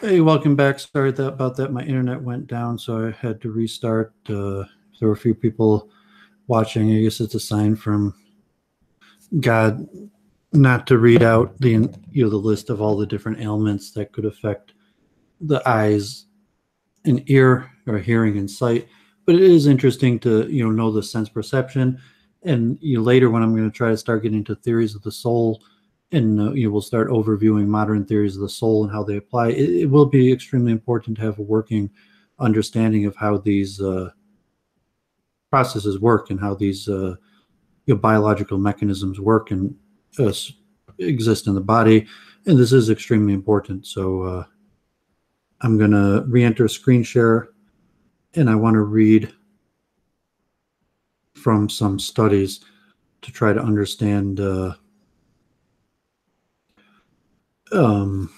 Hey, welcome back. Sorry about that. My internet went down, so I had to restart. There were a few people watching. I guess it's a sign from God not to read out the list of all the different ailments that could affect the eyes and ear or hearing and sight. But it is interesting to know the sense perception. And later when I'm going to try to start getting into theories of the soul, and we'll start overviewing modern theories of the soul and how they apply. It will be extremely important to have a working understanding of how these processes work and how these biological mechanisms work and uh, exist in the body. And this is extremely important. So I'm going to re-enter screen share, and I want to read from some studies to try to understand um,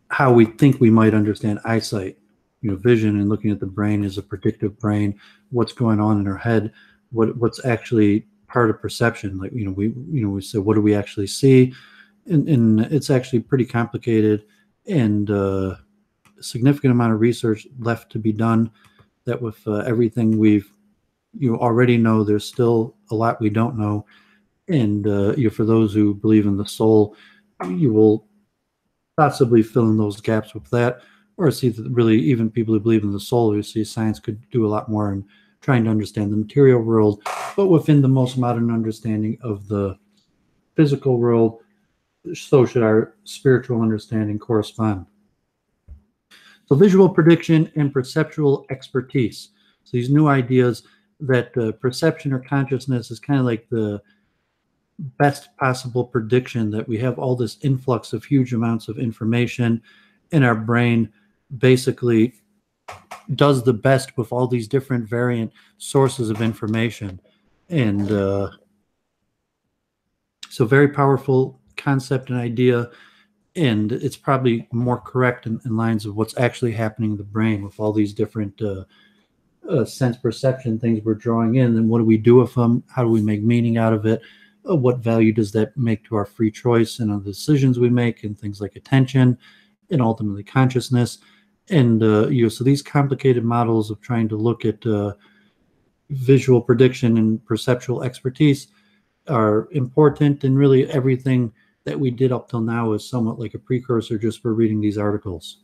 how we think we might understand eyesight, vision, and looking at the brain as a predictive brain, what's going on in our head, what's actually part of perception. Like, we say, what do we actually see? And it's actually pretty complicated, and a significant amount of research left to be done. That with everything we've already know, there's still a lot we don't know. And for those who believe in the soul, you will possibly fill in those gaps with that, or see that really even people who believe in the soul, who see science could do a lot more in trying to understand the material world, but within the most modern understanding of the physical world. So should our spiritual understanding correspond. So visual prediction and perceptual expertise. So these new ideas that perception or consciousness is kind of like the best possible prediction, that we have all this influx of huge amounts of information, in our brain basically does the best with all these different variant sources of information. And so very powerful concept and idea, and it's probably more correct in lines of what's actually happening in the brain with all these different sense perception things we're drawing in. And what do we do with them? How do we make meaning out of it? What value does that make to our free choice and the decisions we make, and things like attention and ultimately consciousness? And so these complicated models of trying to look at visual prediction and perceptual expertise are important, and really everything that we did up till now is somewhat like a precursor just for reading these articles.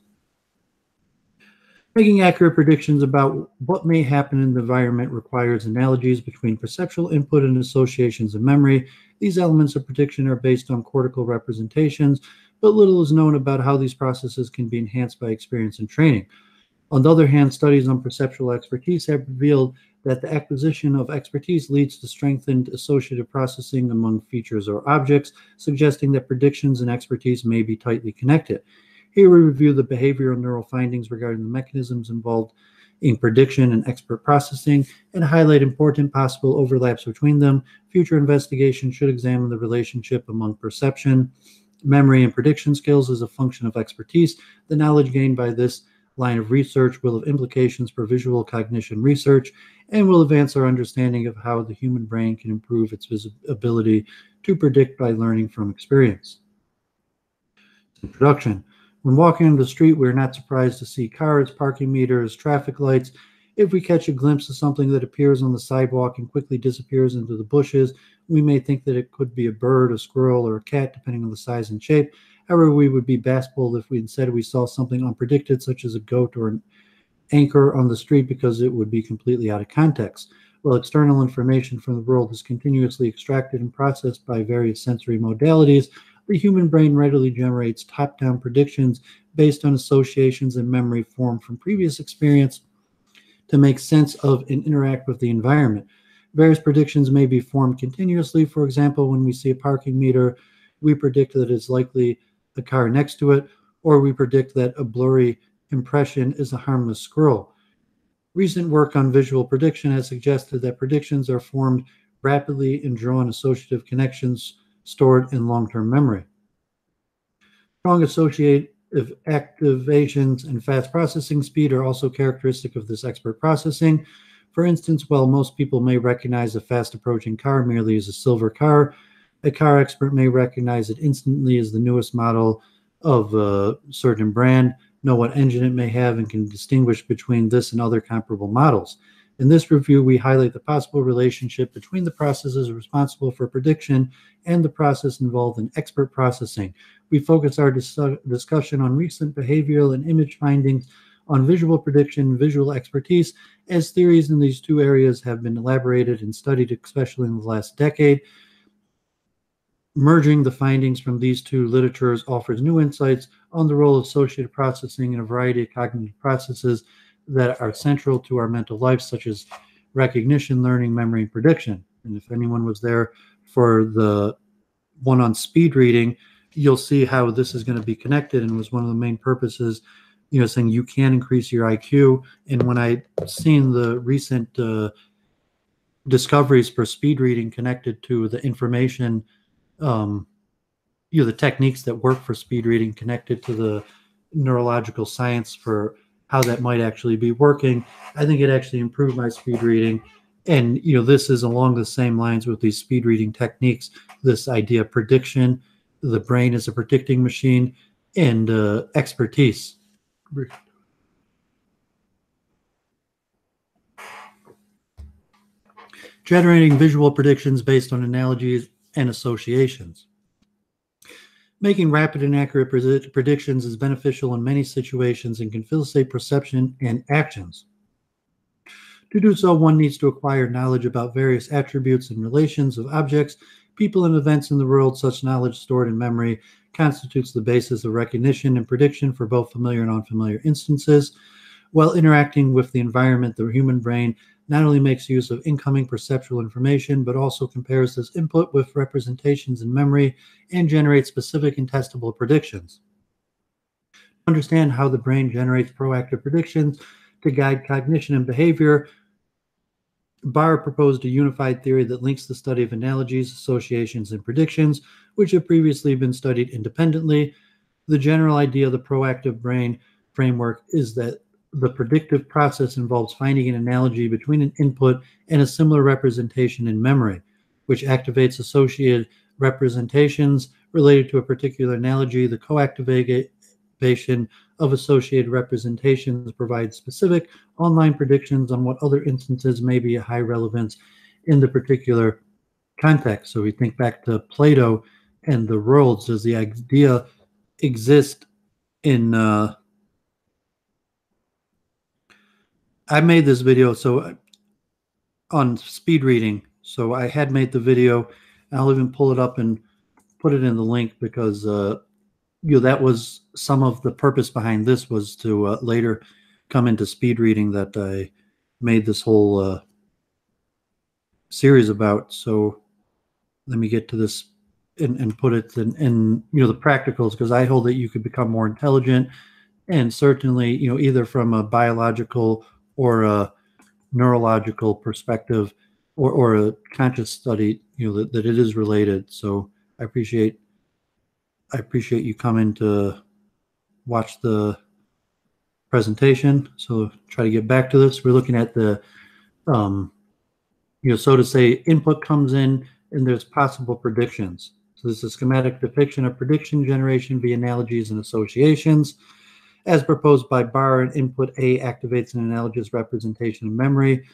Making accurate predictions about what may happen in the environment requires analogies between perceptual input and associations of memory. These elements of prediction are based on cortical representations, but little is known about how these processes can be enhanced by experience and training. On the other hand, studies on perceptual expertise have revealed that the acquisition of expertise leads to strengthened associative processing among features or objects, suggesting that predictions and expertise may be tightly connected. Here we review the behavioral neural findings regarding the mechanisms involved in prediction and expert processing, and highlight important possible overlaps between them. Future investigation should examine the relationship among perception, memory, and prediction skills as a function of expertise. The knowledge gained by this line of research will have implications for visual cognition research, and will advance our understanding of how the human brain can improve its ability to predict by learning from experience. Introduction. When walking on the street, we're not surprised to see cars, parking meters, traffic lights. If we catch a glimpse of something that appears on the sidewalk and quickly disappears into the bushes, we may think that it could be a bird, a squirrel, or a cat, depending on the size and shape. However, we would be baffled if we saw something unpredicted, such as a goat or an anchor on the street, because it would be completely out of context. While external information from the world is continuously extracted and processed by various sensory modalities, the human brain readily generates top-down predictions based on associations and memory formed from previous experience to make sense of and interact with the environment. Various predictions may be formed continuously. For example, when we see a parking meter, we predict that it's likely a car next to it, or we predict that a blurry impression is a harmless squirrel. Recent work on visual prediction has suggested that predictions are formed rapidly and drawn associative connections stored in long-term memory. Strong associative activations and fast processing speed are also characteristic of this expert processing. For instance, while most people may recognize a fast approaching car merely as a silver car, a car expert may recognize it instantly as the newest model of a certain brand, know what engine it may have, and can distinguish between this and other comparable models. In this review, we highlight the possible relationship between the processes responsible for prediction and the process involved in expert processing. We focus our discussion on recent behavioral and image findings on visual prediction and visual expertise, as theories in these two areas have been elaborated and studied, especially in the last decade. Merging the findings from these two literatures offers new insights on the role of associative processing in a variety of cognitive processes that are central to our mental life, such as recognition, learning, memory, and prediction. And if anyone was there for the one on speed reading, you'll see how this is going to be connected, and was one of the main purposes, saying you can increase your IQ. And when I seen the recent discoveries for speed reading connected to the information, the techniques that work for speed reading connected to the neurological science for how that might actually be working, I think it actually improved my speed reading. And this is along the same lines with these speed reading techniques, this idea of prediction, the brain is a predicting machine, and expertise. Generating visual predictions based on analogies and associations. Making rapid and accurate predictions is beneficial in many situations and can facilitate perception and actions. To do so, one needs to acquire knowledge about various attributes and relations of objects, people, and events in the world. Such knowledge stored in memory constitutes the basis of recognition and prediction for both familiar and unfamiliar instances. While interacting with the environment, the human brain not only makes use of incoming perceptual information, but also compares this input with representations in memory and generates specific and testable predictions. To understand how the brain generates proactive predictions to guide cognition and behavior, Barr proposed a unified theory that links the study of analogies, associations, and predictions, which have previously been studied independently. The general idea of the proactive brain framework is that the predictive process involves finding an analogy between an input and a similar representation in memory, which activates associated representations related to a particular analogy. The co-activation of associated representations provides specific online predictions on what other instances may be of high relevance in the particular context. So we think back to Plato and the worlds. Does the idea exist in I made this video on speed reading. So I had made the video. I'll even pull it up and put it in the link because that was some of the purpose behind this, was to later come into speed reading that I made this whole series about. So let me get to this and put it in the practicals, because I hold that you could become more intelligent, and certainly either from a biological or a neurological perspective, or a conscious study, that it is related. So I appreciate you coming to watch the presentation. So try to get back to this. We're looking at the, so to say, input comes in and there's possible predictions. So this is a schematic depiction of prediction generation via analogies and associations. As proposed by Barr, an input A activates an analogous representation of memory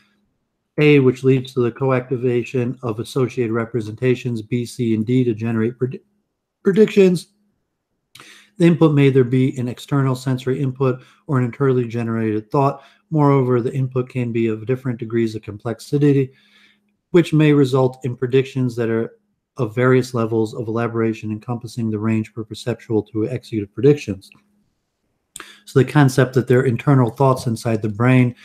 A, which leads to the co-activation of associated representations B, C, and D to generate predictions. The input may either be an external sensory input or an internally generated thought. Moreover, the input can be of different degrees of complexity, which may result in predictions that are of various levels of elaboration, encompassing the range for perceptual to executive predictions. So the concept that there are internal thoughts inside the brain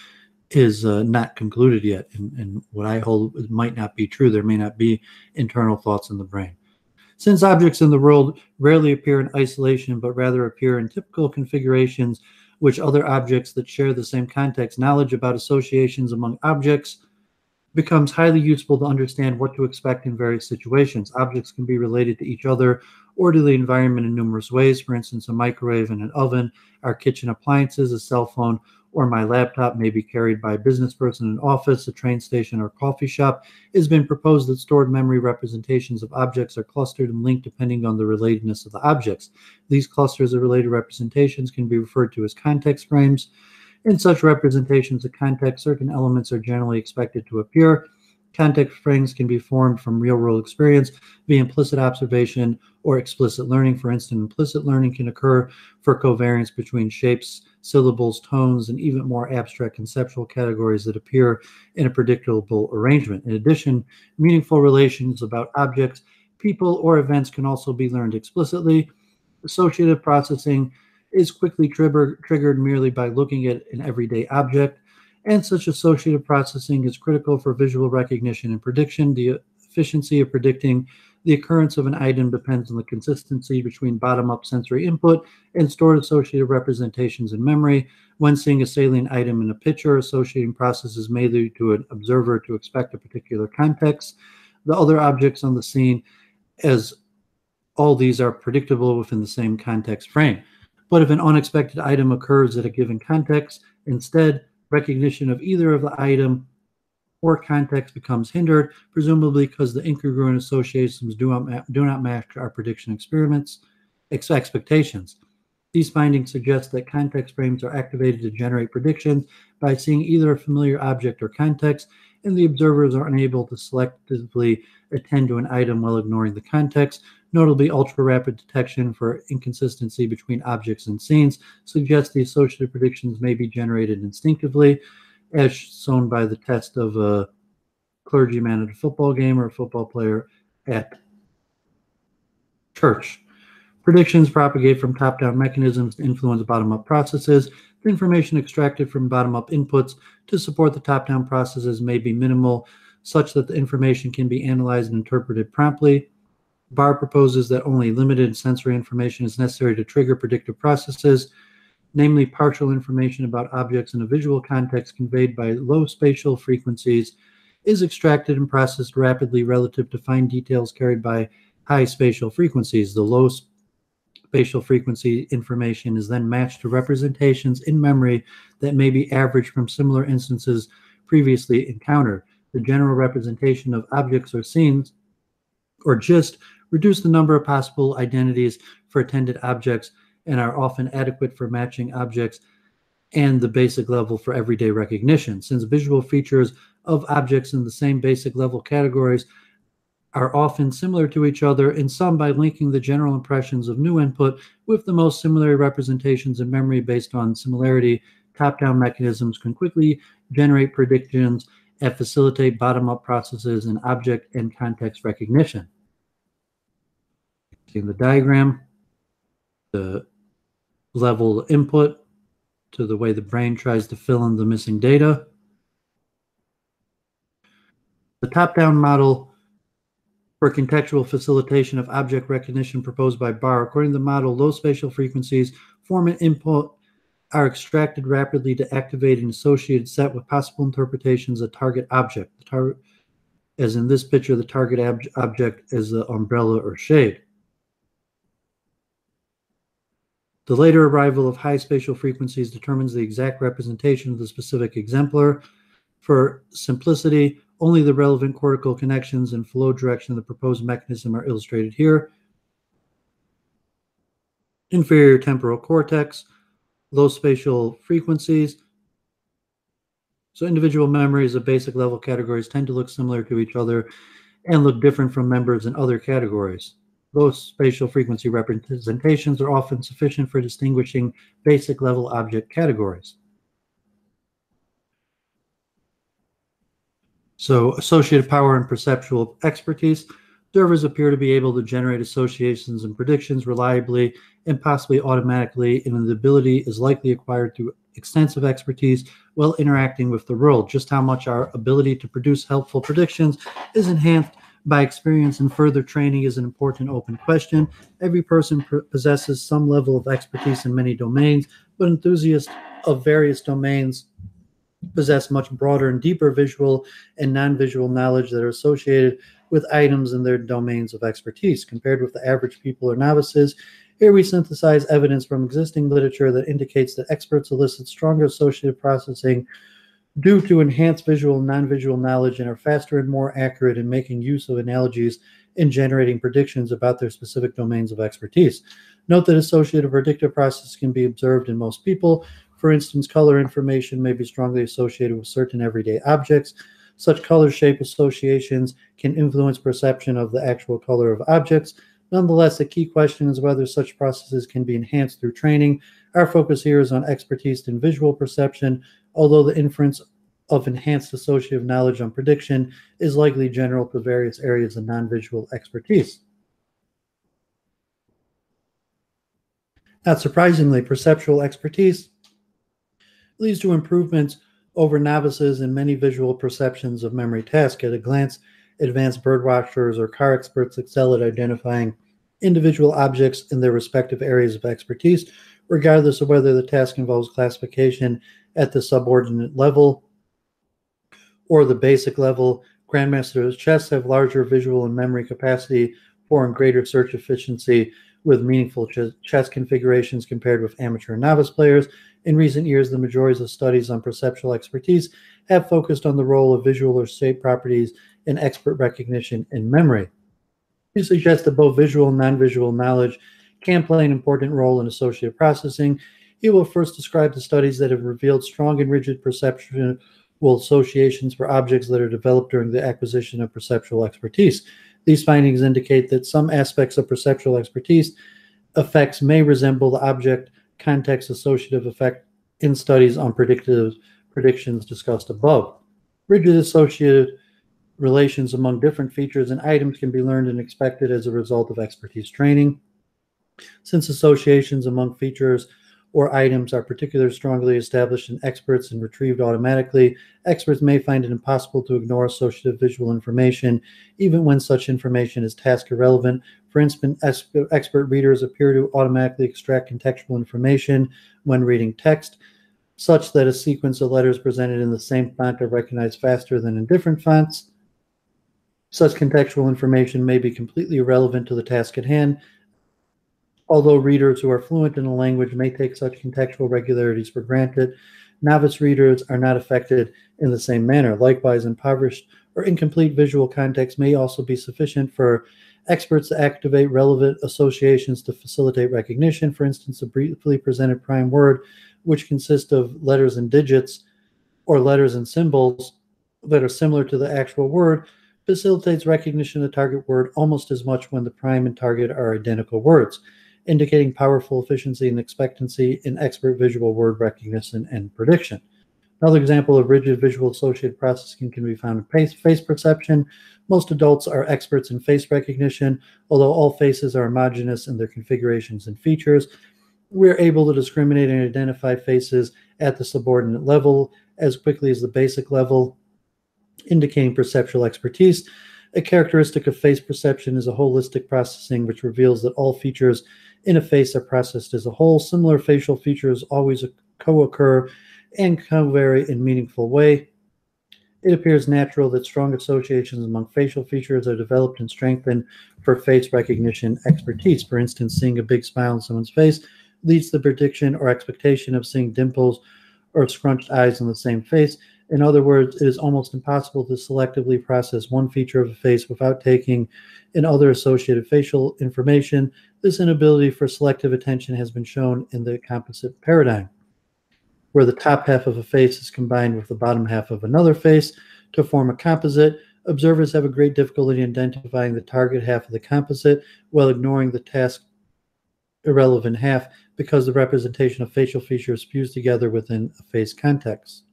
is not concluded yet. And what I hold might not be true. There may not be internal thoughts in the brain. Since objects in the world rarely appear in isolation, but rather appear in typical configurations which other objects that share the same context, knowledge about associations among objects becomes highly useful to understand what to expect in various situations. Objects can be related to each other or to the environment in numerous ways. For instance, a microwave and an oven, our kitchen appliances, a cell phone, or my laptop may be carried by a business person in an office, a train station, or coffee shop. It has been proposed that stored memory representations of objects are clustered and linked depending on the relatedness of the objects. These clusters of related representations can be referred to as context frames. In such representations of context, certain elements are generally expected to appear. Context frames can be formed from real-world experience via implicit observation or explicit learning. For instance, implicit learning can occur for covariance between shapes, syllables, tones, and even more abstract conceptual categories that appear in a predictable arrangement. In addition, meaningful relations about objects, people, or events can also be learned explicitly. Associative processing is quickly triggered merely by looking at an everyday object, and such associative processing is critical for visual recognition and prediction. The efficiency of predicting the occurrence of an item depends on the consistency between bottom-up sensory input and stored associative representations in memory. When seeing a salient item in a picture, associating processes may lead to an observer to expect a particular context. The other objects on the scene, as all these are predictable within the same context frame. But if an unexpected item occurs at a given context, instead, recognition of either of the item or context becomes hindered, presumably because the incongruent associations do not match our prediction expectations. These findings suggest that context frames are activated to generate predictions by seeing either a familiar object or context, and the observers are unable to selectively attend to an item while ignoring the context. Notably, ultra-rapid detection for inconsistency between objects and scenes suggests the associative predictions may be generated instinctively, as shown by the test of a clergyman at a football game or a football player at church. Predictions propagate from top-down mechanisms to influence bottom-up processes. The information extracted from bottom-up inputs to support the top-down processes may be minimal, such that the information can be analyzed and interpreted promptly. Barr proposes that only limited sensory information is necessary to trigger predictive processes, namely partial information about objects in a visual context conveyed by low spatial frequencies is extracted and processed rapidly relative to fine details carried by high spatial frequencies. The low spatial frequency information is then matched to representations in memory that may be averaged from similar instances previously encountered. The general representation of objects or scenes, or GIST, reduce the number of possible identities for attended objects and are often adequate for matching objects and the basic level for everyday recognition. Since visual features of objects in the same basic level categories are often similar to each other, in some by linking the general impressions of new input with the most similar representations in memory based on similarity, top-down mechanisms can quickly generate predictions and facilitate bottom-up processes in object and context recognition. In the diagram, the level input to the way the brain tries to fill in the missing data. The top-down model for contextual facilitation of object recognition proposed by Barr. According to the model, low spatial frequencies form an input are extracted rapidly to activate an associated set with possible interpretations of target object. As in this picture, the target object is the umbrella or shade. The later arrival of high spatial frequencies determines the exact representation of the specific exemplar. For simplicity, only the relevant cortical connections and flow direction of the proposed mechanism are illustrated here. Inferior temporal cortex, low spatial frequencies. So individual memories of basic level categories tend to look similar to each other and look different from members in other categories. Low spatial frequency representations are often sufficient for distinguishing basic level object categories. So associative power and perceptual expertise. Observers appear to be able to generate associations and predictions reliably and possibly automatically, and the ability is likely acquired through extensive expertise while interacting with the world. Just how much our ability to produce helpful predictions is enhanced by experience and further training is an important open question. Every person possesses some level of expertise in many domains, but enthusiasts of various domains possess much broader and deeper visual and non-visual knowledge that are associated with items in their domains of expertise. Compared with the average people or novices, here we synthesize evidence from existing literature that indicates that experts elicit stronger associative processing due to enhanced visual and non-visual knowledge and are faster and more accurate in making use of analogies and generating predictions about their specific domains of expertise. Note that associative predictive process can be observed in most people. For instance, color information may be strongly associated with certain everyday objects. Such color shape associations can influence perception of the actual color of objects. Nonetheless, the key question is whether such processes can be enhanced through training. Our focus here is on expertise in visual perception, although the inference of enhanced associative knowledge on prediction is likely general to various areas of non-visual expertise. Not surprisingly, perceptual expertise leads to improvements over novices in many visual perceptions of memory tasks. At a glance, advanced bird watchers or car experts excel at identifying individual objects in their respective areas of expertise, regardless of whether the task involves classification at the subordinate level or the basic level. Grandmasters chess have larger visual and memory capacity for and greater search efficiency with meaningful chess configurations compared with amateur and novice players. In recent years, the majority of studies on perceptual expertise have focused on the role of visual or shape properties in expert recognition and memory. These suggest that both visual and non-visual knowledge can play an important role in associative processing. He will first describe the studies that have revealed strong and rigid perceptual associations for objects that are developed during the acquisition of perceptual expertise. These findings indicate that some aspects of perceptual expertise effects may resemble the object context associative effect in studies on predictions discussed above. Rigid associative relations among different features and items can be learned and expected as a result of expertise training. Since associations among features or items are particularly strongly established in experts and retrieved automatically, experts may find it impossible to ignore associative visual information, even when such information is task irrelevant. For instance, expert readers appear to automatically extract contextual information when reading text, such that a sequence of letters presented in the same font are recognized faster than in different fonts. Such contextual information may be completely irrelevant to the task at hand, although readers who are fluent in a language may take such contextual regularities for granted. Novice readers are not affected in the same manner. Likewise, impoverished or incomplete visual context may also be sufficient for experts to activate relevant associations to facilitate recognition. For instance, a briefly presented prime word, which consists of letters and digits or letters and symbols that are similar to the actual word, facilitates recognition of the target word almost as much when the prime and target are identical words, indicating powerful efficiency and expectancy in expert visual word recognition and prediction. Another example of rigid visual associated processing can be found in face perception. Most adults are experts in face recognition. Although all faces are homogeneous in their configurations and features, we're able to discriminate and identify faces at the subordinate level as quickly as the basic level, indicating perceptual expertise. A characteristic of face perception is a holistic processing, which reveals that all features in a face are processed as a whole. Similar facial features always co-occur and co-vary in meaningful way. It appears natural that strong associations among facial features are developed and strengthened for face recognition expertise. For instance, seeing a big smile on someone's face leads to the prediction or expectation of seeing dimples or scrunched eyes on the same face. In other words, it is almost impossible to selectively process one feature of a face without taking in other associated facial information. This inability for selective attention has been shown in the composite paradigm, where the top half of a face is combined with the bottom half of another face to form a composite. Observers have a great difficulty in identifying the target half of the composite while ignoring the task irrelevant half because the representation of facial features fused together within a face context.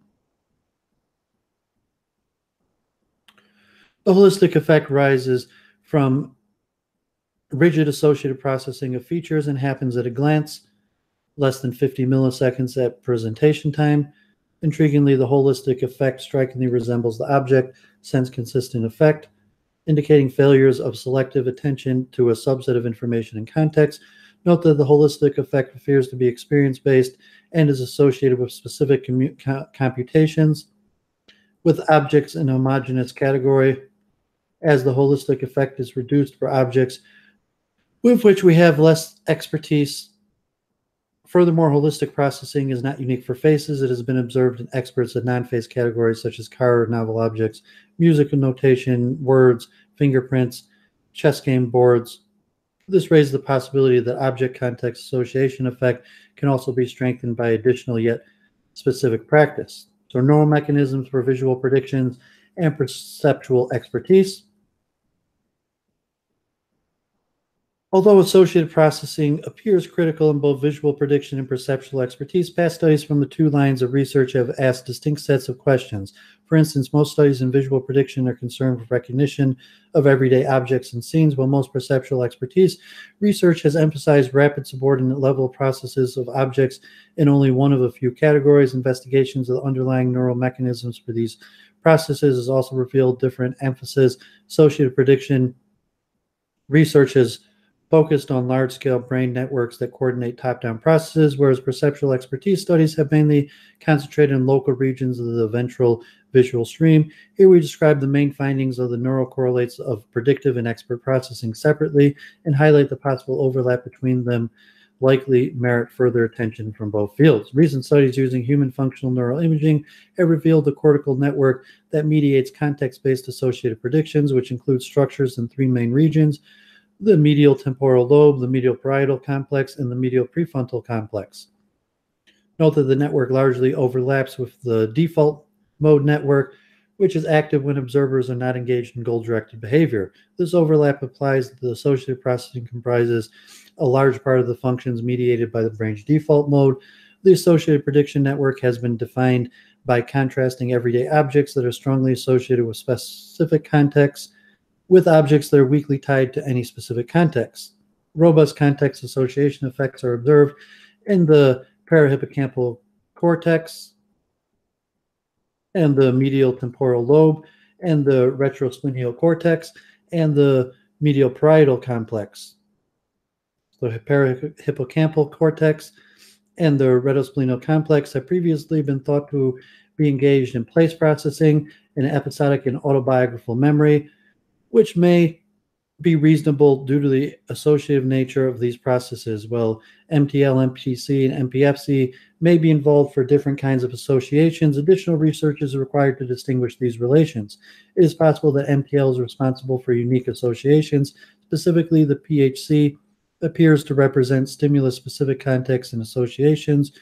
The holistic effect rises from rigid associative processing of features and happens at a glance, less than 50 milliseconds at presentation time. Intriguingly, the holistic effect strikingly resembles the object sense consistent effect, indicating failures of selective attention to a subset of information and context. Note that the holistic effect appears to be experience-based and is associated with specific computations with objects in a homogeneous category, as the holistic effect is reduced for objects with which we have less expertise. Furthermore, holistic processing is not unique for faces. It has been observed in experts in non-face categories such as car or novel objects, music and notation, words, fingerprints, chess game boards. This raises the possibility that object context association effect can also be strengthened by additional yet specific practice. So neural mechanisms for visual predictions and perceptual expertise. Although associated processing appears critical in both visual prediction and perceptual expertise, past studies from the two lines of research have asked distinct sets of questions. For instance, most studies in visual prediction are concerned with recognition of everyday objects and scenes, while most perceptual expertise research has emphasized rapid subordinate level processes of objects in only one of a few categories. Investigations of the underlying neural mechanisms for these processes has also revealed different emphasis. Associated prediction research has focused on large-scale brain networks that coordinate top-down processes, whereas perceptual expertise studies have mainly concentrated in local regions of the ventral visual stream. Here we describe the main findings of the neural correlates of predictive and expert processing separately and highlight the possible overlap between them likely merit further attention from both fields. Recent studies using human functional neural imaging have revealed the cortical network that mediates context-based associated predictions, which includes structures in three main regions: the medial temporal lobe, the medial parietal complex, and the medial prefrontal complex. Note that the network largely overlaps with the default mode network, which is active when observers are not engaged in goal-directed behavior. This overlap implies that the associative processing comprises a large part of the functions mediated by the brain's default mode. The associated prediction network has been defined by contrasting everyday objects that are strongly associated with specific contexts with objects that are weakly tied to any specific context. Robust context association effects are observed in the parahippocampal cortex and the medial temporal lobe and the retrosplenial cortex and the medial parietal complex. The parahippocampal cortex and the retrosplenial complex have previously been thought to be engaged in place processing and episodic and autobiographical memory, which may be reasonable due to the associative nature of these processes. While MTL, MPC, and MPFC may be involved for different kinds of associations, additional research is required to distinguish these relations. It is possible that MTL is responsible for unique associations. Specifically, the PHC appears to represent stimulus-specific contexts and associations,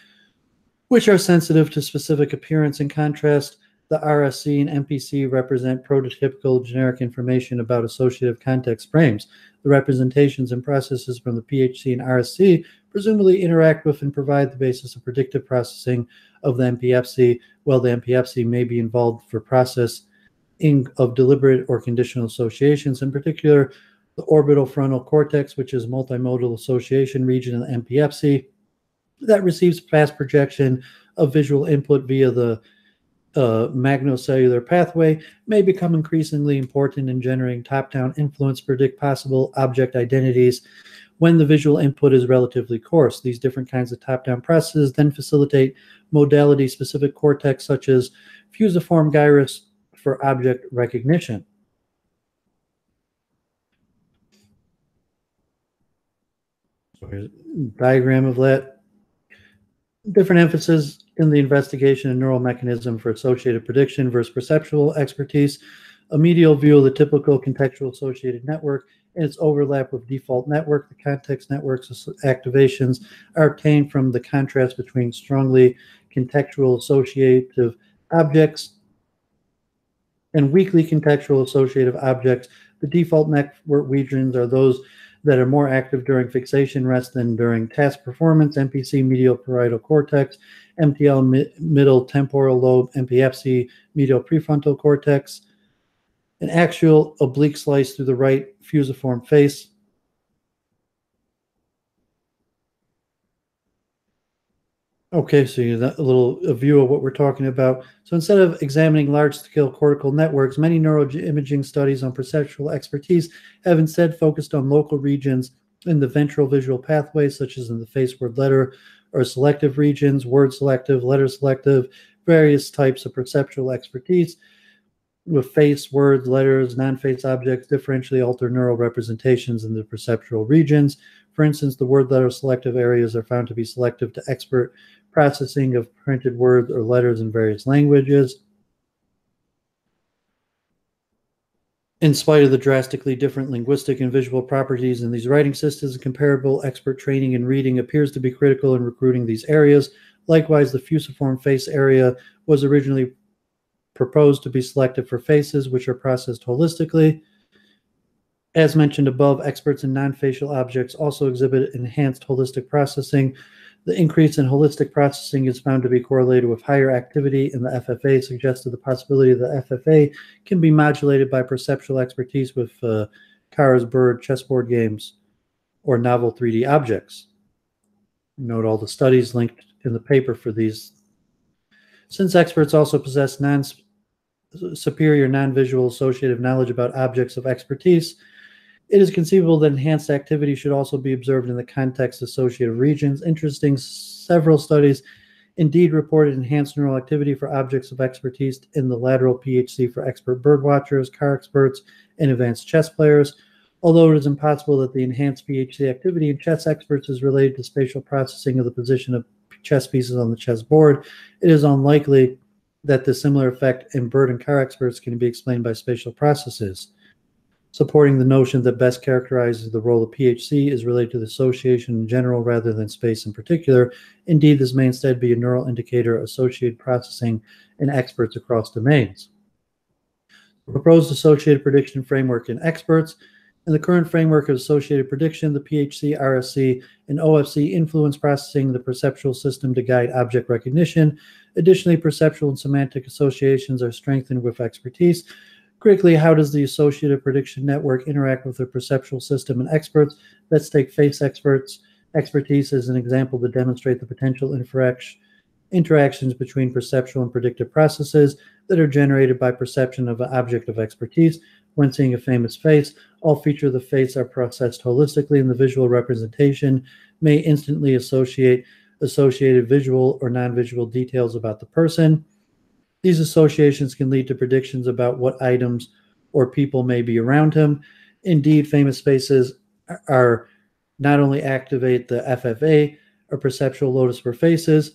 which are sensitive to specific appearance. In contrast, the RSC and MPC represent prototypical generic information about associative context frames. The representations and processes from the PHC and RSC presumably interact with and provide the basis of predictive processing of the MPFC, while the MPFC may be involved for processing of deliberate or conditional associations, in particular the orbital frontal cortex, which is multimodal association region of the MPFC that receives fast projection of visual input via the magnocellular pathway, may become increasingly important in generating top-down influence to predict possible object identities when the visual input is relatively coarse. These different kinds of top-down processes then facilitate modality-specific cortex such as fusiform gyrus for object recognition. So here's a diagram of that. Different emphasis in the investigation of neural mechanism for associated prediction versus perceptual expertise. A medial view of the typical contextual associated network and its overlap with default network. The context network's activations are obtained from the contrast between strongly contextual associative objects and weakly contextual associative objects. The default network regions are those that are more active during fixation rest than during task performance. MPC, medial parietal cortex; MTL, middle temporal lobe; MPFC, medial prefrontal cortex. An axial oblique slice through the right fusiform face. Okay, so you got a view of what we're talking about. So instead of examining large-scale cortical networks, many neuroimaging studies on perceptual expertise have instead focused on local regions in the ventral visual pathways, such as in the face word letter or selective regions, word selective, letter selective, various types of perceptual expertise with face, words, letters, non-face objects differentially alter neural representations in the perceptual regions. For instance, the word letter selective areas are found to be selective to expert processing of printed words or letters in various languages. In spite of the drastically different linguistic and visual properties in these writing systems, comparable expert training in reading appears to be critical in recruiting these areas. Likewise, the fusiform face area was originally proposed to be selective for faces, which are processed holistically. As mentioned above, experts in non-facial objects also exhibit enhanced holistic processing. The increase in holistic processing is found to be correlated with higher activity in the FFA, suggesting the possibility that the FFA can be modulated by perceptual expertise with cars, bird, chessboard games, or novel 3D objects. Note all the studies linked in the paper for these. Since experts also possess superior non-visual associative knowledge about objects of expertise, it is conceivable that enhanced activity should also be observed in the context-associative regions. Interesting, several studies indeed reported enhanced neural activity for objects of expertise in the lateral PHC for expert bird watchers, car experts, and advanced chess players. Although it is impossible that the enhanced PHC activity in chess experts is related to spatial processing of the position of chess pieces on the chessboard, it is unlikely that the similar effect in bird and car experts can be explained by spatial processes. Supporting the notion that best characterizes the role of PHC is related to the association in general rather than space in particular. Indeed, this may instead be a neural indicator of associated processing in experts across domains. Proposed associated prediction framework in experts. In the current framework of associated prediction, the PHC, RSC, and OFC influence processing the perceptual system to guide object recognition. Additionally, perceptual and semantic associations are strengthened with expertise. Critically, how does the associative prediction network interact with the perceptual system and experts? Let's take face expertise as an example to demonstrate the potential interactions between perceptual and predictive processes that are generated by perception of an object of expertise. When seeing a famous face, all features of the face are processed holistically, and the visual representation may instantly associated visual or non-visual details about the person. These associations can lead to predictions about what items or people may be around him. Indeed, famous faces are not only activate the FFA, or perceptual lotus for faces,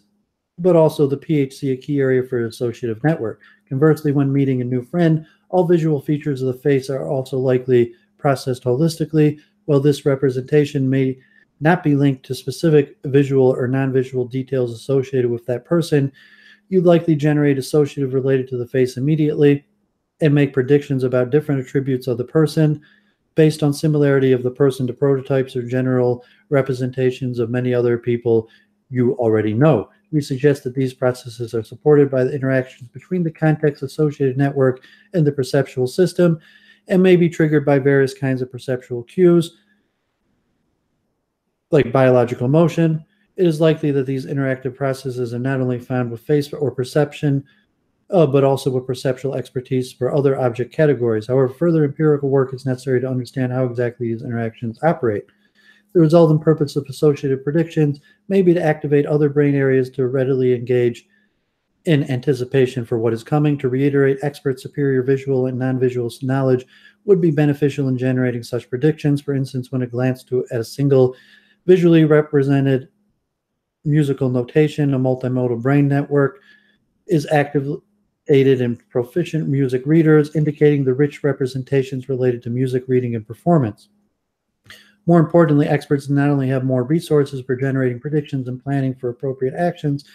but also the PHC, a key area for associative network. Conversely, when meeting a new friend, all visual features of the face are also likely processed holistically. While this representation may not be linked to specific visual or non-visual details associated with that person, you'd likely generate associative related to the face immediately and make predictions about different attributes of the person based on similarity of the person to prototypes or general representations of many other people you already know. We suggest that these processes are supported by the interactions between the context-associated network and the perceptual system and may be triggered by various kinds of perceptual cues, like biological motion. It is likely that these interactive processes are not only found with face or perception, but also with perceptual expertise for other object categories. However, further empirical work is necessary to understand how exactly these interactions operate. The resultant purpose of associative predictions may be to activate other brain areas to readily engage in anticipation for what is coming. To reiterate, expert superior visual and non-visual knowledge would be beneficial in generating such predictions. For instance, when a glance at a single visually represented musical notation, a multimodal brain network is activated in proficient music readers, indicating the rich representations related to music reading and performance. More importantly, experts not only have more resources for generating predictions and planning for appropriate actions,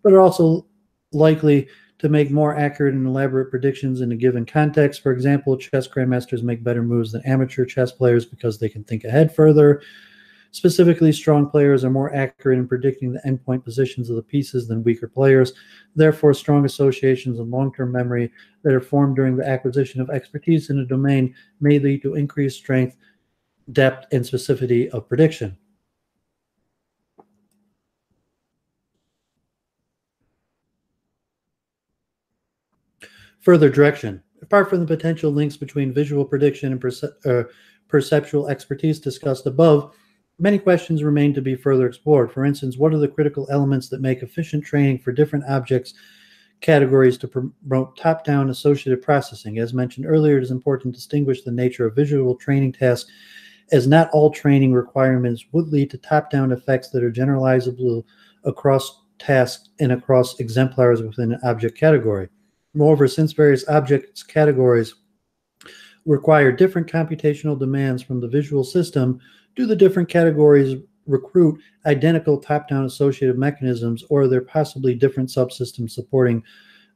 but are also likely to make more accurate and elaborate predictions in a given context. For example, chess grandmasters make better moves than amateur chess players because they can think ahead further. Specifically, strong players are more accurate in predicting the endpoint positions of the pieces than weaker players. Therefore, strong associations and long-term memory that are formed during the acquisition of expertise in a domain may lead to increased strength, depth, and specificity of prediction. Further direction. Apart from the potential links between visual prediction and perceptual expertise discussed above, Many questions remain to be further explored. For instance, what are the critical elements that make efficient training for different objects categories to promote top-down associative processing? As mentioned earlier, it is important to distinguish the nature of visual training tasks, as not all training requirements would lead to top-down effects that are generalizable across tasks and across exemplars within an object category. Moreover, since various objects categories require different computational demands from the visual system, do the different categories recruit identical top-down associative mechanisms, or are there possibly different subsystems supporting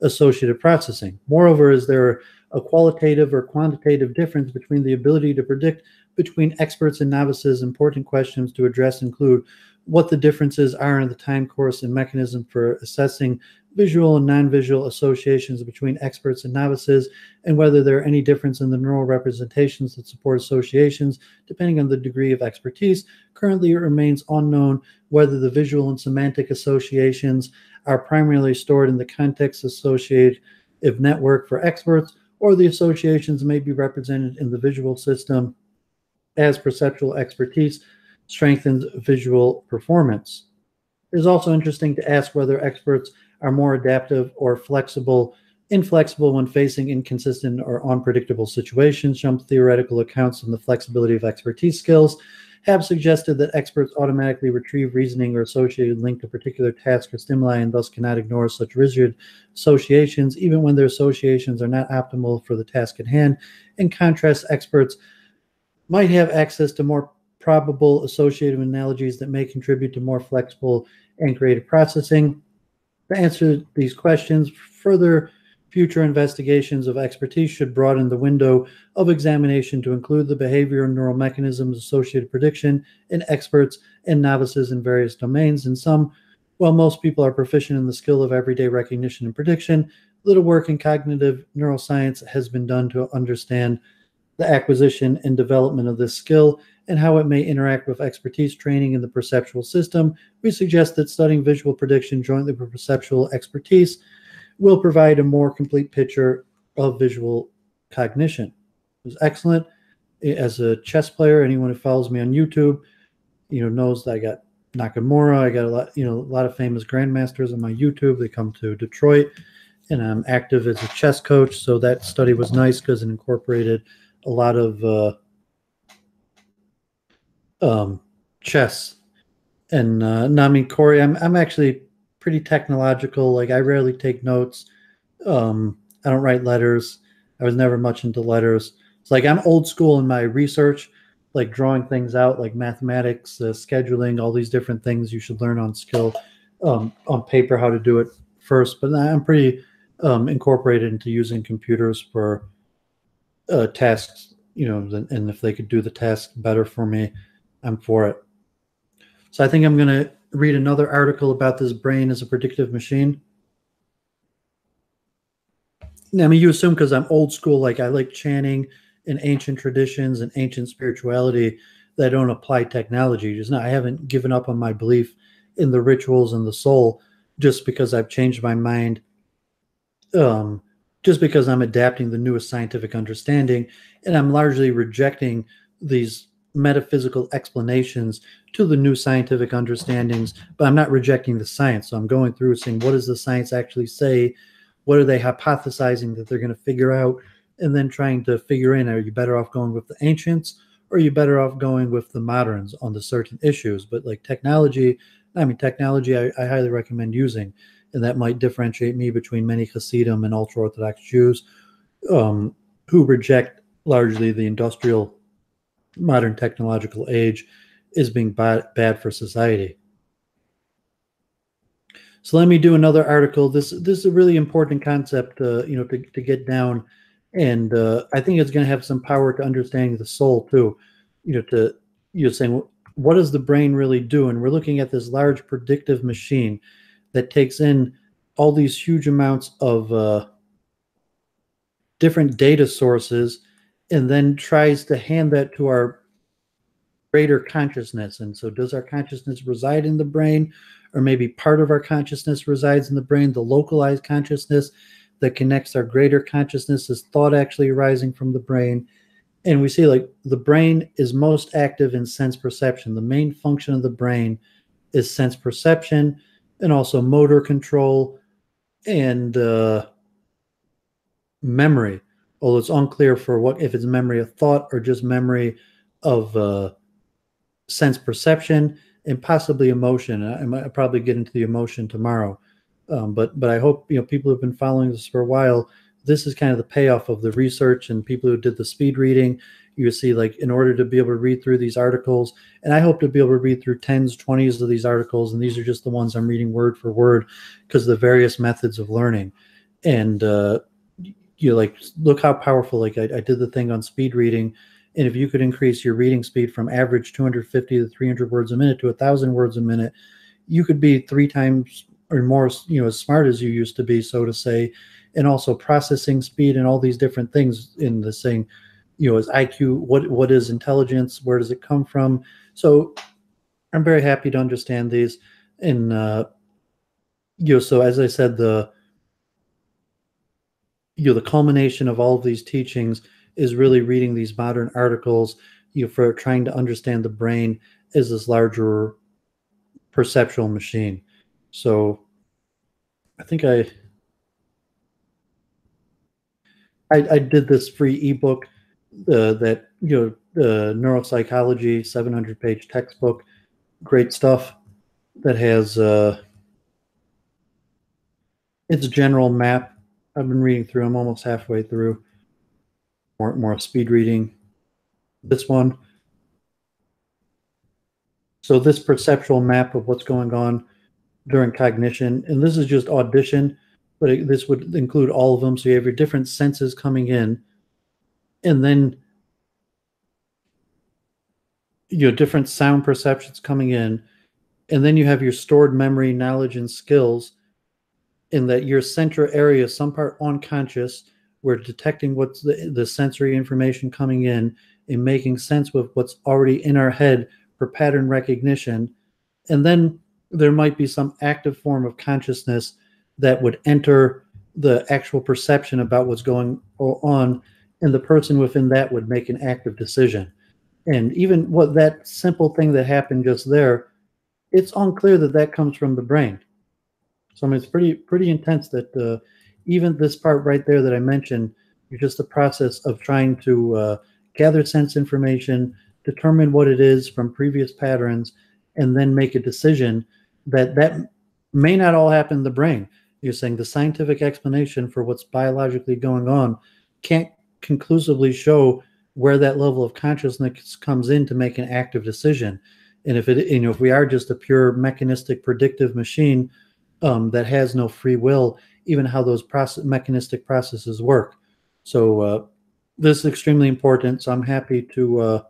associative processing? Moreover, is there a qualitative or quantitative difference between the ability to predict between experts and novices? Important questions to address include what the differences are in the time course and mechanism for assessing visual and non-visual associations between experts and novices, and whether there are any difference in the neural representations that support associations depending on the degree of expertise. Currently, it remains unknown whether the visual and semantic associations are primarily stored in the context associative network for experts, or the associations may be represented in the visual system as perceptual expertise strengthens visual performance. It is also interesting to ask whether experts are more adaptive or inflexible when facing inconsistent or unpredictable situations. Some theoretical accounts of the flexibility of expertise skills have suggested that experts automatically retrieve reasoning or associated link to particular tasks or stimuli and thus cannot ignore such rigid associations, even when their associations are not optimal for the task at hand. In contrast, experts might have access to more probable associative analogies that may contribute to more flexible and creative processing. To answer these questions, further future investigations of expertise should broaden the window of examination to include the behavior and neural mechanisms associated prediction in experts and novices in various domains. In some, while most people are proficient in the skill of everyday recognition and prediction, little work in cognitive neuroscience has been done to understand the acquisition and development of this skill and how it may interact with expertise training in the perceptual system. We suggest that studying visual prediction jointly with perceptual expertise will provide a more complete picture of visual cognition. It was excellent. As a chess player, anyone who follows me on YouTube, knows that I got Nakamura. I got a lot of famous grandmasters on my YouTube. They come to Detroit, and I'm active as a chess coach. So that study was nice because it incorporated a lot of chess. And Corey, I'm actually pretty technological. Like, I rarely take notes. I don't write letters. I was never much into letters. It's like I'm old school in my research, like drawing things out, like mathematics, scheduling, all these different things you should learn on paper, how to do it first. But I'm pretty incorporated into using computers for tasks, and if they could do the task better for me, I'm for it. So I think I'm going to read another article about this brain as a predictive machine. I mean, you assume because I'm old school, like I like chanting and ancient traditions and ancient spirituality, that I don't apply technology. Just not, I haven't given up on my belief in the rituals and the soul just because I've changed my mind, just because I'm adapting the newest scientific understanding, and I'm largely rejecting these metaphysical explanations to the new scientific understandings, but I'm not rejecting the science. So I'm going through saying, what does the science actually say? What are they hypothesizing that they're going to figure out? And then trying to figure in, are you better off going with the ancients, or are you better off going with the moderns on the certain issues? But like technology, I highly recommend using, and that might differentiate me between many Hasidim and ultra-Orthodox Jews who reject largely the industrial modern technological age is being bad for society. So let me do another article. This is a really important concept, to get down, and I think it's going to have some power to understanding the soul too. Saying, what does the brain really do? And we're looking at this large predictive machine that takes in all these huge amounts of different data sources, and then tries to hand that to our greater consciousness. And so does our consciousness reside in the brain, or maybe part of our consciousness resides in the brain, the localized consciousness that connects our greater consciousness? Is thought actually arising from the brain? And we see like the brain is most active in sense perception. The main function of the brain is sense perception and also motor control and memory. Although it's unclear for what if it's memory of thought or just memory of sense perception and possibly emotion. I might probably get into the emotion tomorrow, but I hope people who've been following this for a while. This is kind of the payoff of the research and people who did the speed reading. You see, like in order to be able to read through these articles, and I hope to be able to read through 10s, 20s of these articles, and these are just the ones I'm reading word for word because of the various methods of learning. And like look how powerful. Like I did the thing on speed reading, and if you could increase your reading speed from average 250 to 300 words a minute to 1,000 words a minute, you could be 3 times or more, as smart as you used to be, so to say, and also processing speed and all these different things in the saying, is IQ, what is intelligence, where does it come from? So I'm very happy to understand these. And, so as I said, the culmination of all of these teachings is really reading these modern articles, for trying to understand the brain as this larger perceptual machine. So I think I did this free ebook that the neuropsychology 700-page textbook, great stuff that has its general map. I've been reading through. I'm almost halfway through. More speed reading. This one. So this perceptual map of what's going on during cognition, and this is just audition, but this would include all of them. So you have your different senses coming in, and then different sound perceptions coming in, and then you have your stored memory, knowledge, and skills. In that your central area, some part unconscious, we're detecting what's the sensory information coming in and making sense with what's already in our head for pattern recognition. And then there might be some active form of consciousness that would enter the actual perception about what's going on, and the person within that would make an active decision. And even what that simple thing that happened just there, it's unclear that comes from the brain. So I mean, it's pretty intense that even this part right there that I mentioned, is just the process of trying to gather sense information, determine what it is from previous patterns, and then make a decision that may not all happen in the brain. You're saying the scientific explanation for what's biologically going on can't conclusively show where that level of consciousness comes in to make an active decision. And if we are just a pure mechanistic predictive machine that has no free will, even how those mechanistic processes work. So this is extremely important. So I'm happy to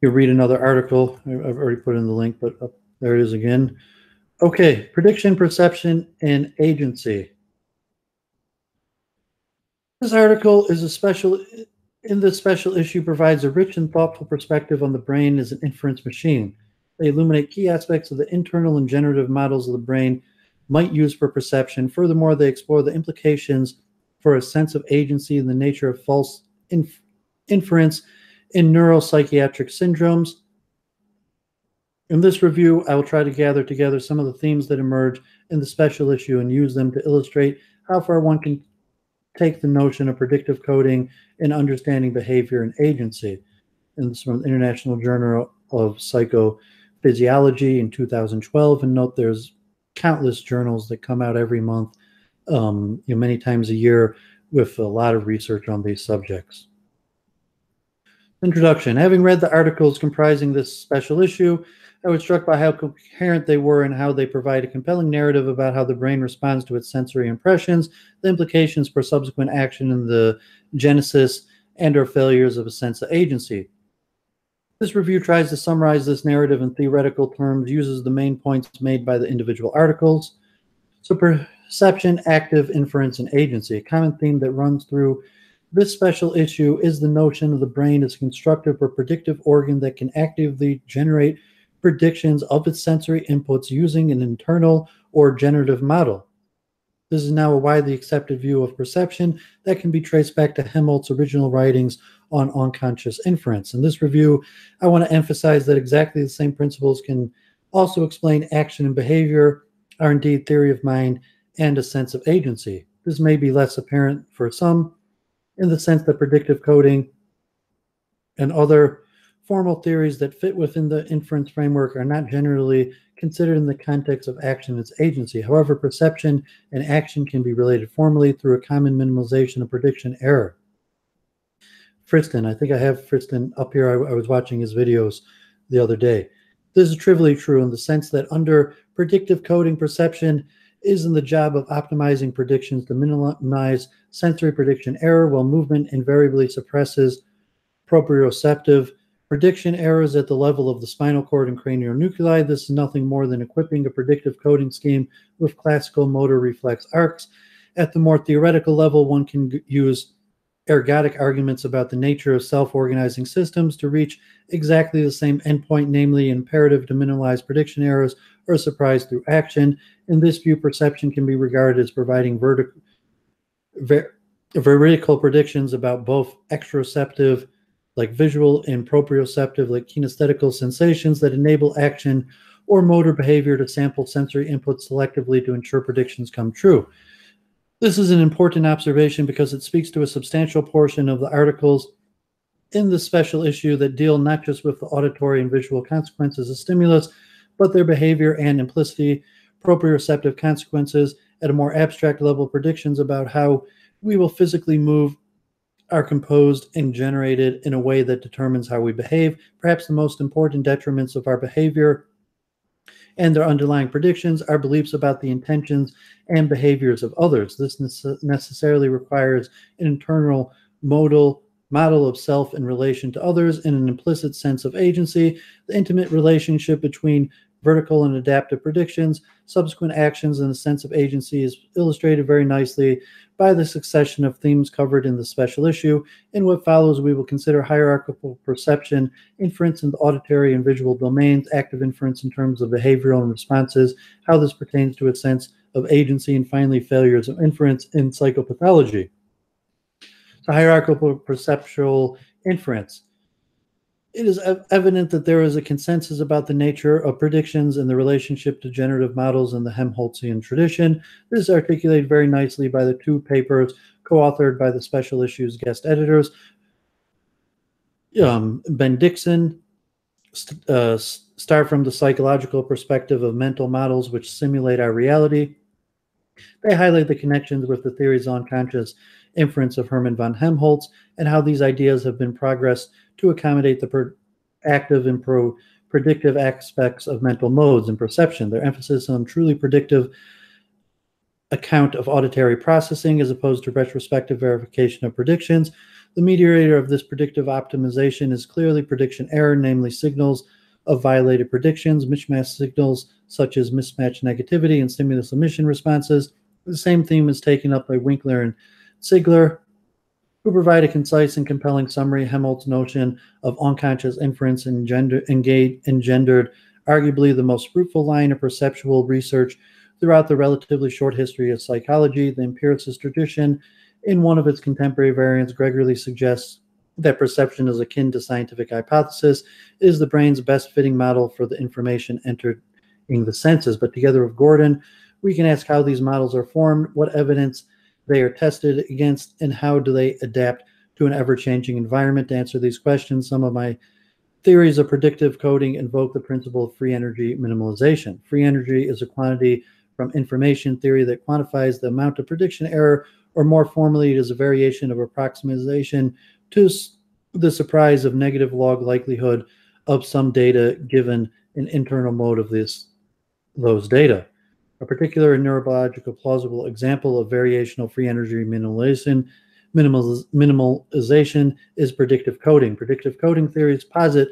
you read another article. I've already put in the link, but there it is again. Okay, prediction, perception, and agency. This article is in this special issue provides a rich and thoughtful perspective on the brain as an inference machine. They illuminate key aspects of the internal and generative models of the brain might use for perception. Furthermore, they explore the implications for a sense of agency and the nature of false inference in neuropsychiatric syndromes. In this review, I will try to gather together some of the themes that emerge in the special issue and use them to illustrate how far one can take the notion of predictive coding and understanding behavior and agency. And this is from the International Journal of Psychophysiology in 2012. And note there's countless journals that come out every month, many times a year, with a lot of research on these subjects. Introduction. Having read the articles comprising this special issue, I was struck by how coherent they were and how they provide a compelling narrative about how the brain responds to its sensory impressions, the implications for subsequent action, and the genesis and or failures of a sense of agency. This review tries to summarize this narrative in theoretical terms, uses the main points made by the individual articles. So perception, active inference, and agency. A common theme that runs through this special issue is the notion of the brain as a constructive or predictive organ that can actively generate predictions of its sensory inputs using an internal or generative model. This is now a widely accepted view of perception that can be traced back to Helmholtz's original writings on unconscious inference. In this review, I want to emphasize that exactly the same principles can also explain action and behavior, are indeed theory of mind, and a sense of agency. This may be less apparent for some in the sense that predictive coding and other formal theories that fit within the inference framework are not generally considered in the context of action as agency. However, perception and action can be related formally through a common minimalization of prediction error. Friston, I think I have Friston up here. I was watching his videos the other day. This is trivially true in the sense that under predictive coding, perception is in the job of optimizing predictions to minimize sensory prediction error, while movement invariably suppresses proprioceptive prediction errors at the level of the spinal cord and cranial nuclei. This is nothing more than equipping a predictive coding scheme with classical motor reflex arcs. At the more theoretical level, one can use ergodic arguments about the nature of self-organizing systems to reach exactly the same endpoint, namely imperative to minimize prediction errors or surprise through action. In this view, perception can be regarded as providing veridical predictions about both exteroceptive, like visual, and proprioceptive, like kinesthetical sensations that enable action or motor behavior to sample sensory inputs selectively to ensure predictions come true. This is an important observation because it speaks to a substantial portion of the articles in the special issue that deal not just with the auditory and visual consequences of stimulus, but their behavior and implicitly proprioceptive consequences at a more abstract level. Predictions about how we will physically move are composed and generated in a way that determines how we behave. Perhaps the most important detriments of our behavior and their underlying predictions are beliefs about the intentions and behaviors of others. This necessarily requires an internal model of self in relation to others in an implicit sense of agency. The intimate relationship between vertical and adaptive predictions, subsequent actions, and a sense of agency is illustrated very nicely by the succession of themes covered in the special issue. In what follows, we will consider hierarchical perception, inference in the auditory and visual domains, active inference in terms of behavioral and responses, how this pertains to a sense of agency, and finally, failures of inference in psychopathology. So hierarchical perceptual inference. It is evident that there is a consensus about the nature of predictions and the relationship to generative models in the Helmholtzian tradition. This is articulated very nicely by the two papers co-authored by the special issues guest editors. Ben Dixon, start from the psychological perspective of mental models which simulate our reality. They highlight the connections with the theories of unconscious inference of Hermann von Helmholtz and how these ideas have been progressed to accommodate the active and predictive aspects of mental modes and perception. Their emphasis on truly predictive account of auditory processing as opposed to retrospective verification of predictions. The mediator of this predictive optimization is clearly prediction error, namely signals of violated predictions, mismatched signals such as mismatched negativity and stimulus emission responses. The same theme is taken up by Winkler and Ziegler, who provide a concise and compelling summary. Helmholtz's notion of unconscious inference engendered arguably the most fruitful line of perceptual research throughout the relatively short history of psychology. The empiricist tradition, in one of its contemporary variants, Gregory suggests that perception is akin to scientific hypothesis, is the brain's best fitting model for the information entering the senses. But together with Gordon, we can ask how these models are formed, what evidence they are tested against, and how do they adapt to an ever-changing environment. To answer these questions, some of my theories of predictive coding invoke the principle of free energy minimalization. Free energy is a quantity from information theory that quantifies the amount of prediction error, or more formally, it is a variation of approximation to the surprise of negative log likelihood of some data given an internal mode of those data. A particular neurological plausible example of variational free energy minimalization is predictive coding. Predictive coding theories posit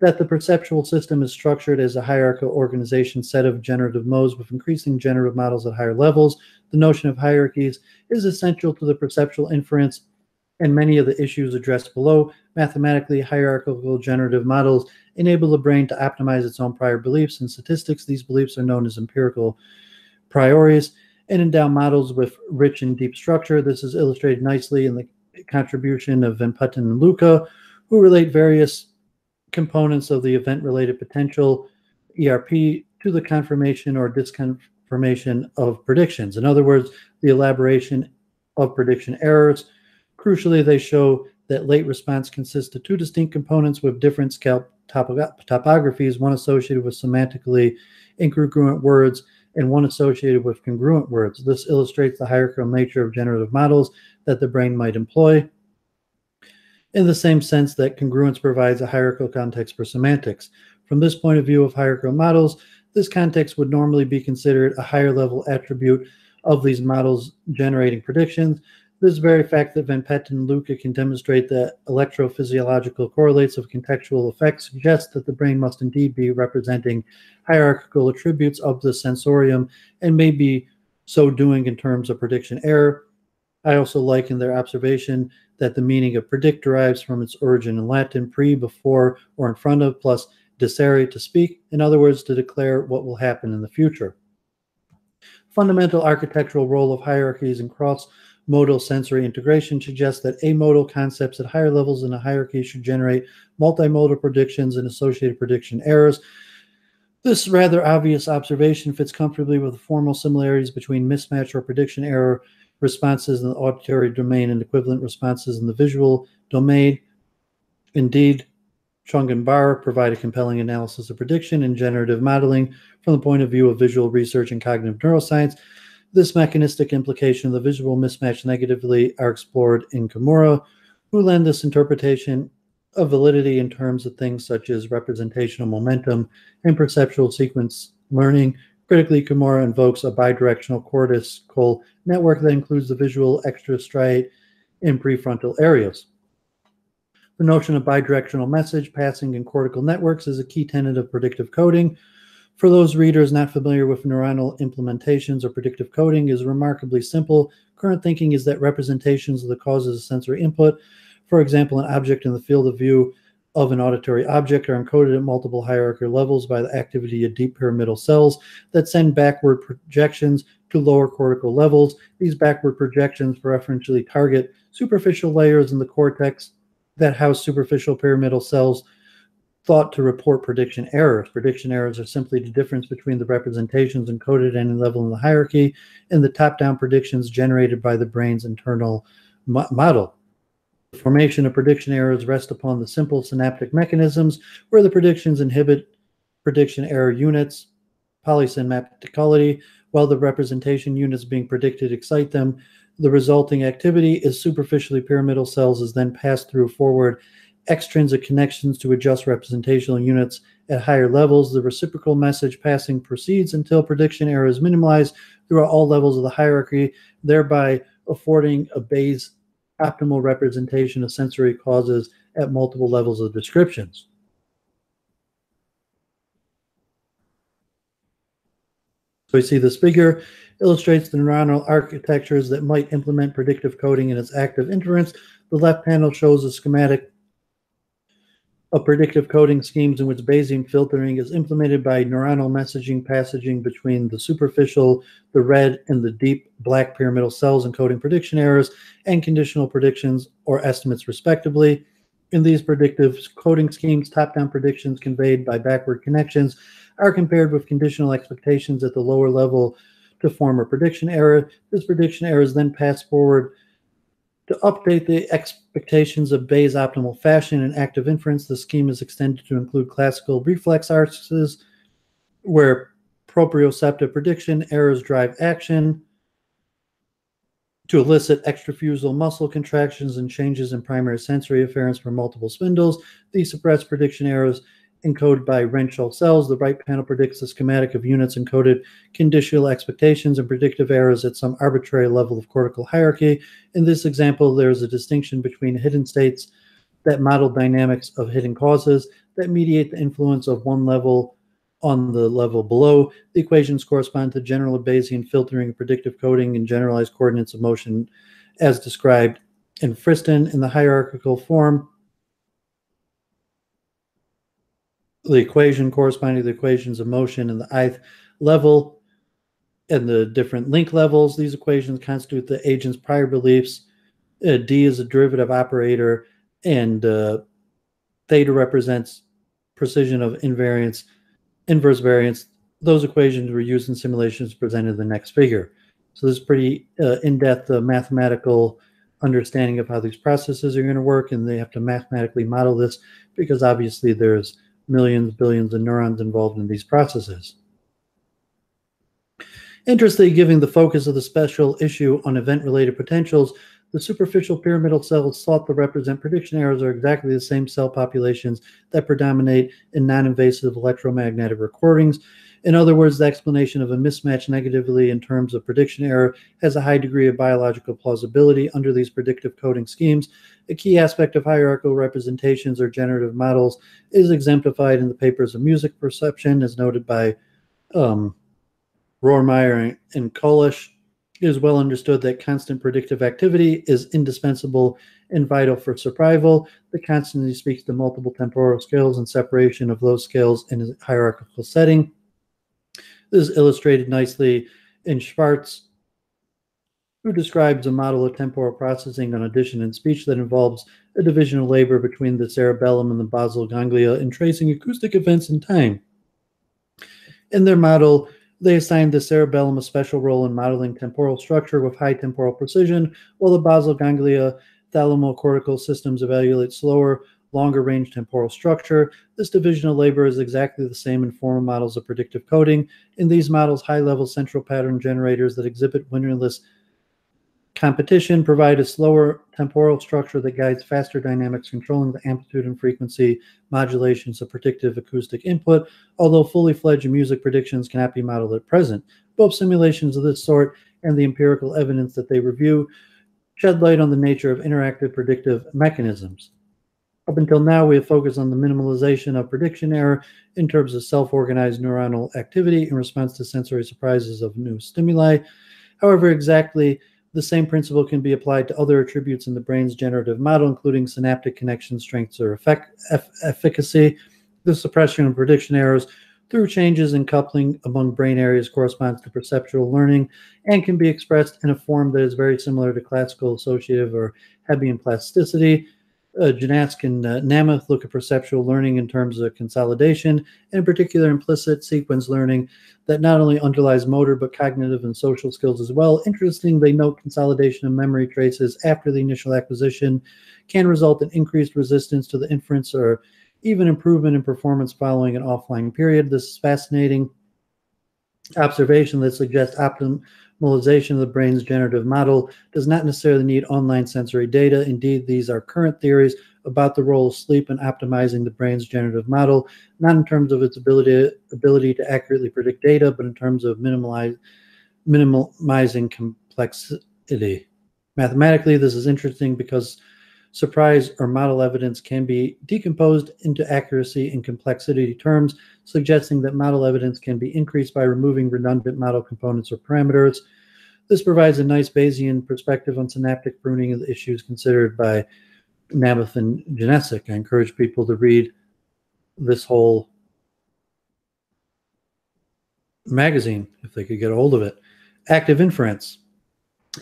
that the perceptual system is structured as a hierarchical organization set of generative modes with increasing generative models at higher levels. The notion of hierarchies is essential to the perceptual inference and many of the issues addressed below. Mathematically, hierarchical generative models enable the brain to optimize its own prior beliefs. In statistics, these beliefs are known as empirical priorities, and endow models with rich and deep structure. This is illustrated nicely in the contribution of Van Putten and Luca, who relate various components of the event-related potential, ERP, to the confirmation or disconfirmation of predictions. In other words, the elaboration of prediction errors. Crucially, they show that late response consists of two distinct components with different scalp topographies, one associated with semantically incongruent words and one associated with congruent words. This illustrates the hierarchical nature of generative models that the brain might employ, in the same sense that congruence provides a hierarchical context for semantics. From this point of view of hierarchical models, this context would normally be considered a higher level attribute of these models generating predictions. This very fact that Van Putten and Luca can demonstrate that electrophysiological correlates of contextual effects suggests that the brain must indeed be representing hierarchical attributes of the sensorium and may be so doing in terms of prediction error. I also like in their observation that the meaning of predict derives from its origin in Latin, pre, before, or in front of, plus dicere, to speak, in other words, to declare what will happen in the future. Fundamental architectural role of hierarchies in cross-modal sensory integration suggests that amodal concepts at higher levels in a hierarchy should generate multimodal predictions and associated prediction errors. This rather obvious observation fits comfortably with the formal similarities between mismatch or prediction error responses in the auditory domain and equivalent responses in the visual domain. Indeed, Chung and Barr provide a compelling analysis of prediction and generative modeling from the point of view of visual research and cognitive neuroscience. This mechanistic implication of the visual mismatch negatively are explored in Kimura, who lend this interpretation of validity in terms of things such as representational momentum and perceptual sequence learning. Critically, Kimura invokes a bidirectional cortical network that includes the visual extrastriate and prefrontal areas. The notion of bidirectional message passing in cortical networks is a key tenet of predictive coding. For those readers not familiar with neuronal implementations or predictive coding, is remarkably simple. Current thinking is that representations of the causes of sensory input, for example, an object in the field of view of an auditory object, are encoded at multiple hierarchical levels by the activity of deep pyramidal cells that send backward projections to lower cortical levels. These backward projections preferentially target superficial layers in the cortex that house superficial pyramidal cells thought to report prediction errors. Prediction errors are simply the difference between the representations encoded at any level in the hierarchy and the top-down predictions generated by the brain's internal model. The formation of prediction errors rests upon the simple synaptic mechanisms where the predictions inhibit prediction error units, polysynapticality, while the representation units being predicted excite them. The resulting activity is superficially pyramidal cells is then passed through forward extrinsic connections to adjust representational units at higher levels. The reciprocal message passing proceeds until prediction error is minimized throughout all levels of the hierarchy, thereby affording a Bayes optimal representation of sensory causes at multiple levels of descriptions. So we see this figure illustrates the neuronal architectures that might implement predictive coding in its active inference. The left panel shows a schematic of predictive coding schemes in which Bayesian filtering is implemented by neuronal messaging passaging between the superficial, the red, and the deep black pyramidal cells, encoding prediction errors and conditional predictions or estimates respectively. In these predictive coding schemes, top-down predictions conveyed by backward connections are compared with conditional expectations at the lower level to form a prediction error. This prediction error is then passed forward to update the expectations of Bayes' optimal fashion. In active inference, the scheme is extended to include classical reflex arcs where proprioceptive prediction errors drive action to elicit extrafusal muscle contractions and changes in primary sensory afferents for multiple spindles. These suppress prediction errors encoded by Renshaw cells. The right panel predicts the schematic of units encoded conditional expectations and predictive errors at some arbitrary level of cortical hierarchy. In this example, there is a distinction between hidden states that model dynamics of hidden causes that mediate the influence of one level on the level below. The equations correspond to general Bayesian filtering, predictive coding, and generalized coordinates of motion as described in Friston. In the hierarchical form, the equation corresponding to the equations of motion in the ith level and the different link levels. These equations constitute the agent's prior beliefs. D is a derivative operator, and theta represents precision of inverse variance. Those equations were used in simulations presented in the next figure. So this is pretty in-depth mathematical understanding of how these processes are going to work, and they have to mathematically model this because obviously there's millions, billions of neurons involved in these processes. Interestingly, given the focus of the special issue on event-related potentials, the superficial pyramidal cells thought to represent prediction errors are exactly the same cell populations that predominate in non-invasive electromagnetic recordings. In other words, the explanation of a mismatch negatively in terms of prediction error has a high degree of biological plausibility under these predictive coding schemes. A key aspect of hierarchical representations or generative models is exemplified in the papers of music perception, as noted by Rohrmeyer and Kolisch. It is well understood that constant predictive activity is indispensable and vital for survival. The constancy speaks to multiple temporal scales and separation of those scales in a hierarchical setting. This is illustrated nicely in Schwartz, who describes a model of temporal processing on audition and speech that involves a division of labor between the cerebellum and the basal ganglia in tracing acoustic events in time. In their model, they assigned the cerebellum a special role in modeling temporal structure with high temporal precision, while the basal ganglia thalamocortical systems evaluate slower, longer-range temporal structure. This division of labor is exactly the same in formal models of predictive coding. In these models, high-level central pattern generators that exhibit winnerless competition provide a slower temporal structure that guides faster dynamics, controlling the amplitude and frequency modulations of predictive acoustic input, although fully fledged music predictions cannot be modeled at present. Both simulations of this sort and the empirical evidence that they review shed light on the nature of interactive predictive mechanisms. Up until now, we have focused on the minimalization of prediction error in terms of self-organized neuronal activity in response to sensory surprises of new stimuli. However, exactly the same principle can be applied to other attributes in the brain's generative model, including synaptic connection strengths or efficacy. The suppression of prediction errors through changes in coupling among brain areas corresponds to perceptual learning and can be expressed in a form that is very similar to classical associative or Hebbian plasticity. Janask and Namath look at perceptual learning in terms of consolidation, and in particular implicit sequence learning that not only underlies motor but cognitive and social skills as well. Interestingly, they note consolidation of memory traces after the initial acquisition can result in increased resistance to the inference or even improvement in performance following an offline period. This is fascinating observation that suggests optimization of the brain's generative model does not necessarily need online sensory data. Indeed, these are current theories about the role of sleep in optimizing the brain's generative model, not in terms of its ability to accurately predict data, but in terms of minimizing complexity. Mathematically, this is interesting because surprise or model evidence can be decomposed into accuracy and complexity terms, suggesting that model evidence can be increased by removing redundant model components or parameters. This provides a nice Bayesian perspective on synaptic pruning of the issues considered by Namath and Janask. I encourage people to read this whole magazine if they could get a hold of it. Active inference.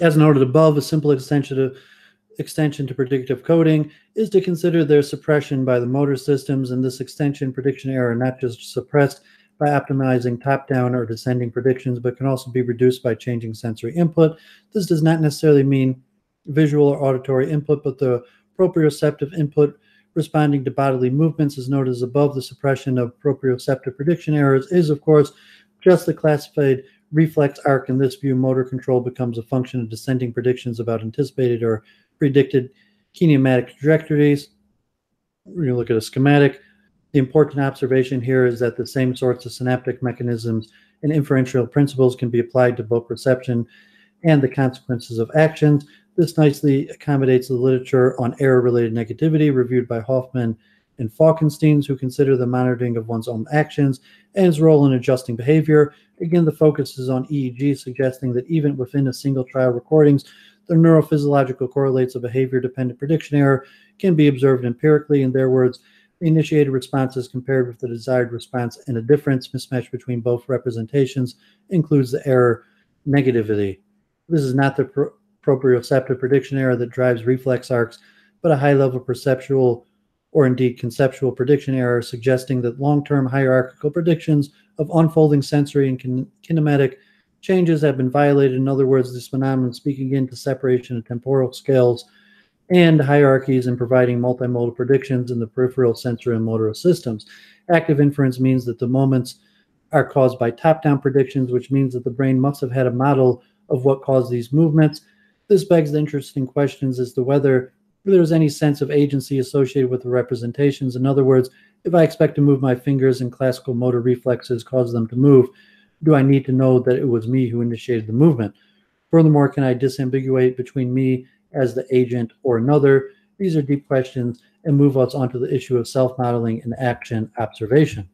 As noted above, a simple extension to predictive coding is to consider their suppression by the motor systems, and this extension prediction error not just suppressed by optimizing top-down or descending predictions, but can also be reduced by changing sensory input. This does not necessarily mean visual or auditory input, but the proprioceptive input responding to bodily movements is noted as above. The suppression of proprioceptive prediction errors is, of course, just the classified reflex arc. In this view, motor control becomes a function of descending predictions about anticipated or predicted kinematic trajectories. We're going to look at a schematic. The important observation here is that the same sorts of synaptic mechanisms and inferential principles can be applied to both perception and the consequences of actions. This nicely accommodates the literature on error-related negativity reviewed by Hoffman and Falkenstein, who consider the monitoring of one's own actions and its role in adjusting behavior. Again, the focus is on EEG, suggesting that even within a single trial recordings, the neurophysiological correlates of behavior-dependent prediction error can be observed empirically. In their words, the initiated response is compared with the desired response, and a difference mismatch between both representations includes the error negativity. This is not the proprioceptive prediction error that drives reflex arcs, but a high-level perceptual or indeed conceptual prediction error suggesting that long-term hierarchical predictions of unfolding sensory and kinematic changes have been violated. In other words, this phenomenon speaking into separation of temporal scales and hierarchies and providing multimodal predictions in the peripheral sensory and motor systems. Active inference means that the moments are caused by top-down predictions, which means that the brain must have had a model of what caused these movements. This begs the interesting questions as to whether there's any sense of agency associated with the representations. In other words, if I expect to move my fingers and classical motor reflexes cause them to move, do I need to know that it was me who initiated the movement? Furthermore, can I disambiguate between me as the agent or another? These are deep questions and move us onto the issue of self-modeling and action observation.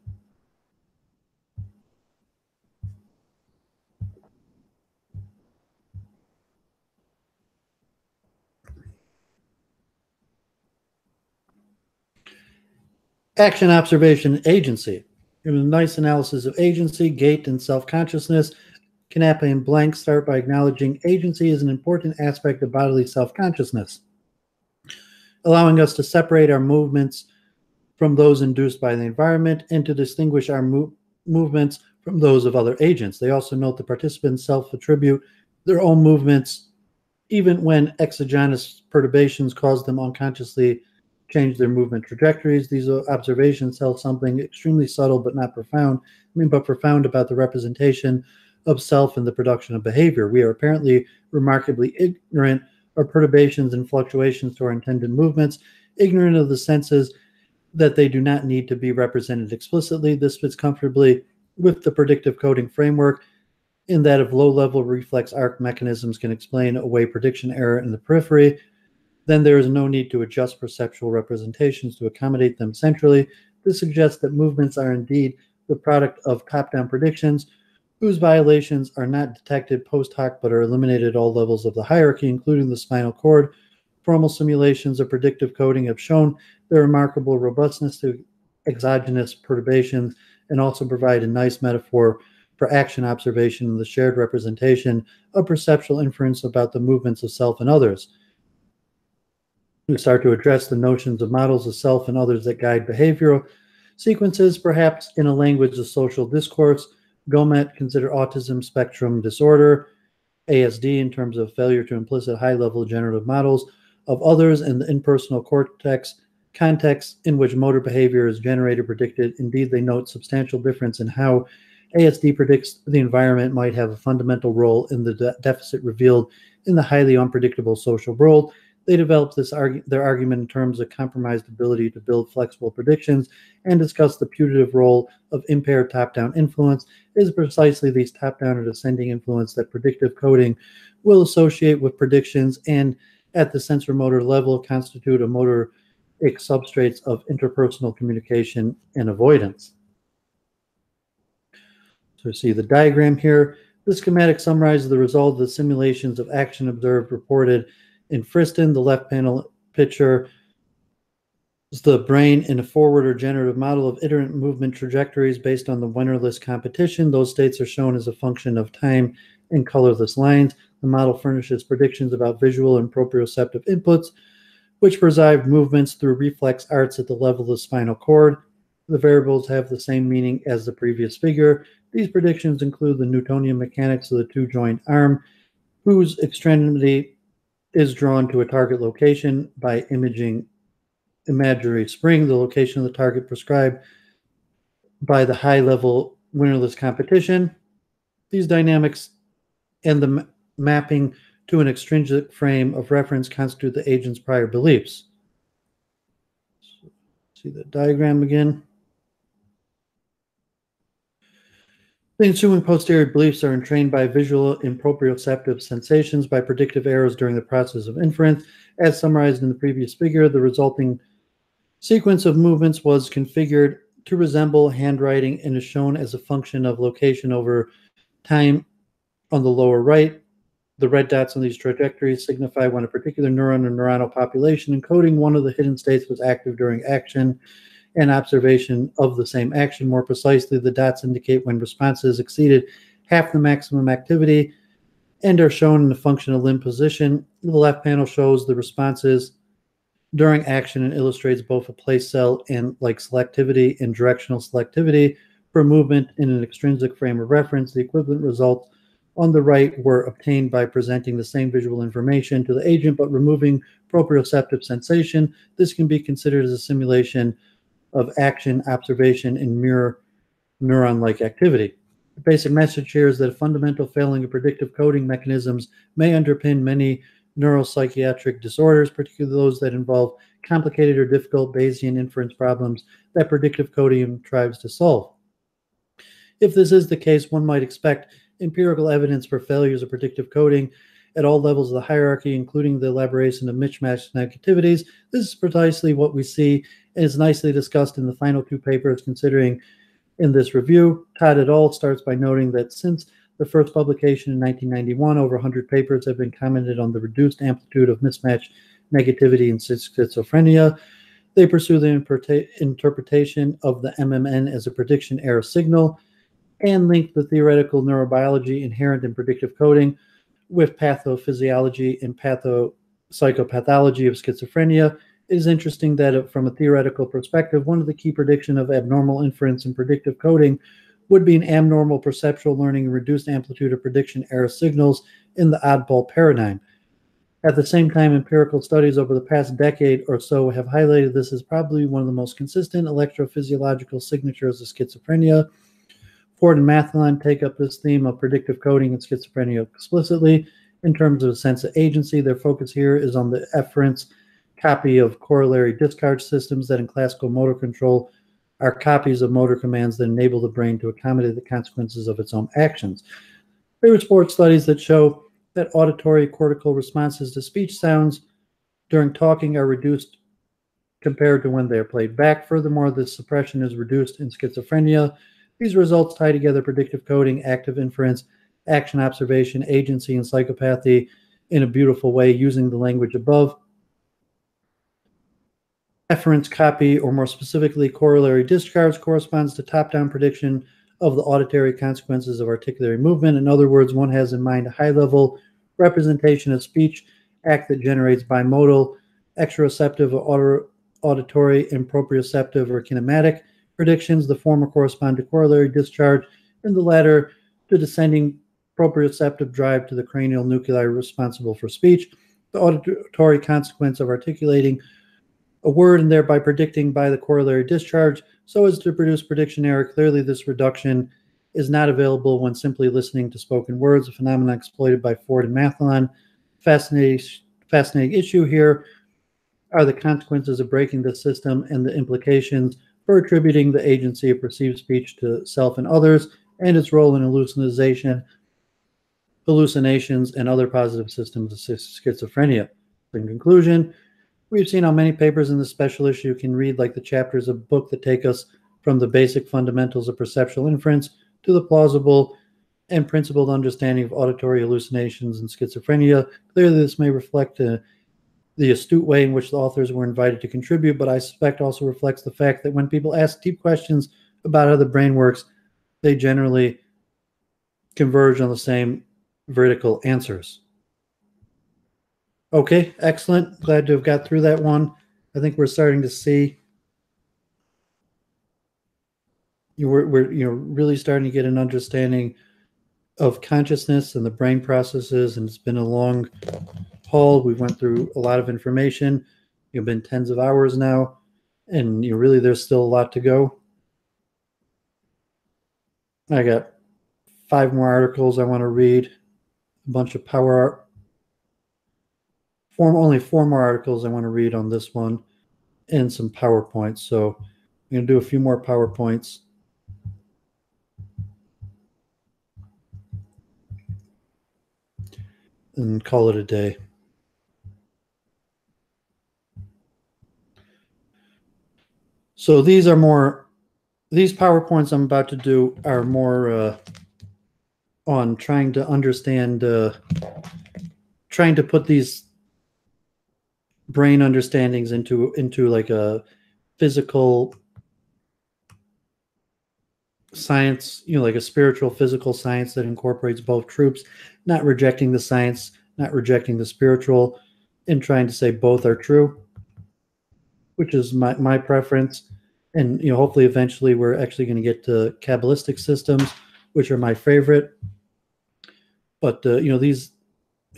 Action observation agency. In a nice analysis of agency, gait, and self-consciousness, Canapa and Blank start by acknowledging agency is an important aspect of bodily self-consciousness, allowing us to separate our movements from those induced by the environment and to distinguish our movements from those of other agents. They also note the participants self-attribute their own movements even when exogenous perturbations cause them unconsciously change their movement trajectories. These observations tell something extremely subtle but not profound, but profound about the representation of self and the production of behavior. We are apparently remarkably ignorant of perturbations and fluctuations to our intended movements, ignorant of the senses that they do not need to be represented explicitly. This fits comfortably with the predictive coding framework in that if low-level reflex arc mechanisms can explain away prediction error in the periphery, then there is no need to adjust perceptual representations to accommodate them centrally. This suggests that movements are indeed the product of top-down predictions whose violations are not detected post hoc but are eliminated at all levels of the hierarchy, including the spinal cord. Formal simulations of predictive coding have shown their remarkable robustness to exogenous perturbations and also provide a nice metaphor for action observation and the shared representation of perceptual inference about the movements of self and others. We start to address the notions of models of self and others that guide behavioral sequences, perhaps in a language of social discourse. Gomet consider autism spectrum disorder, ASD, in terms of failure to implicit high-level generative models of others and the impersonal cortex context in which motor behavior is generated, predicted. Indeed, they note substantial difference in how ASD predicts the environment might have a fundamental role in the deficit revealed in the highly unpredictable social world. They developed their argument in terms of compromised ability to build flexible predictions and discuss the putative role of impaired top-down influence. It is precisely these top-down or descending influence that predictive coding will associate with predictions and at the sensor-motor level constitute a motoric substrates of interpersonal communication and avoidance. So you see the diagram here. The schematic summarizes the result of the simulations of action observed reported in Friston. The left panel picture is the brain in a forward or generative model of iterant movement trajectories based on the winnerless competition. Those states are shown as a function of time and colorless lines. The model furnishes predictions about visual and proprioceptive inputs, which prescribe movements through reflex arts at the level of the spinal cord. The variables have the same meaning as the previous figure. These predictions include the Newtonian mechanics of the two-joint arm, whose extremity is drawn to a target location by imaging imaginary spring, the location of the target prescribed by the high-level winnerless competition. These dynamics and the mapping to an extrinsic frame of reference constitute the agent's prior beliefs. So, see the diagram again. The ensuing posterior beliefs are entrained by visual and proprioceptive sensations by predictive errors during the process of inference. As summarized in the previous figure, the resulting sequence of movements was configured to resemble handwriting and is shown as a function of location over time on the lower right. The red dots on these trajectories signify when a particular neuron or neuronal population encoding one of the hidden states was active during action and observation of the same action. More precisely, the dots indicate when responses exceeded half the maximum activity and are shown in the functional limb position. The left panel shows the responses during action and illustrates both a place cell and like selectivity and directional selectivity for movement in an extrinsic frame of reference. The equivalent results on the right were obtained by presenting the same visual information to the agent but removing proprioceptive sensation. This can be considered as a simulation of action, observation, and mirror neuron-like activity. The basic message here is that a fundamental failing of predictive coding mechanisms may underpin many neuropsychiatric disorders, particularly those that involve complicated or difficult Bayesian inference problems that predictive coding tries to solve. If this is the case, one might expect empirical evidence for failures of predictive coding at all levels of the hierarchy, including the elaboration of mismatched negativities. This is precisely what we see and is nicely discussed in the final two papers considering in this review. Todd et al. Starts by noting that since the first publication in 1991, over 100 papers have been commented on the reduced amplitude of mismatch negativity in schizophrenia. They pursue the interpretation of the MMN as a prediction error signal and link the theoretical neurobiology inherent in predictive coding with pathophysiology and psychopathology of schizophrenia. It is interesting that from a theoretical perspective, one of the key predictions of abnormal inference in predictive coding would be an abnormal perceptual learning and reduced amplitude of prediction error signals in the oddball paradigm. At the same time, empirical studies over the past decade or so have highlighted this as probably one of the most consistent electrophysiological signatures of schizophrenia. Ford and Matheline take up this theme of predictive coding in schizophrenia explicitly in terms of a sense of agency. Their focus here is on the efference copy of corollary discharge systems that in classical motor control are copies of motor commands that enable the brain to accommodate the consequences of its own actions. There are sports studies that show that auditory cortical responses to speech sounds during talking are reduced compared to when they are played back. Furthermore, this suppression is reduced in schizophrenia. These results tie together predictive coding, active inference, action observation, agency, and psychopathy in a beautiful way using the language above. Efference copy, or more specifically corollary discharge, corresponds to top-down prediction of the auditory consequences of articulatory movement. In other words, one has in mind a high-level representation of speech act that generates bimodal, exteroceptive, auditory, and proprioceptive or kinematic predictions. The former correspond to corollary discharge, and the latter to descending proprioceptive drive to the cranial nuclei responsible for speech. The auditory consequence of articulating a word and thereby predicting by the corollary discharge so as to produce prediction error. Clearly, this reduction is not available when simply listening to spoken words, a phenomenon exploited by Ford and Matheline. Fascinating issue here are the consequences of breaking the system and the implications for attributing the agency of perceived speech to self and others, and its role in hallucinations, and other positive systems of schizophrenia. In conclusion, we've seen how many papers in this special issue can read like the chapters of a book that take us from the basic fundamentals of perceptual inference to the plausible and principled understanding of auditory hallucinations and schizophrenia. Clearly, this may reflect the astute way in which the authors were invited to contribute, but I suspect also reflects the fact that when people ask deep questions about how the brain works, they generally converge on the same vertical answers. Okay, excellent. Glad to have got through that one. I think we're starting to see we're really starting to get an understanding of consciousness and the brain processes, and it's been a long haul. We went through a lot of information. It's been tens of hours now, and really there's still a lot to go. I got 5 more articles I want to read, a bunch of only 4 more articles I want to read on this one, and some PowerPoints. So I'm going to do a few more PowerPoints. And call it a day. So these PowerPoints I'm about to do are more on trying to understand, trying to put these brain understandings into like a physical science, like a spiritual, physical science that incorporates both troops, not rejecting the science, not rejecting the spiritual, and trying to say both are true, which is my preference. And hopefully eventually we're actually going to get to Kabbalistic systems, which are my favorite. But these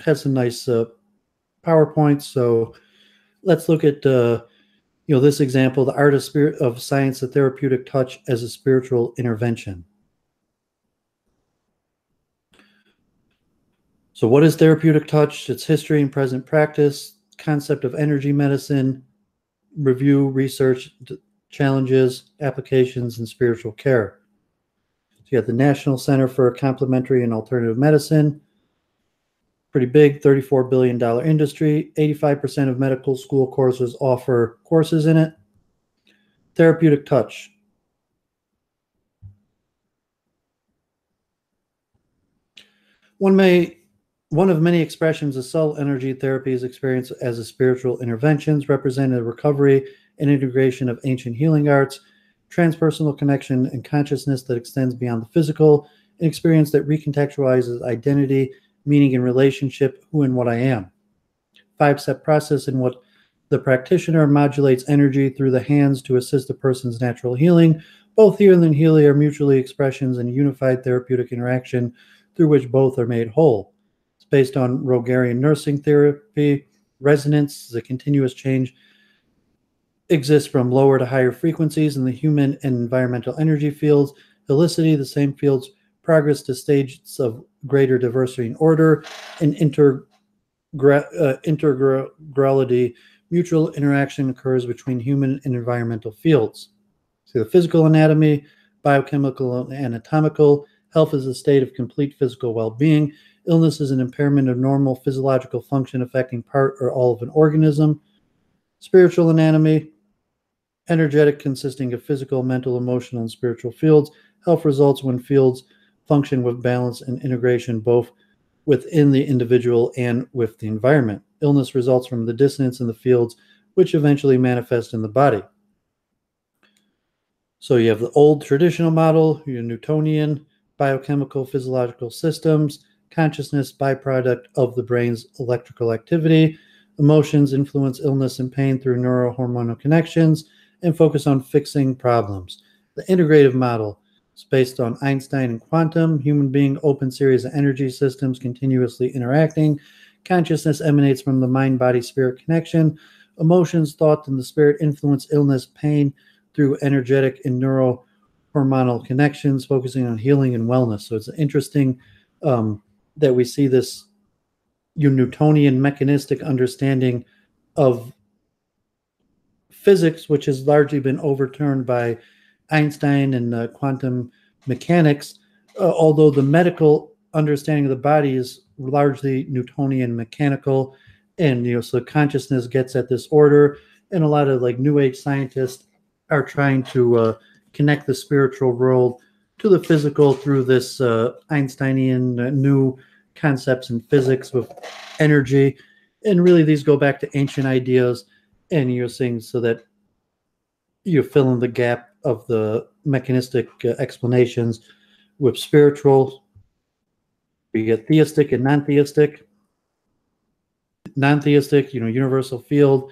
have some nice PowerPoints. So let's look at this example: the art of science, the therapeutic touch as a spiritual intervention. So what is therapeutic touch? Its history and present practice, concept of energy medicine, review, research, challenges, applications, and spiritual care. So you have the National Center for Complementary and Alternative Medicine, pretty big, $34 billion industry. 85% of medical school courses offer courses in it. Therapeutic touch. One of many expressions of cell energy therapy is experienced as a spiritual interventions, representing the recovery and integration of ancient healing arts, transpersonal connection and consciousness that extends beyond the physical, an experience that recontextualizes identity, meaning and relationship, who and what I am. 5-step process in what the practitioner modulates energy through the hands to assist a person's natural healing. Both healing and healing are mutually expressions in a unified therapeutic interaction through which both are made whole. It's based on Rogerian nursing therapy. Resonance, the continuous change, exists from lower to higher frequencies in the human and environmental energy fields. Helicity, the same fields progress to stages of greater diversity and order. And integrality, mutual interaction occurs between human and environmental fields. So the physical anatomy, biochemical and anatomical. Health is a state of complete physical well-being. Illness is an impairment of normal physiological function affecting part or all of an organism. Spiritual anatomy, energetic, consisting of physical, mental, emotional, and spiritual fields. Health results when fields function with balance and integration both within the individual and with the environment. Illness results from the dissonance in the fields, which eventually manifest in the body. So you have the old traditional model, your Newtonian, biochemical physiological systems, consciousness, byproduct of the brain's electrical activity, emotions influence illness and pain through neurohormonal connections, and focus on fixing problems. The integrative model is based on Einstein and quantum, human being, open series of energy systems continuously interacting. Consciousness emanates from the mind-body-spirit connection. Emotions, thought, and the spirit influence illness, pain, through energetic and neurohormonal connections, focusing on healing and wellness. So it's interesting that we see this Newtonian mechanistic understanding of physics, which has largely been overturned by Einstein and quantum mechanics, although the medical understanding of the body is largely Newtonian mechanical. And so consciousness gets at this order, and a lot of New Age scientists are trying to connect the spiritual world to the physical through this Einsteinian new concepts in physics with energy. And really these go back to ancient ideas, and you're seeing so that you fill in the gap of the mechanistic explanations with spiritual. We get theistic and non-theistic. Non-theistic, universal field.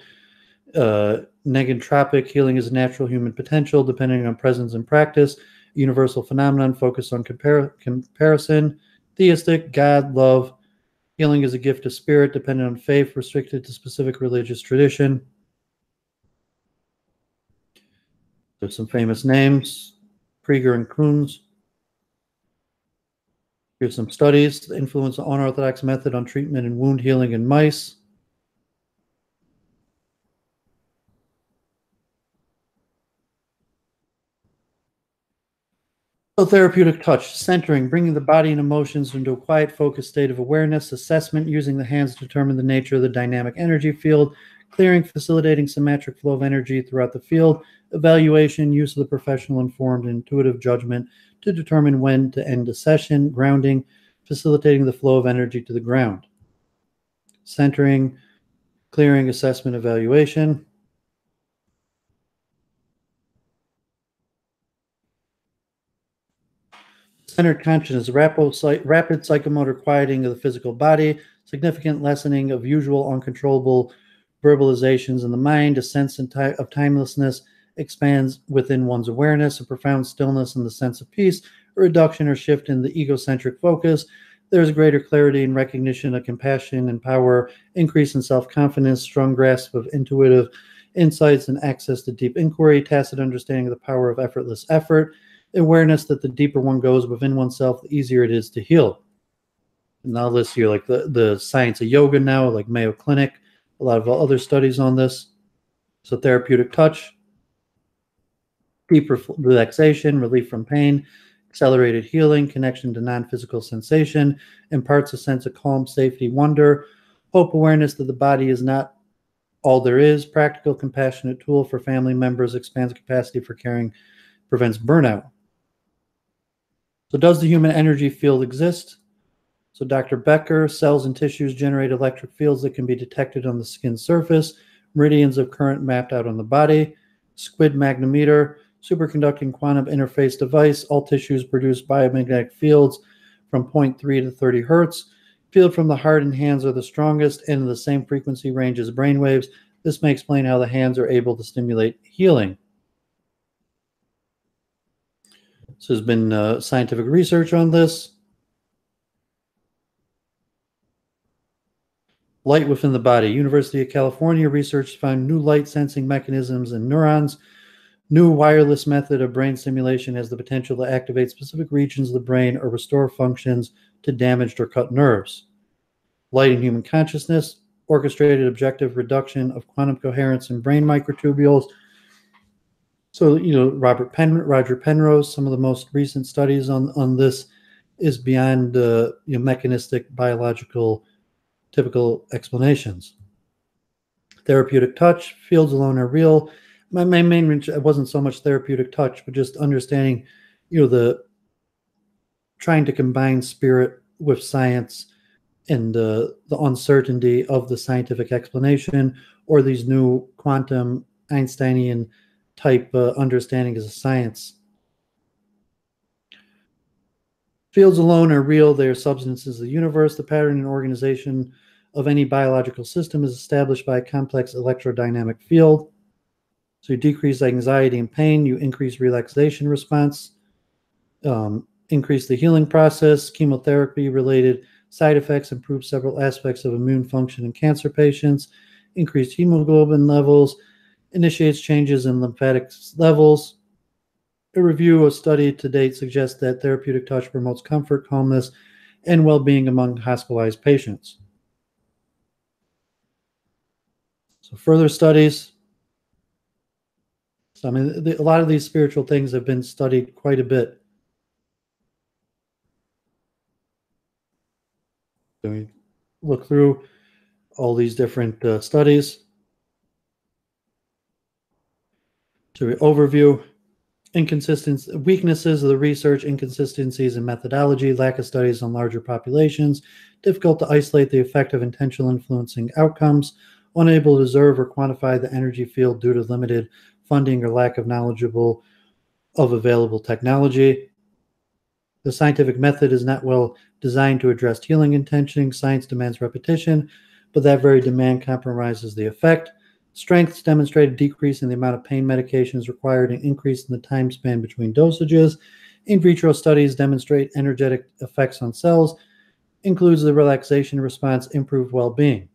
Negentropic, healing is a natural human potential depending on presence and practice. Universal phenomenon focused on comparison. Theistic, God, love. Healing is a gift of spirit dependent on faith, restricted to specific religious tradition. There's some famous names: Krieger and Kunz. Here's some studies: the influence of unorthodox method on treatment and wound healing in mice. So therapeutic touch, centering, bringing the body and emotions into a quiet, focused state of awareness. Assessment, using the hands to determine the nature of the dynamic energy field. Clearing, facilitating symmetric flow of energy throughout the field. Evaluation, use of the professional informed and intuitive judgment to determine when to end a session. Grounding, facilitating the flow of energy to the ground. Centering, clearing, assessment, evaluation. Centered consciousness, rapid psychomotor quieting of the physical body, significant lessening of usual uncontrollable verbalizations in the mind, a sense of timelessness expands within one's awareness, a profound stillness and the sense of peace, a reduction or shift in the egocentric focus. There's greater clarity and recognition of compassion and power, increase in self-confidence, strong grasp of intuitive insights and access to deep inquiry, tacit understanding of the power of effortless effort, awareness that the deeper one goes within oneself, the easier it is to heal. And I'll list here like the science of yoga now, like Mayo Clinic, a lot of other studies on this. So therapeutic touch, deep relaxation, relief from pain, accelerated healing, connection to non-physical sensation, imparts a sense of calm, safety, wonder, hope, awareness that the body is not all there is, practical, compassionate tool for family members, expands capacity for caring, prevents burnout. So does the human energy field exist? So Dr. Becker, cells and tissues generate electric fields that can be detected on the skin surface, meridians of current mapped out on the body, squid magnetometer, superconducting quantum interface device, all tissues produce biomagnetic fields from 0.3 to 30 hertz. Field from the heart and hands are the strongest and in the same frequency range as brainwaves. This may explain how the hands are able to stimulate healing. So there's been scientific research on this. Light within the body. University of California research found new light sensing mechanisms in neurons. New wireless method of brain stimulation has the potential to activate specific regions of the brain or restore functions to damaged or cut nerves. Light in human consciousness. Orchestrated objective reduction of quantum coherence in brain microtubules. So, Roger Penrose, some of the most recent studies on this is beyond mechanistic, biological, typical explanations. Therapeutic touch, fields alone are real. My main interest wasn't so much therapeutic touch, but just understanding, the trying to combine spirit with science and the uncertainty of the scientific explanation or these new quantum Einsteinian type understanding as a science. Fields alone are real. They are substances of the universe. The pattern and organization of any biological system is established by a complex electrodynamic field. So you decrease anxiety and pain. You increase relaxation response. Increase the healing process. Chemotherapy-related side effects improve several aspects of immune function in cancer patients. Increased hemoglobin levels. Initiates changes in lymphatic levels. A review of study to date suggests that therapeutic touch promotes comfort, calmness, and well-being among hospitalized patients. So further studies. So, a lot of these spiritual things have been studied quite a bit. So we look through all these different studies. So overview, weaknesses of the research, inconsistencies in methodology, lack of studies on larger populations, difficult to isolate the effect of intentional influencing outcomes, unable to observe or quantify the energy field due to limited funding or lack of knowledgeable of available technology. The scientific method is not well designed to address healing intention. Science demands repetition, but that very demand compromises the effect. Strengths demonstrate a decrease in the amount of pain medications required and increase in the time span between dosages. In vitro studies demonstrate energetic effects on cells, includes the relaxation response, improved well-being.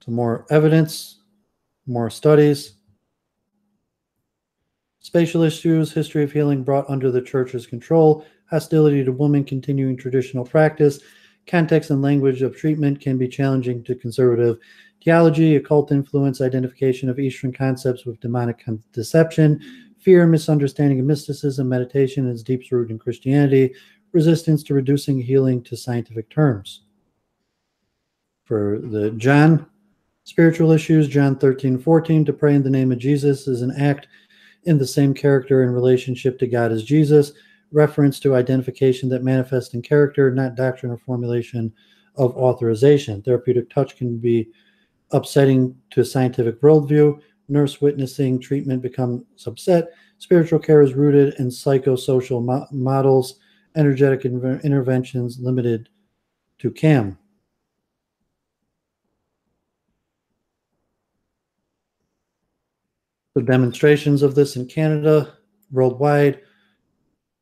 So more evidence, more studies. Spatial issues, history of healing brought under the church's control, hostility to women continuing traditional practice, context and language of treatment can be challenging to conservative theology, occult influence, identification of Eastern concepts with demonic deception, fear, misunderstanding of mysticism, meditation and its deep root in Christianity, resistance to reducing healing to scientific terms. For the John, spiritual issues, John 13:14, to pray in the name of Jesus is an act in the same character and relationship to God as Jesus, reference to identification that manifests in character, not doctrine or formulation of authorization. Therapeutic touch can be upsetting to a scientific worldview. nurse witnessing treatment becomes upset. Spiritual care is rooted in psychosocial models, energetic interventions limited to CAM. The demonstrations of this in Canada, worldwide,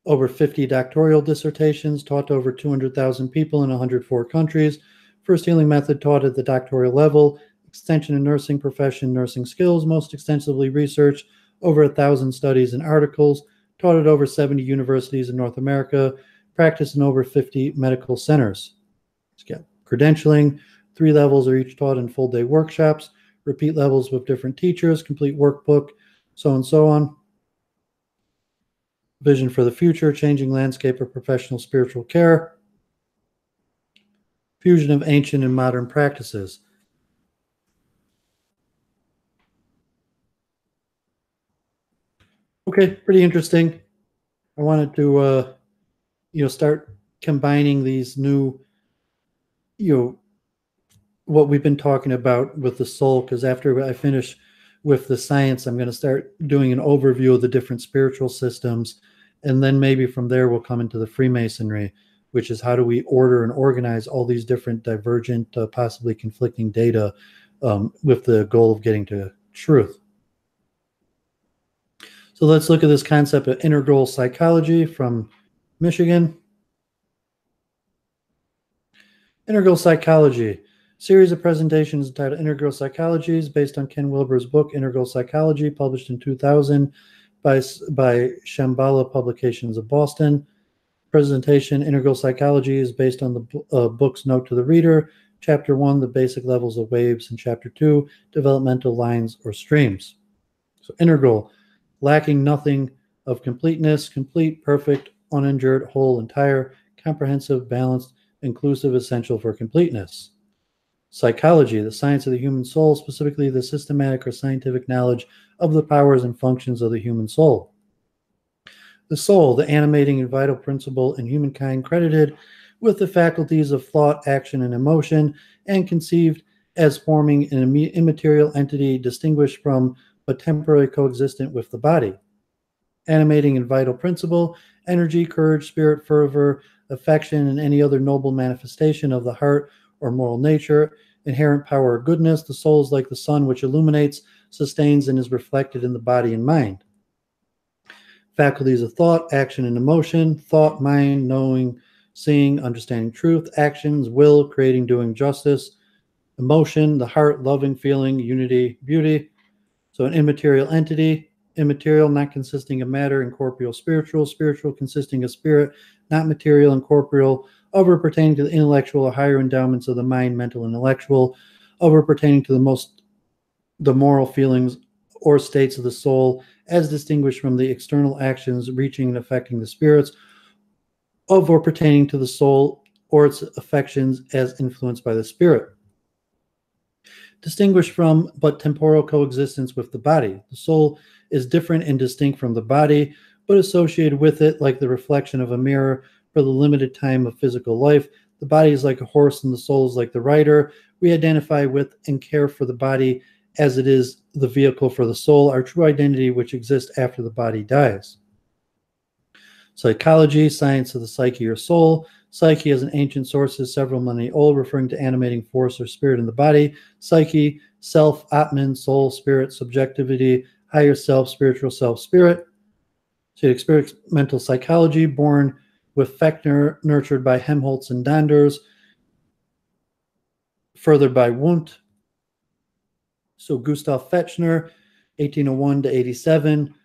over 50 doctoral dissertations taught to over 200,000 people in 104 countries. First healing method taught at the doctoral level. Extension in nursing profession, nursing skills, most extensively researched, over 1,000 studies and articles, taught at over 70 universities in North America, practiced in over 50 medical centers. Credentialing, 3 levels are each taught in full-day workshops, repeat levels with different teachers, complete workbook, so and so on. Vision for the future, changing landscape of professional spiritual care, fusion of ancient and modern practices. Okay, pretty interesting. I wanted to, start combining these new, what we've been talking about with the soul, because after I finish with the science, I'm going to start doing an overview of the different spiritual systems, and then maybe from there we'll come into the Freemasonry, which is how do we order and organize all these different divergent, possibly conflicting data with the goal of getting to truth. So let's look at this concept of integral psychology from Michigan. Integral psychology. Series of presentations entitled Integral Psychology is based on Ken Wilber's book, Integral Psychology, published in 2000 by Shambhala Publications of Boston. Presentation, Integral Psychology, is based on the book's note to the reader. Chapter 1, the basic levels of waves, and Chapter 2, developmental lines or streams. So integral, lacking nothing of completeness, complete, perfect, uninjured, whole, entire, comprehensive, balanced, inclusive, essential for completeness. Psychology, the science of the human soul, specifically the systematic or scientific knowledge of the powers and functions of the human soul. The soul, the animating and vital principle in humankind, credited with the faculties of thought, action, and emotion, and conceived as forming an immaterial entity distinguished from but temporarily coexistent with the body. Animating and vital principle, energy, courage, spirit, fervor, affection, and any other noble manifestation of the heart or moral nature, inherent power or goodness. The soul is like the sun, which illuminates, sustains, and is reflected in the body and mind. Faculties of thought, action, and emotion. Thought, mind, knowing, seeing, understanding truth. Actions, will, creating, doing justice. Emotion, the heart, loving, feeling, unity, beauty. So an immaterial entity. Immaterial, not consisting of matter, incorporeal, spiritual. Spiritual, consisting of spirit, not material, incorporeal. Of or pertaining to the intellectual or higher endowments of the mind, mental, intellectual. Of or pertaining to the moral feelings or states of the soul, as distinguished from the external actions reaching and affecting the spirits. Of or pertaining to the soul or its affections as influenced by the spirit. Distinguished from but temporal coexistence with the body. The soul is different and distinct from the body, but associated with it like the reflection of a mirror for the limited time of physical life. The body is like a horse and the soul is like the rider. We identify with and care for the body as it is the vehicle for the soul, our true identity which exists after the body dies. Psychology, science of the psyche or soul. Psyche as an ancient sources several millennia old, referring to animating force or spirit in the body. Psyche, self, Atman, soul, spirit, subjectivity, higher self, spiritual self, spirit. So experimental psychology, born with Fechner, nurtured by Helmholtz and Donders, furthered by Wundt. So Gustav Fechner, 1801 to 87,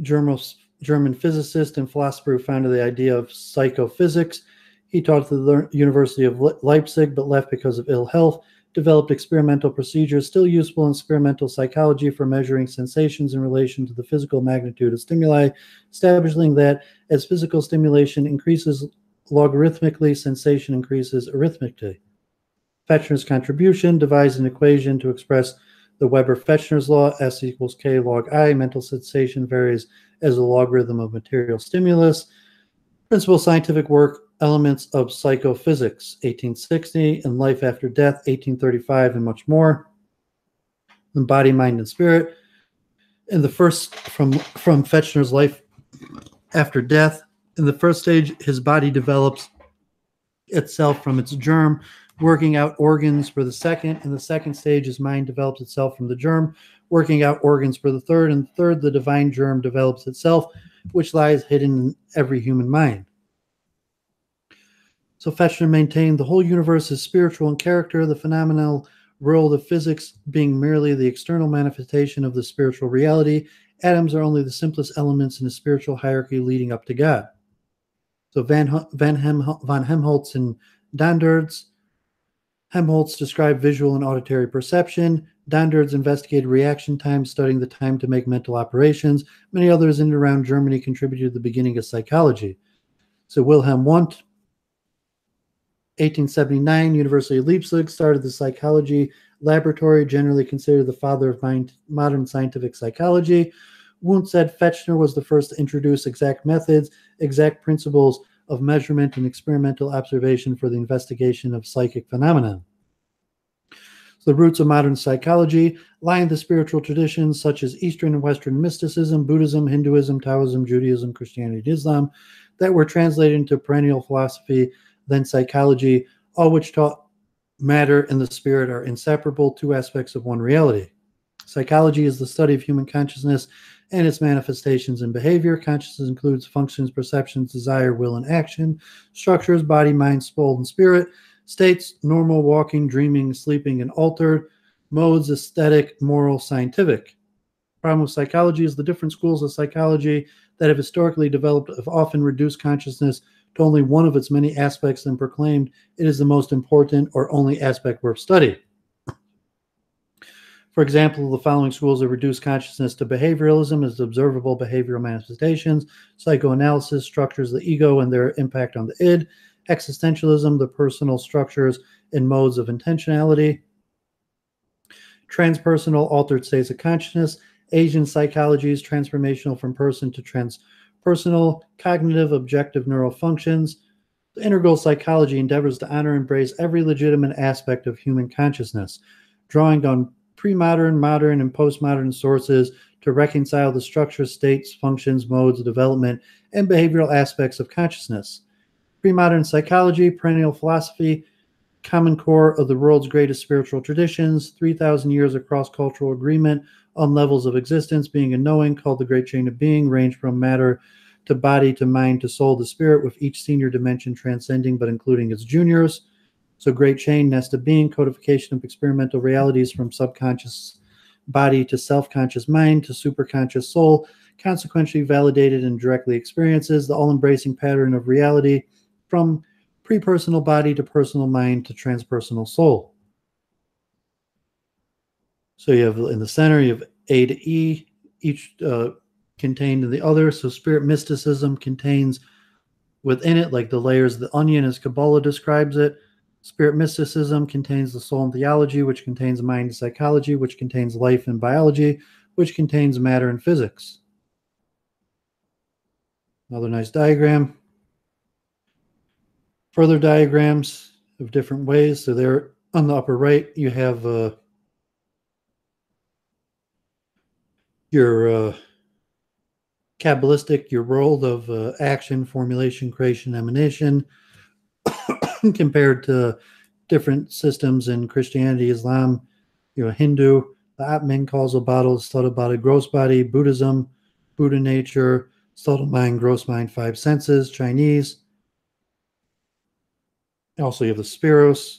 German physicist and philosopher who founded the idea of psychophysics. He taught at the University of Leipzig, but left because of ill health. Developed experimental procedures still useful in experimental psychology for measuring sensations in relation to the physical magnitude of stimuli, establishing that as physical stimulation increases logarithmically, sensation increases arithmetically. Fechner's contribution devised an equation to express the Weber-Fechner's law, S equals K log I. Mental sensation varies as a logarithm of material stimulus. Principal scientific work, Elements of Psychophysics, 1860, and Life After Death, 1835, and much more. And Body, Mind, and Spirit. In the first, from Fechner's life after death, in the first stage, his body develops itself from its germ, working out organs for the second. In the second stage, his mind develops itself from the germ, working out organs for the third. And third, the divine germ develops itself, which lies hidden in every human mind. So Fechner maintained the whole universe is spiritual in character, the phenomenal world of physics being merely the external manifestation of the spiritual reality. Atoms are only the simplest elements in a spiritual hierarchy leading up to God. So von Helmholtz and Donderds. Helmholtz described visual and auditory perception. Donderds investigated reaction time, studying the time to make mental operations. Many others in and around Germany contributed to the beginning of psychology. So Wilhelm Wundt, 1879, University of Leipzig, started the psychology laboratory, generally considered the father of modern scientific psychology. Wundt said Fechner was the first to introduce exact methods, exact principles of measurement and experimental observation for the investigation of psychic phenomena. So the roots of modern psychology lie in the spiritual traditions such as Eastern and Western mysticism, Buddhism, Hinduism, Taoism, Judaism, Christianity, and Islam that were translated into perennial philosophy, then psychology, all which taught matter and the spirit are inseparable, two aspects of one reality. Psychology is the study of human consciousness and its manifestations in behavior. Consciousness includes functions, perceptions, desire, will, and action, structures, body, mind, soul, and spirit, states, normal, walking, dreaming, sleeping, and altered, modes, aesthetic, moral, scientific. The problem with psychology is the different schools of psychology that have historically developed have often reduced consciousness to only one of its many aspects and proclaimed it is the most important or only aspect worth study. For example, the following schools have reduced consciousness to behavioralism as observable behavioral manifestations, psychoanalysis, structures of the ego and their impact on the id, existentialism, the personal structures and modes of intentionality, transpersonal altered states of consciousness, Asian psychologies, transformational from person to transpersonal, cognitive, objective neural functions. The integral psychology endeavors to honor and embrace every legitimate aspect of human consciousness, drawing on pre-modern, modern, and postmodern sources to reconcile the structure, states, functions, modes, development, and behavioral aspects of consciousness. Pre-modern psychology, perennial philosophy, common core of the world's greatest spiritual traditions, 3,000 years of cross-cultural agreement on levels of existence, being and knowing, called the Great Chain of Being, range from matter to body to mind to soul to spirit, with each senior dimension transcending but including its juniors. So Great Chain, nest of being, codification of experimental realities from subconscious body to self-conscious mind to superconscious soul, consequentially validated and directly experiences, the all-embracing pattern of reality from pre-personal body to personal mind to transpersonal soul. So you have in the center, you have A to E, each contained in the other. So spirit mysticism contains within it, like the layers of the onion as Kabbalah describes it. Spirit mysticism contains the soul and theology, which contains mind and psychology, which contains life and biology, which contains matter and physics. Another nice diagram. Further diagrams of different ways. So there on the upper right, you have your Kabbalistic, your world of action, formulation, creation, emanation, compared to different systems in Christianity, Islam, Hindu, the Atman, causal body, subtle body, gross body, Buddhism, Buddha nature, subtle mind, gross mind, five senses, Chinese. Also, you have the Spiros.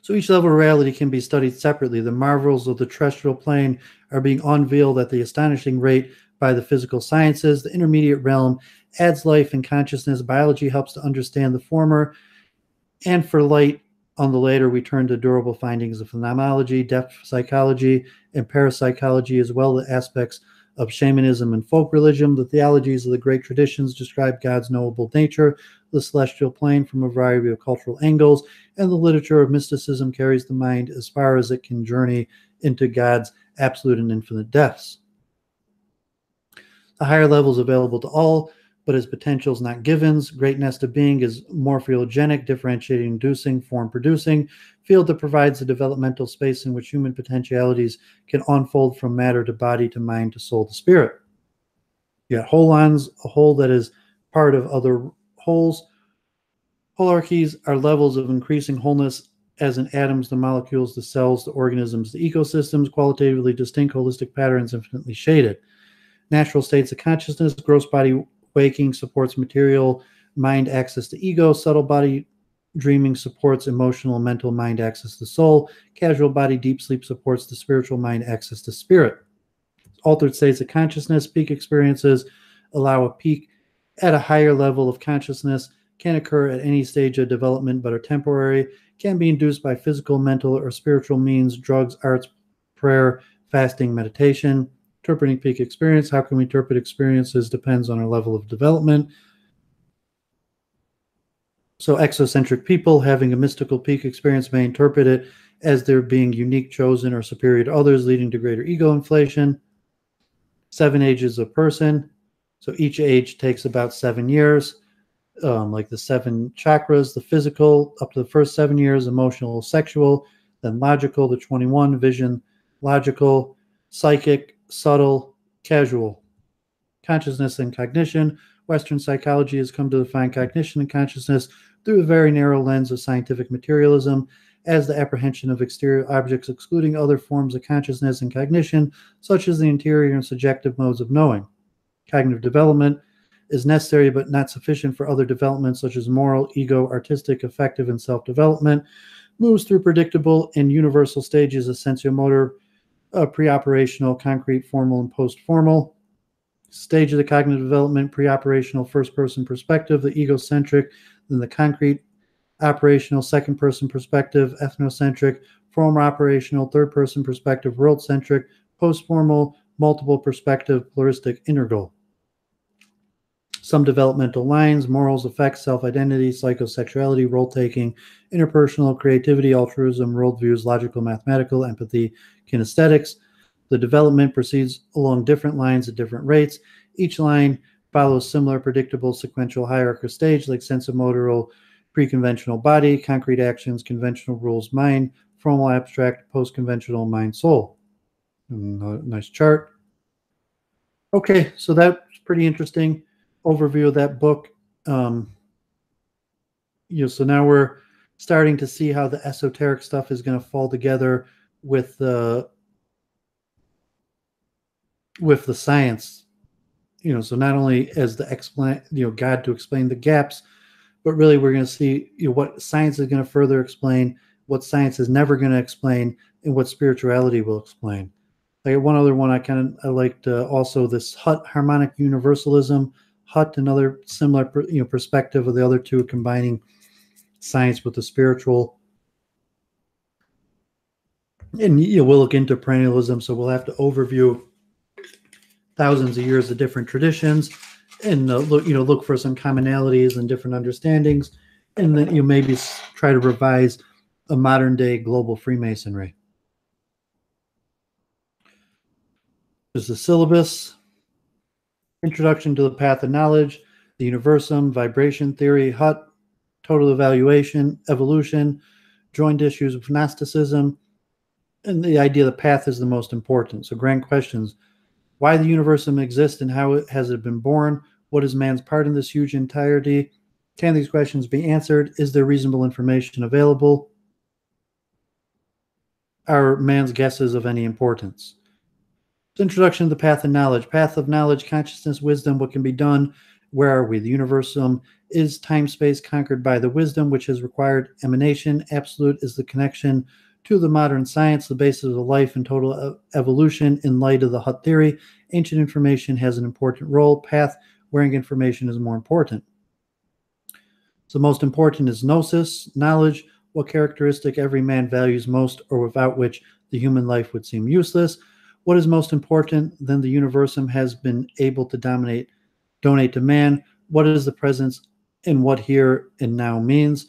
So each level of reality can be studied separately. The marvels of the terrestrial plane are being unveiled at the astonishing rate by the physical sciences. The intermediate realm adds life and consciousness. Biology helps to understand the former. And for light on the later, we turn to durable findings of phenomenology, depth psychology, and parapsychology, as well as aspects of shamanism and folk religion. The theologies of the great traditions describe God's knowable nature, the celestial plane from a variety of cultural angles, and the literature of mysticism carries the mind as far as it can journey into God's absolute and infinite depths. The higher levels available to all, but as potentials, not givens. Great nest of being is morphogenic, differentiating, inducing, form producing, field that provides the developmental space in which human potentialities can unfold from matter to body to mind to soul to spirit. You got holons, a whole that is part of other wholes. Holarchies are levels of increasing wholeness, as in atoms, the molecules, the cells, the organisms, the ecosystems, qualitatively distinct, holistic patterns, infinitely shaded. Natural states of consciousness, gross body waking supports material mind access to ego, subtle body dreaming supports emotional mental mind access to soul, casual body deep sleep supports the spiritual mind access to spirit. Altered states of consciousness, peak experiences allow a peak at a higher level of consciousness, can occur at any stage of development but are temporary, can be induced by physical, mental, or spiritual means, drugs, arts, prayer, fasting, meditation. Interpreting peak experience. How can we interpret experiences depends on our level of development. So exocentric people having a mystical peak experience may interpret it as their being unique, chosen, or superior to others, leading to greater ego inflation. 7 ages of person. So each age takes about 7 years. Like the 7 chakras, the physical, up to the first 7 years, emotional, sexual, then logical, the 21, vision, logical, psychic, subtle, casual. Consciousness and cognition. Western psychology has come to define cognition and consciousness through a very narrow lens of scientific materialism as the apprehension of exterior objects, excluding other forms of consciousness and cognition, such as the interior and subjective modes of knowing. Cognitive development is necessary but not sufficient for other developments such as moral, ego, artistic, affective, and self-development. Moves through predictable and universal stages of sensomotor, pre-operational, concrete, formal, and post-formal. Stage of the cognitive development, pre-operational, first-person perspective, the egocentric, then the concrete, operational, second-person perspective, ethnocentric, formal operational, third-person perspective, world-centric, post-formal, multiple perspective, pluralistic, integral. Some developmental lines, morals, effects, self-identity, psychosexuality, role-taking, interpersonal, creativity, altruism, worldviews, logical, mathematical, empathy, kinesthetics. The development proceeds along different lines at different rates. Each line follows similar, predictable, sequential hierarchical stage like sensomotor, pre-conventional body, concrete actions, conventional rules, mind, formal, abstract, post-conventional, mind, soul. Nice chart. Okay, so that's pretty interesting overview of that book. So now we're starting to see how the esoteric stuff is going to fall together with the science. So not only as the God to explain the gaps, but really we're going to see what science is going to further explain, what science is never going to explain, and what spirituality will explain. I got one other one I liked also, this Hut, Harmonic Universalism, Hut, another similar perspective of the other two, combining science with the spiritual. And we'll look into perennialism, so we'll have to overview thousands of years of different traditions and look for some commonalities and different understandings, and then maybe try to revise a modern day global Freemasonry. There's the syllabus. Introduction to the Path of Knowledge, the Universum, Vibration Theory, Hut, Total Evaluation, Evolution, Joined Issues with Gnosticism, and the idea the path is the most important. So grand questions: why the Universum exists and how has it been born? What is man's part in this huge entirety? Can these questions be answered? Is there reasonable information available? Are man's guesses of any importance? Introduction to the Path of Knowledge. Path of knowledge, consciousness, wisdom, what can be done? Where are we? The Universum is time-space conquered by the wisdom, which has required emanation. Absolute is the connection to the modern science, the basis of life and total evolution in light of the Hut theory. Ancient information has an important role. Path, wearing information is more important. So most important is gnosis, knowledge, what characteristic every man values most or without which the human life would seem useless. What is most important? Then the Universum has been able to donate to man. What is the presence and what here and now means?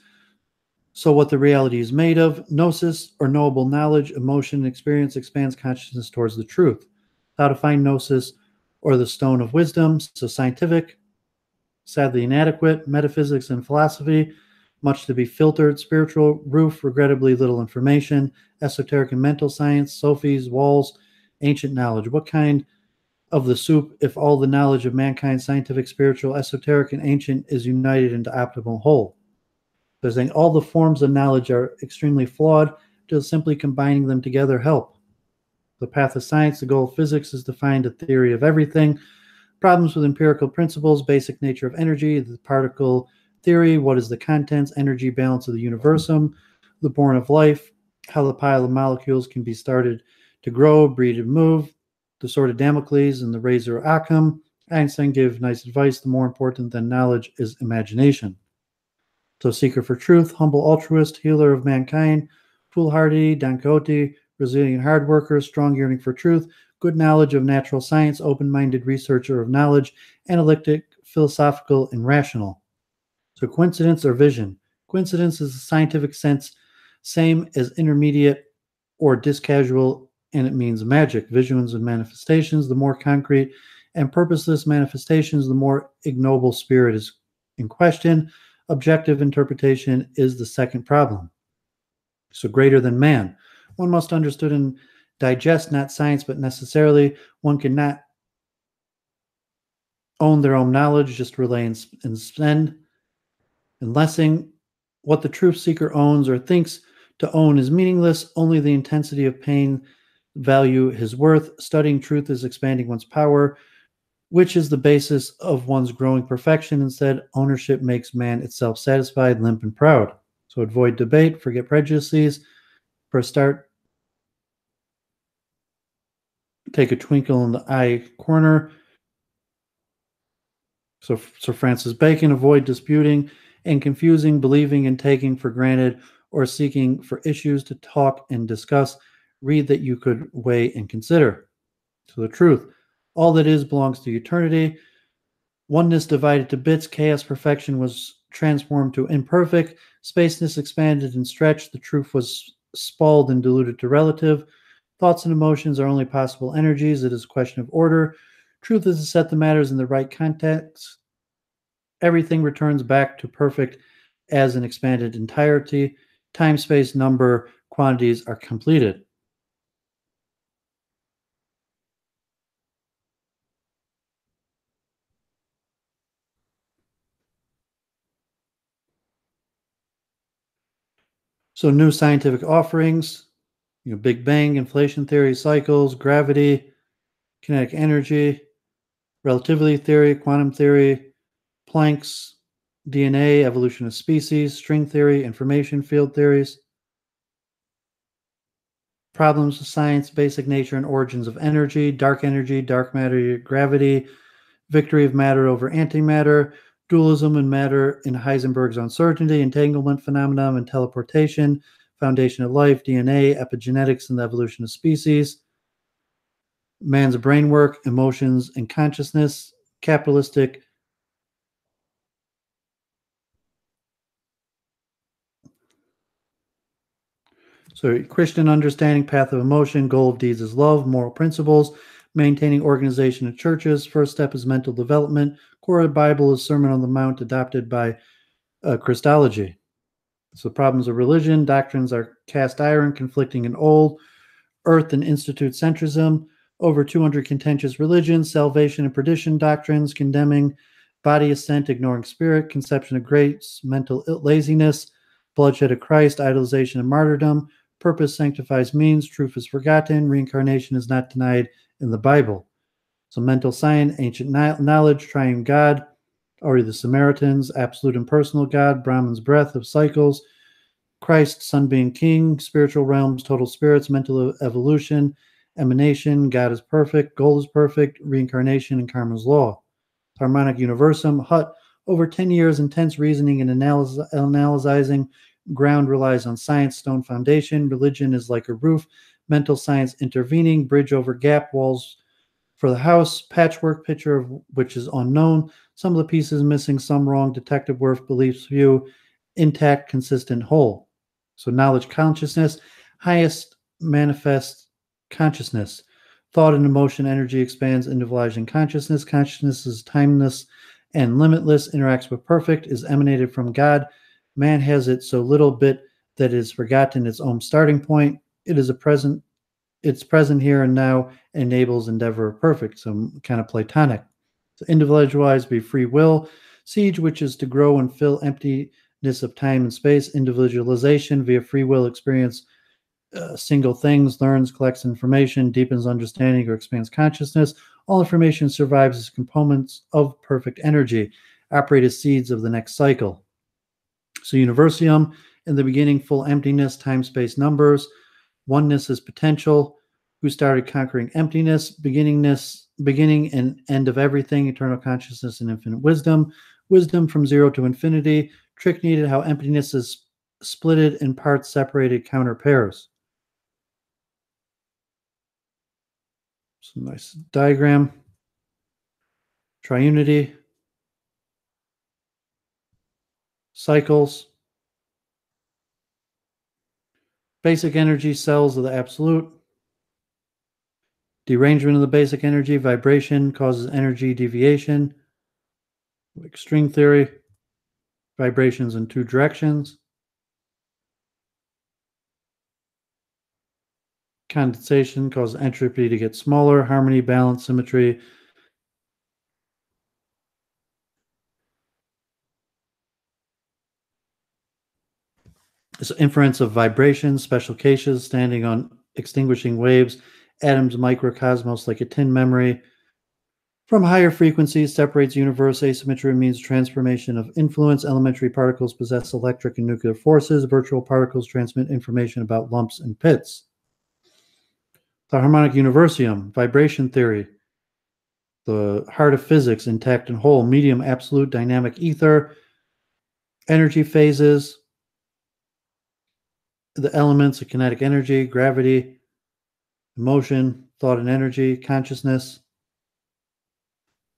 So what the reality is made of. Gnosis, or knowable knowledge, emotion, and experience, expands consciousness towards the truth. How to find gnosis, or the stone of wisdom. So scientific. sadly inadequate. Metaphysics and philosophy, much to be filtered. Spiritual roof, regrettably little information. Esoteric and mental science, sophies, walls, ancient knowledge. What kind of the soup if all the knowledge of mankind, scientific, spiritual, esoteric, and ancient, is united into optimal whole? They're saying all the forms of knowledge are extremely flawed. Just simply combining them together help. The path of science, the goal of physics, is to find a theory of everything. Problems with empirical principles, basic nature of energy, the particle theory, what is the contents, energy balance of the universum, the born of life, how the pile of molecules can be started to grow, breed, and move, the sword of Damocles and the razor of Occam. Einstein gave nice advice: the more important than knowledge is imagination. So, seeker for truth, humble altruist, healer of mankind, foolhardy, Don Quixote, resilient hard worker, strong yearning for truth, good knowledge of natural science, open-minded researcher of knowledge, analytic, philosophical, and rational. So, coincidence or vision. Coincidence is a scientific sense, same as intermediate or discasual, and it means magic. Visions and manifestations, the more concrete and purposeless manifestations, the more ignoble spirit is in question. Objective interpretation is the second problem. So, greater than man. One must understood and digest not science, but necessarily. One cannot own their own knowledge, just relay and spend. Unlessing what the truth seeker owns or thinks to own is meaningless. Only the intensity of pain value his worth. Studying truth is expanding one's power, which is the basis of one's growing perfection. Instead, ownership makes man itself satisfied, limp, and proud. So avoid debate, forget prejudices. For a start, take a twinkle in the eye corner. So Sir Francis Bacon, avoid disputing and confusing, believing and taking for granted, or seeking for issues to talk and discuss. Read that you could weigh and consider. So the truth, all that is belongs to eternity. Oneness divided to bits, chaos, perfection was transformed to imperfect, spaceness expanded and stretched, the truth was spalled and diluted to relative. Thoughts and emotions are only possible energies, it is a question of order. Truth is to set the matters in the right context. Everything returns back to perfect as an expanded entirety. Time, space, number, quantities are completed. So new scientific offerings, Big Bang, inflation theory, cycles, gravity, kinetic energy, relativity theory, quantum theory, Planck's DNA, evolution of species, string theory, information field theories, problems of science, basic nature and origins of energy, dark matter, gravity, victory of matter over antimatter, dualism in matter in Heisenberg's uncertainty, entanglement phenomenon and teleportation, foundation of life, DNA, epigenetics and the evolution of species, man's brain work, emotions and consciousness, capitalistic So Christian understanding, path of emotion, goal of deeds is love, moral principles, maintaining organization of churches. First step is mental development. Core of the Bible is Sermon on the Mount, adopted by Christology. So problems of religion, doctrines are cast iron, conflicting and old, earth and institute centrism, over 200 contentious religions, salvation and perdition doctrines, condemning body ascent, ignoring spirit, conception of grace, mental laziness, bloodshed of Christ, idolization and martyrdom, purpose sanctifies means, truth is forgotten, reincarnation is not denied in the Bible. So mental science, ancient knowledge, triune God, already the Samaritans, absolute and personal God, Brahman's breath of cycles, Christ, Son being King, spiritual realms, total spirits, mental evolution, emanation, God is perfect, gold is perfect, reincarnation, and karma's law. Harmonic Universum Hut, over 10 years, intense reasoning and analyzing. Ground relies on science, stone foundation. Religion is like a roof. Mental science intervening. Bridge over gap, walls for the house. Patchwork picture of which is unknown. Some of the pieces missing, some wrong. Detective worth, beliefs view. Intact, consistent, whole. So knowledge, consciousness. Highest manifest consciousness. Thought and emotion energy expands, individualizing consciousness. Consciousness is timeless and limitless, interacts with perfect, is emanated from God. Man has it so little bit that it is forgotten its own starting point. It's present here and now, enables endeavor of perfect, so kind of Platonic. So individualized be free will, siege, which is to grow and fill emptiness of time and space, individualization via free will experience single things, learns, collects information, deepens understanding, or expands consciousness. All information survives as components of perfect energy, operate as seeds of the next cycle. So Universium, in the beginning, full emptiness, time, space, numbers. Oneness is potential. Who started conquering emptiness, beginning and end of everything, eternal consciousness and infinite wisdom. Wisdom from zero to infinity. Trick needed, how emptiness is splitted in parts, separated counter pairs. Some nice diagram. Triunity. Cycles. Basic energy, cells of the absolute. Derangement of the basic energy, vibration causes energy deviation. Like string theory, vibrations in two directions. Condensation causes entropy to get smaller. Harmony, balance, symmetry. So inference of vibrations, special cases, standing on extinguishing waves, atoms, microcosmos like a tin memory. From higher frequencies, separates universe. Asymmetry means transformation of influence. Elementary particles possess electric and nuclear forces. Virtual particles transmit information about lumps and pits. The Harmonic Universum, vibration theory. The heart of physics, intact and whole. Medium, absolute, dynamic ether. Energy phases. The elements of kinetic energy, gravity, emotion, thought and energy, consciousness.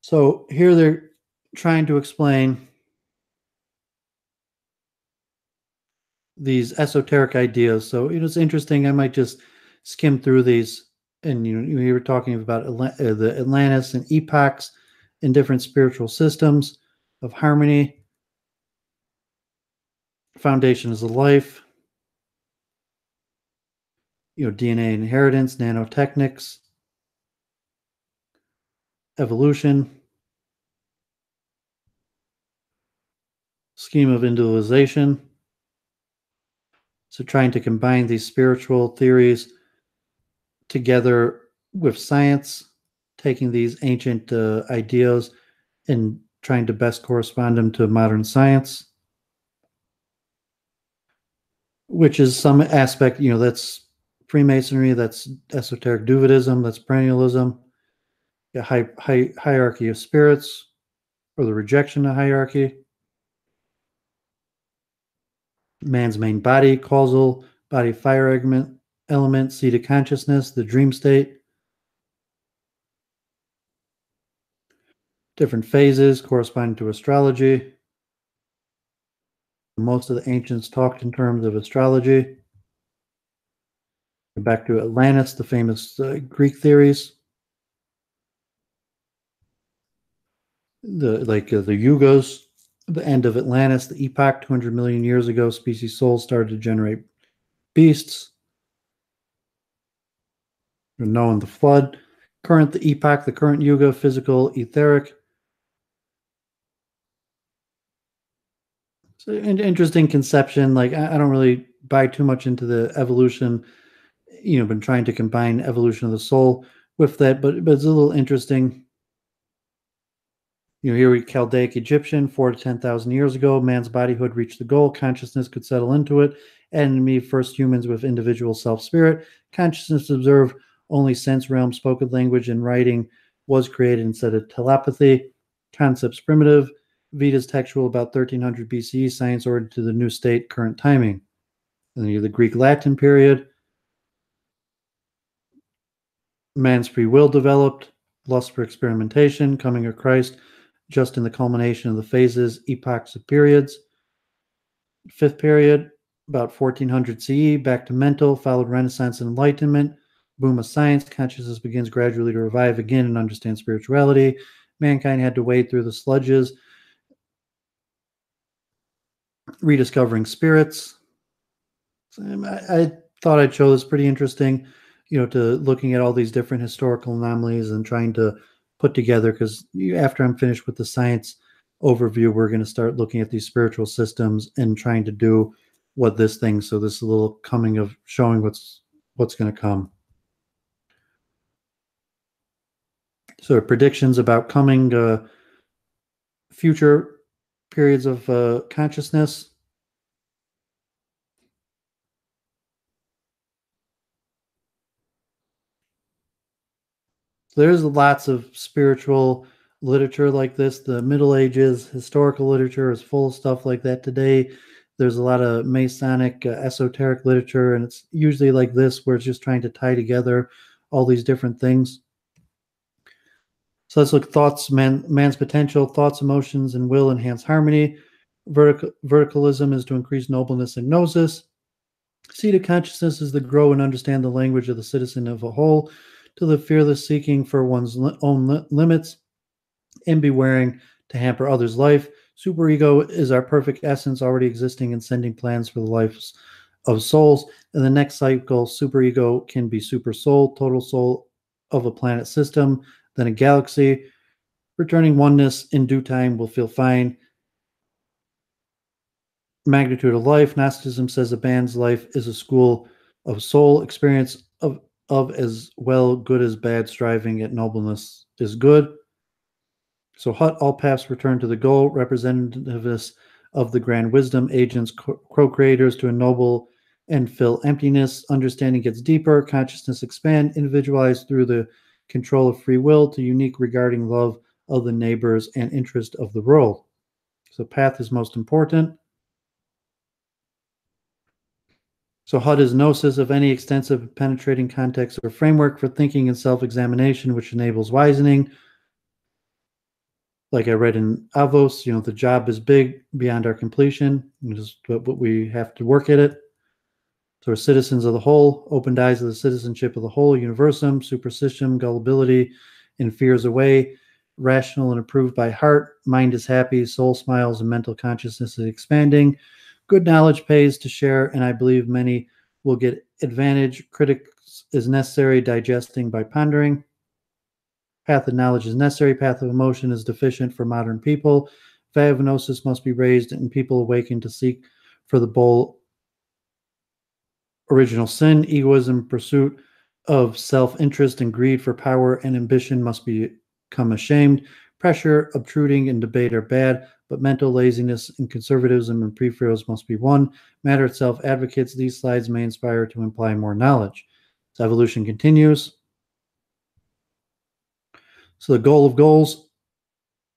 So here they're trying to explain these esoteric ideas. So it's interesting. I might just skim through these. And we were talking about the Atlantis and epochs and different spiritual systems of harmony. Foundations of life. DNA inheritance, nanotechnics, evolution, scheme of individualization. So trying to combine these spiritual theories together with science, taking these ancient ideas and trying to best correspond them to modern science, which is some aspect, that's Freemasonry, that's esoteric Duvidism, that's perennialism, hierarchy of spirits, or the rejection of hierarchy. Man's main body, causal body, fire element, seat of consciousness, the dream state. Different phases corresponding to astrology. Most of the ancients talked in terms of astrology. Back to Atlantis, the famous Greek theories. The Yugos, the end of Atlantis, the epoch, 200 million years ago, species souls started to generate beasts. Noah and the flood. Current, the epoch, the current Yuga, physical, etheric. So an interesting conception. Like I don't really buy too much into the evolution. Been trying to combine evolution of the soul with that, but it's a little interesting. Here we Chaldaic Egyptian, 4 to 10,000 years ago, man's bodyhood reached the goal, consciousness could settle into it, enemy first humans with individual self-spirit, consciousness observed only sense realm, spoken language, and writing was created instead of telepathy, concepts primitive, Vedas textual about 1300 BCE, science ordered to the new state, current timing. And then you have the Greek-Latin period, man's free will developed, lust for experimentation, coming of Christ, just in the culmination of the phases, epochs of periods. Fifth period, about 1400 CE, back to mental, followed Renaissance and Enlightenment, boom of science, consciousness begins gradually to revive again and understand spirituality. mankind had to wade through the sludges, rediscovering spirits. I thought I'd show this pretty interesting, to looking at all these different historical anomalies and trying to put together, because after I'm finished with the science overview, we're going to start looking at these spiritual systems and trying to do what this thing. So this is a little coming of showing what's going to come. So predictions about coming future periods of consciousness. There's lots of spiritual literature like this. The Middle Ages, historical literature is full of stuff like that. Today, there's a lot of Masonic, esoteric literature, and it's usually like this, where it's just trying to tie together all these different things. So let's look at thoughts, man's potential. Thoughts, emotions, and will enhance harmony. Verticalism is to increase nobleness and gnosis. Seat of consciousness is to grow and understand the language of the citizen of a whole, to live fearless, seeking for one's own limits, and bewaring to hamper others' life. Superego is our perfect essence, already existing and sending plans for the lives of souls. In the next cycle, superego can be super soul, total soul of a planet system, then a galaxy. Returning oneness in due time will feel fine. Magnitude of life. Gnosticism says a man's life is a school of soul experience of as well good as bad. Striving at nobleness is good. So Hut, all paths return to the goal. Representativeness of the grand wisdom. Agents, co-creators to ennoble and fill emptiness. Understanding gets deeper. Consciousness expand. Individualized through the control of free will to unique regarding love of the neighbors and interest of the world. So path is most important. So Hut is gnosis of any extensive penetrating context or framework for thinking and self-examination, which enables wisening. Like I read in Avos, the job is big beyond our completion. But we have to work at it. So we're citizens of the whole, opened eyes of the citizenship of the whole universum, superstition, gullibility, and fears away, rational and approved by heart, mind is happy, soul smiles, and mental consciousness is expanding. Good knowledge pays to share, and I believe many will get advantage. Critics is necessary, digesting by pondering. Path of knowledge is necessary. Path of emotion is deficient for modern people. Gnosis must be raised, and people awaken to seek for the bowl original sin. Egoism, pursuit of self-interest, and greed for power and ambition must become ashamed. Pressure, obtruding, and debate are bad, but mental laziness and conservatism and peripherals must be won. Matter itself advocates these slides may inspire to imply more knowledge. So evolution continues. So the goal of goals,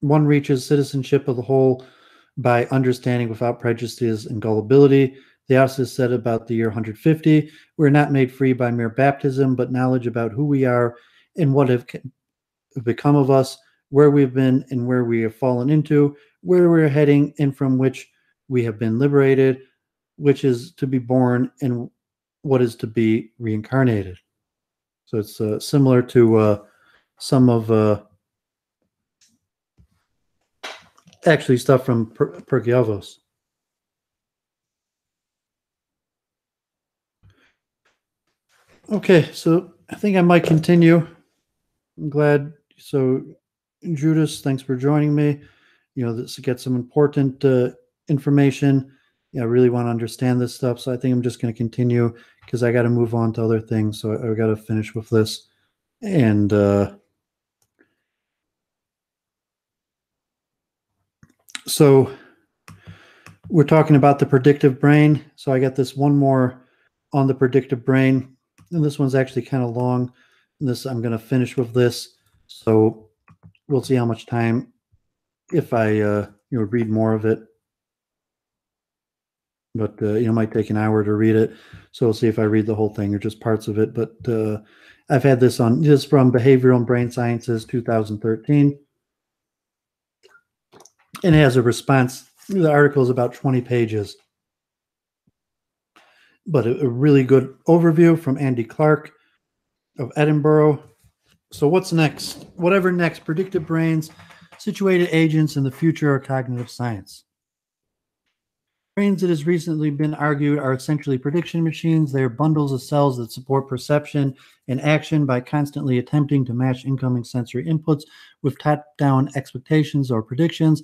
one reaches citizenship of the whole by understanding without prejudices and gullibility. The opposite is said about the year 150. We're not made free by mere baptism, but knowledge about who we are and what have become of us, where we've been and where we have fallen into, where we're heading and from which we have been liberated, which is to be born and what is to be reincarnated. So it's similar to some of actually stuff from Perkyavos. Okay, so I think I might continue. I'm glad. So, Judas, thanks for joining me. This get some important information. I really want to understand this stuff, so I think I'm just going to continue because I got to move on to other things. So I got to finish with this, and so we're talking about the predictive brain. So I got this one more on the predictive brain, and this one's actually kind of long. And this I'm going to finish with this. So we'll see how much time if I read more of it. But it might take an hour to read it. So we'll see if I read the whole thing or just parts of it. But I've had this from Behavioral and Brain Sciences 2013. And it has a response. The article is about 20 pages. But a really good overview from Andy Clark of Edinburgh. So what's next? Whatever next, predictive brains. situated agents in the future of cognitive science. Brains, it has recently been argued, are essentially prediction machines. They are bundles of cells that support perception and action by constantly attempting to match incoming sensory inputs with top-down expectations or predictions.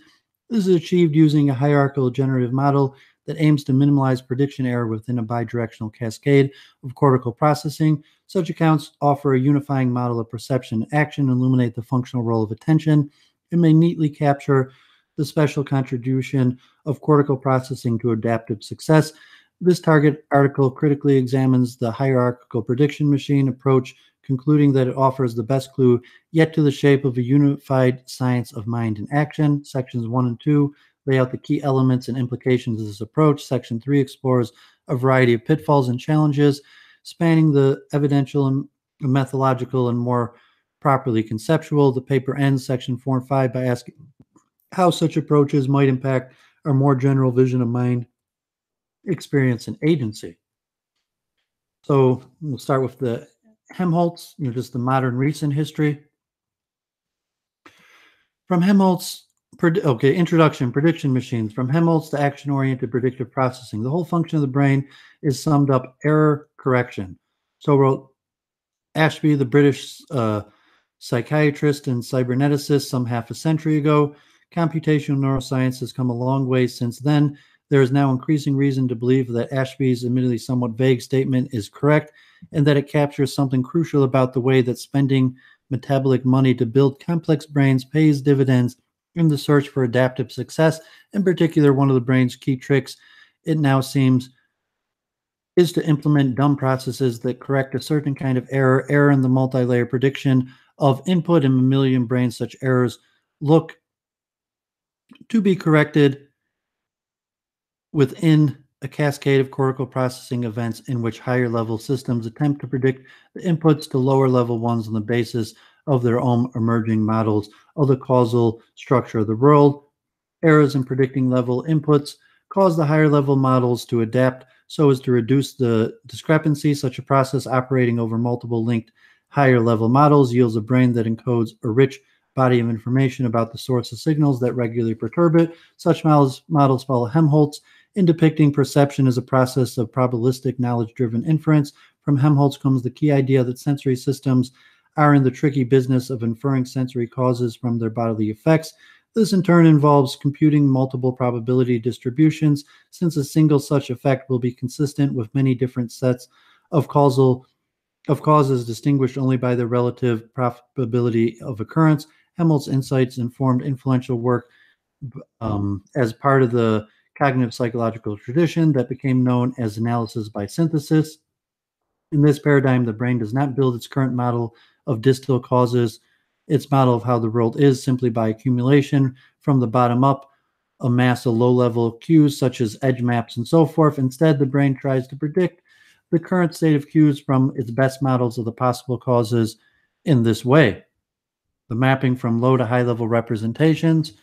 This is achieved using a hierarchical generative model that aims to minimize prediction error within a bidirectional cascade of cortical processing. Such accounts offer a unifying model of perception and action, illuminate the functional role of attention, and may neatly capture the special contribution of cortical processing to adaptive success. This target article critically examines the hierarchical prediction machine approach, concluding that it offers the best clue yet to the shape of a unified science of mind and action. Sections 1 and 2 lay out the key elements and implications of this approach. Section 3 explores a variety of pitfalls and challenges, spanning the evidential and methodological and more properly conceptual. The paper ends, section 4 and 5, by asking how such approaches might impact our more general vision of mind, experience, and agency. So we'll start with the Helmholtz, just the modern recent history. From Helmholtz, introduction, prediction machines. From Helmholtz to action-oriented predictive processing. The whole function of the brain is summed up error correction. So wrote Ashby, the British psychiatrist and cyberneticist, some half a century ago. Computational neuroscience has come a long way since then. There is now increasing reason to believe that Ashby's admittedly somewhat vague statement is correct, and that it captures something crucial about the way that spending metabolic money to build complex brains pays dividends in the search for adaptive success. In particular, one of the brain's key tricks, it now seems, is to implement dumb processes that correct a certain kind of error in the multi-layer prediction of input in mammalian brains. Such errors look to be corrected within a cascade of cortical processing events in which higher level systems attempt to predict the inputs to lower level ones on the basis of their own emerging models of the causal structure of the world. Errors in predicting level inputs cause the higher level models to adapt so as to reduce the discrepancy. Such a process, operating over multiple linked higher level models, yields a brain that encodes a rich body of information about the source of signals that regularly perturb it. Such models follow Helmholtz in depicting perception as a process of probabilistic knowledge-driven inference. From Helmholtz comes the key idea that sensory systems are in the tricky business of inferring sensory causes from their bodily effects. This in turn involves computing multiple probability distributions, since a single such effect will be consistent with many different sets of causes distinguished only by their relative probability of occurrence. Helmholtz's insights informed influential work as part of the cognitive psychological tradition that became known as analysis by synthesis. In this paradigm, the brain does not build its current model of distal causes, its model of how the world is, simply by accumulation from the bottom up, a mass of low-level cues such as edge maps and so forth. Instead, the brain tries to predict the current state of cues from its best models of the possible causes in this way. The mapping from low to high-level representations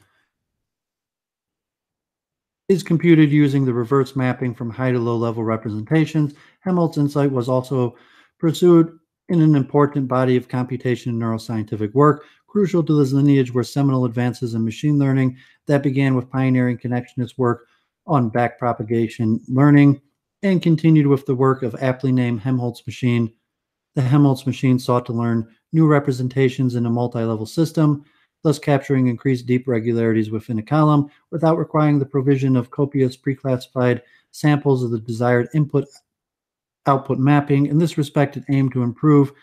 is computed using the reverse mapping from high to low-level representations. Helmholtz's insight was also pursued in an important body of computation and neuroscientific work. Crucial to this lineage were seminal advances in machine learning that began with pioneering connectionist work on backpropagation learning and continued with the work of aptly named Helmholtz machine. The Helmholtz machine sought to learn new representations in a multi-level system, thus capturing increased deep regularities within a column without requiring the provision of copious pre-classified samples of the desired input-output mapping. In this respect, it aimed to improve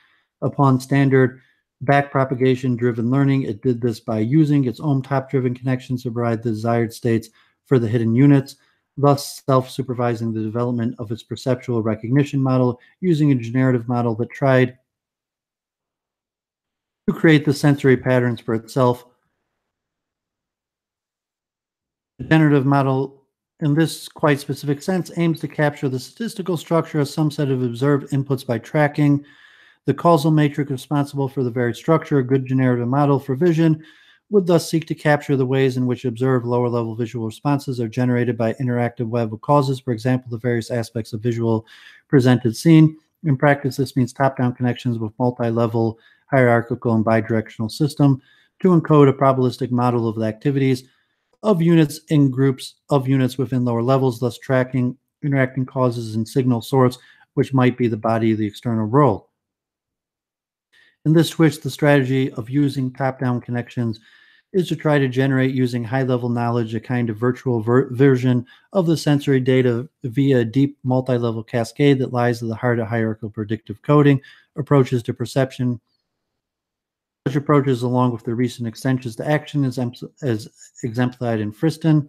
upon standard backpropagation-driven learning. It did this by using its own top-driven connections to provide the desired states for the hidden units, thus self-supervising the development of its perceptual recognition model using a generative model that tried to create the sensory patterns for itself. The generative model, in this quite specific sense, aims to capture the statistical structure of some set of observed inputs by tracking the causal matrix responsible for the varied structure. A good generative model for vision would thus seek to capture the ways in which observed lower-level visual responses are generated by interactive web of causes, for example, the various aspects of visual presented scene. In practice, this means top-down connections with multi-level, hierarchical, and bidirectional system to encode a probabilistic model of the activities of units in groups of units within lower levels, thus tracking interacting causes and signal source, which might be the body of the external world. In this switch, the strategy of using top-down connections is to try to generate, using high-level knowledge, a kind of virtual version of the sensory data via a deep multi-level cascade that lies at the heart of hierarchical predictive coding approaches to perception. Such approaches, along with the recent extensions to action as exemplified in Friston,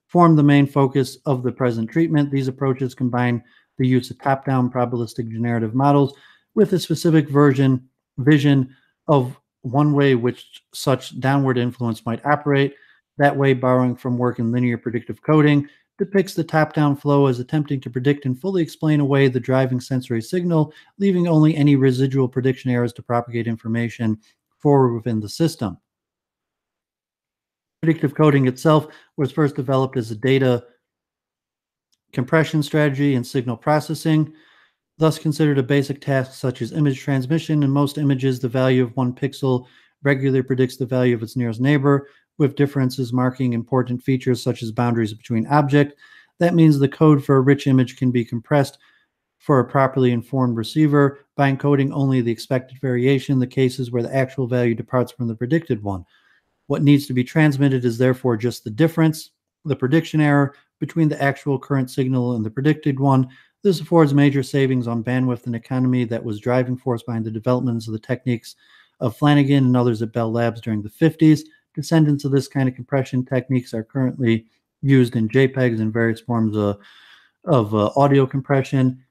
form the main focus of the present treatment. These approaches combine the use of top-down probabilistic generative models with a specific vision of one way which such downward influence might operate. That way, borrowing from work in linear predictive coding, depicts the top-down flow as attempting to predict and fully explain away the driving sensory signal, leaving only any residual prediction errors to propagate information forward within the system. Predictive coding itself was first developed as a data compression strategy in signal processing, thus considered a basic task such as image transmission. In most images, the value of one pixel regularly predicts the value of its nearest neighbor, with differences marking important features such as boundaries between objects. That means the code for a rich image can be compressed for a properly informed receiver by encoding only the expected variation in the cases where the actual value departs from the predicted one. What needs to be transmitted is therefore just the difference, the prediction error, between the actual current signal and the predicted one. This affords major savings on bandwidth and economy that was driving force behind the developments of the techniques of Flanagan and others at Bell Labs during the 50s. Descendants of this kind of compression techniques are currently used in JPEGs and various forms of audio compression,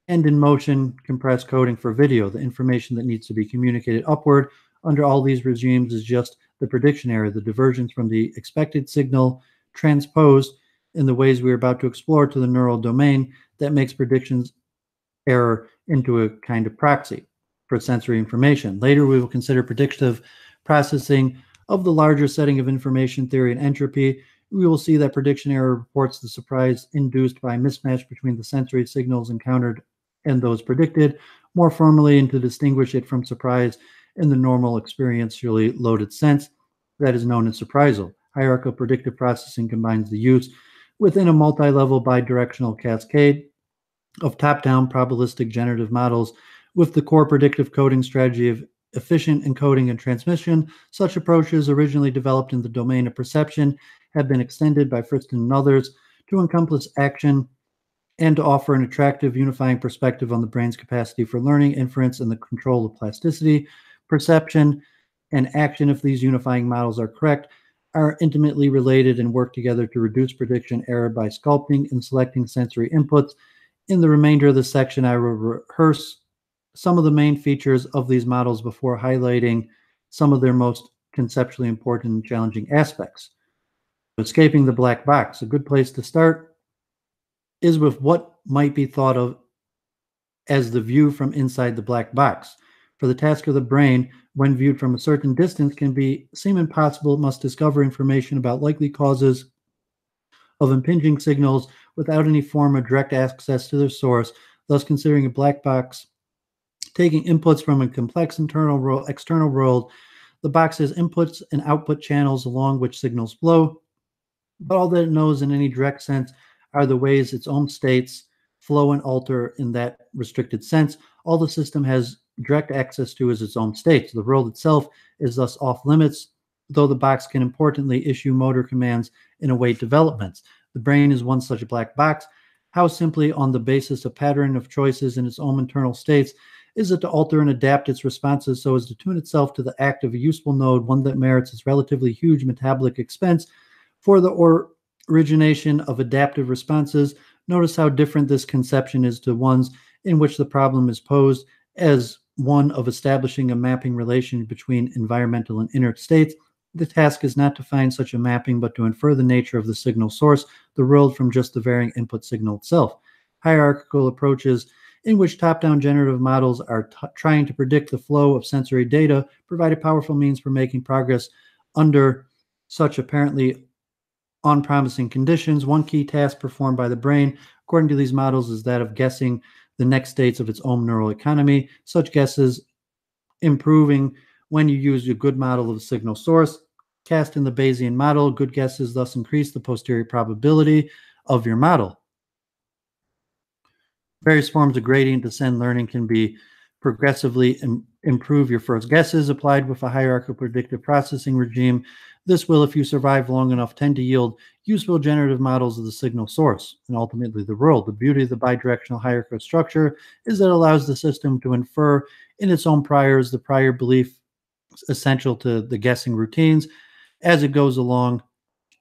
and in motion compressed coding for video. The information that needs to be communicated upward under all these regimes is just the prediction error, the divergence from the expected signal transposed in the ways we are about to explore to the neural domain that makes predictions error into a kind of proxy for sensory information. Later, we will consider predictive processing of the larger setting of information theory and entropy. We will see that prediction error reports the surprise induced by a mismatch between the sensory signals encountered and those predicted, more formally, and to distinguish it from surprise in the normal experientially loaded sense that is known as surprisal. Hierarchical predictive processing combines the use within a multi-level bidirectional cascade of top-down probabilistic generative models with the core predictive coding strategy of efficient encoding and transmission. Such approaches, originally developed in the domain of perception, have been extended by Friston and others to encompass action and to offer an attractive unifying perspective on the brain's capacity for learning, inference, and the control of plasticity. Perception and action, if these unifying models are correct, are intimately related and work together to reduce prediction error by sculpting and selecting sensory inputs. In the remainder of the section, I will rehearse some of the main features of these models before highlighting some of their most conceptually important and challenging aspects. Escaping the black box. A good place to start is with what might be thought of as the view from inside the black box. For the task of the brain, when viewed from a certain distance, can seem impossible. It must discover information about likely causes of impinging signals without any form of direct access to their source, thus considering a black box taking inputs from a complex external world. The box has inputs and output channels along which signals flow, but all that it knows in any direct sense are the ways its own states flow and alter in that restricted sense. All the system has direct access to is its own states. The world itself is thus off limits, though the box can importantly issue motor commands and await developments. The brain is one such black box. How simply, on the basis of pattern of choices in its own internal states, is it to alter and adapt its responses so as to tune itself to the act of a useful node, one that merits its relatively huge metabolic expense for the origination of adaptive responses? Notice how different this conception is to ones in which the problem is posed as one of establishing a mapping relation between environmental and inert states. The task is not to find such a mapping, but to infer the nature of the signal source, the world, from just the varying input signal itself. Hierarchical approaches in which top-down generative models are trying to predict the flow of sensory data provide a powerful means for making progress under such apparently unpromising conditions. One key task performed by the brain, according to these models, is that of guessing the next states of its own neural economy. Such guesses improving When you use a good model of the signal source, cast in the Bayesian model, good guesses thus increase the posterior probability of your model. Various forms of gradient descent learning can be progressively improve your first guesses applied with a hierarchical predictive processing regime. This will, if you survive long enough, tend to yield useful generative models of the signal source and ultimately the world. The beauty of the bidirectional hierarchical structure is that it allows the system to infer in its own priors the prior belief essential to the guessing routines. As it goes along,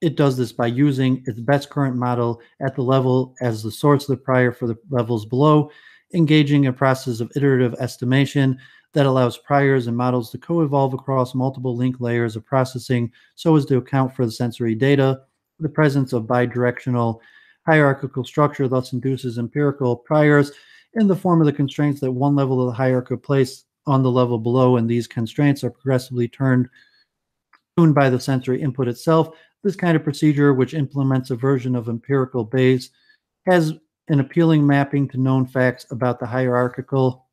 it does this by using its best current model at the level as the source of the prior for the levels below, engaging a process of iterative estimation that allows priors and models to co-evolve across multiple link layers of processing so as to account for the sensory data. The presence of bidirectional hierarchical structure thus induces empirical priors in the form of the constraints that one level of the hierarchy place on the level below, and these constraints are progressively tuned by the sensory input itself. This kind of procedure, which implements a version of empirical Bayes, has an appealing mapping to known facts about the hierarchical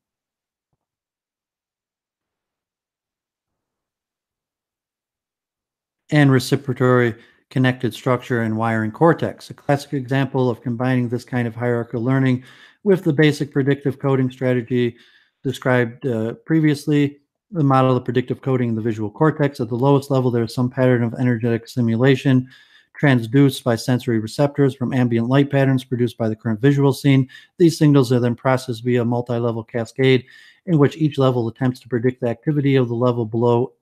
and reciprocatory connected structure and wiring cortex. A classic example of combining this kind of hierarchical learning with the basic predictive coding strategy described previously, the model of predictive coding in the visual cortex. At the lowest level, there is some pattern of energetic stimulation transduced by sensory receptors from ambient light patterns produced by the current visual scene. These signals are then processed via a multi-level cascade in which each level attempts to predict the activity of the level below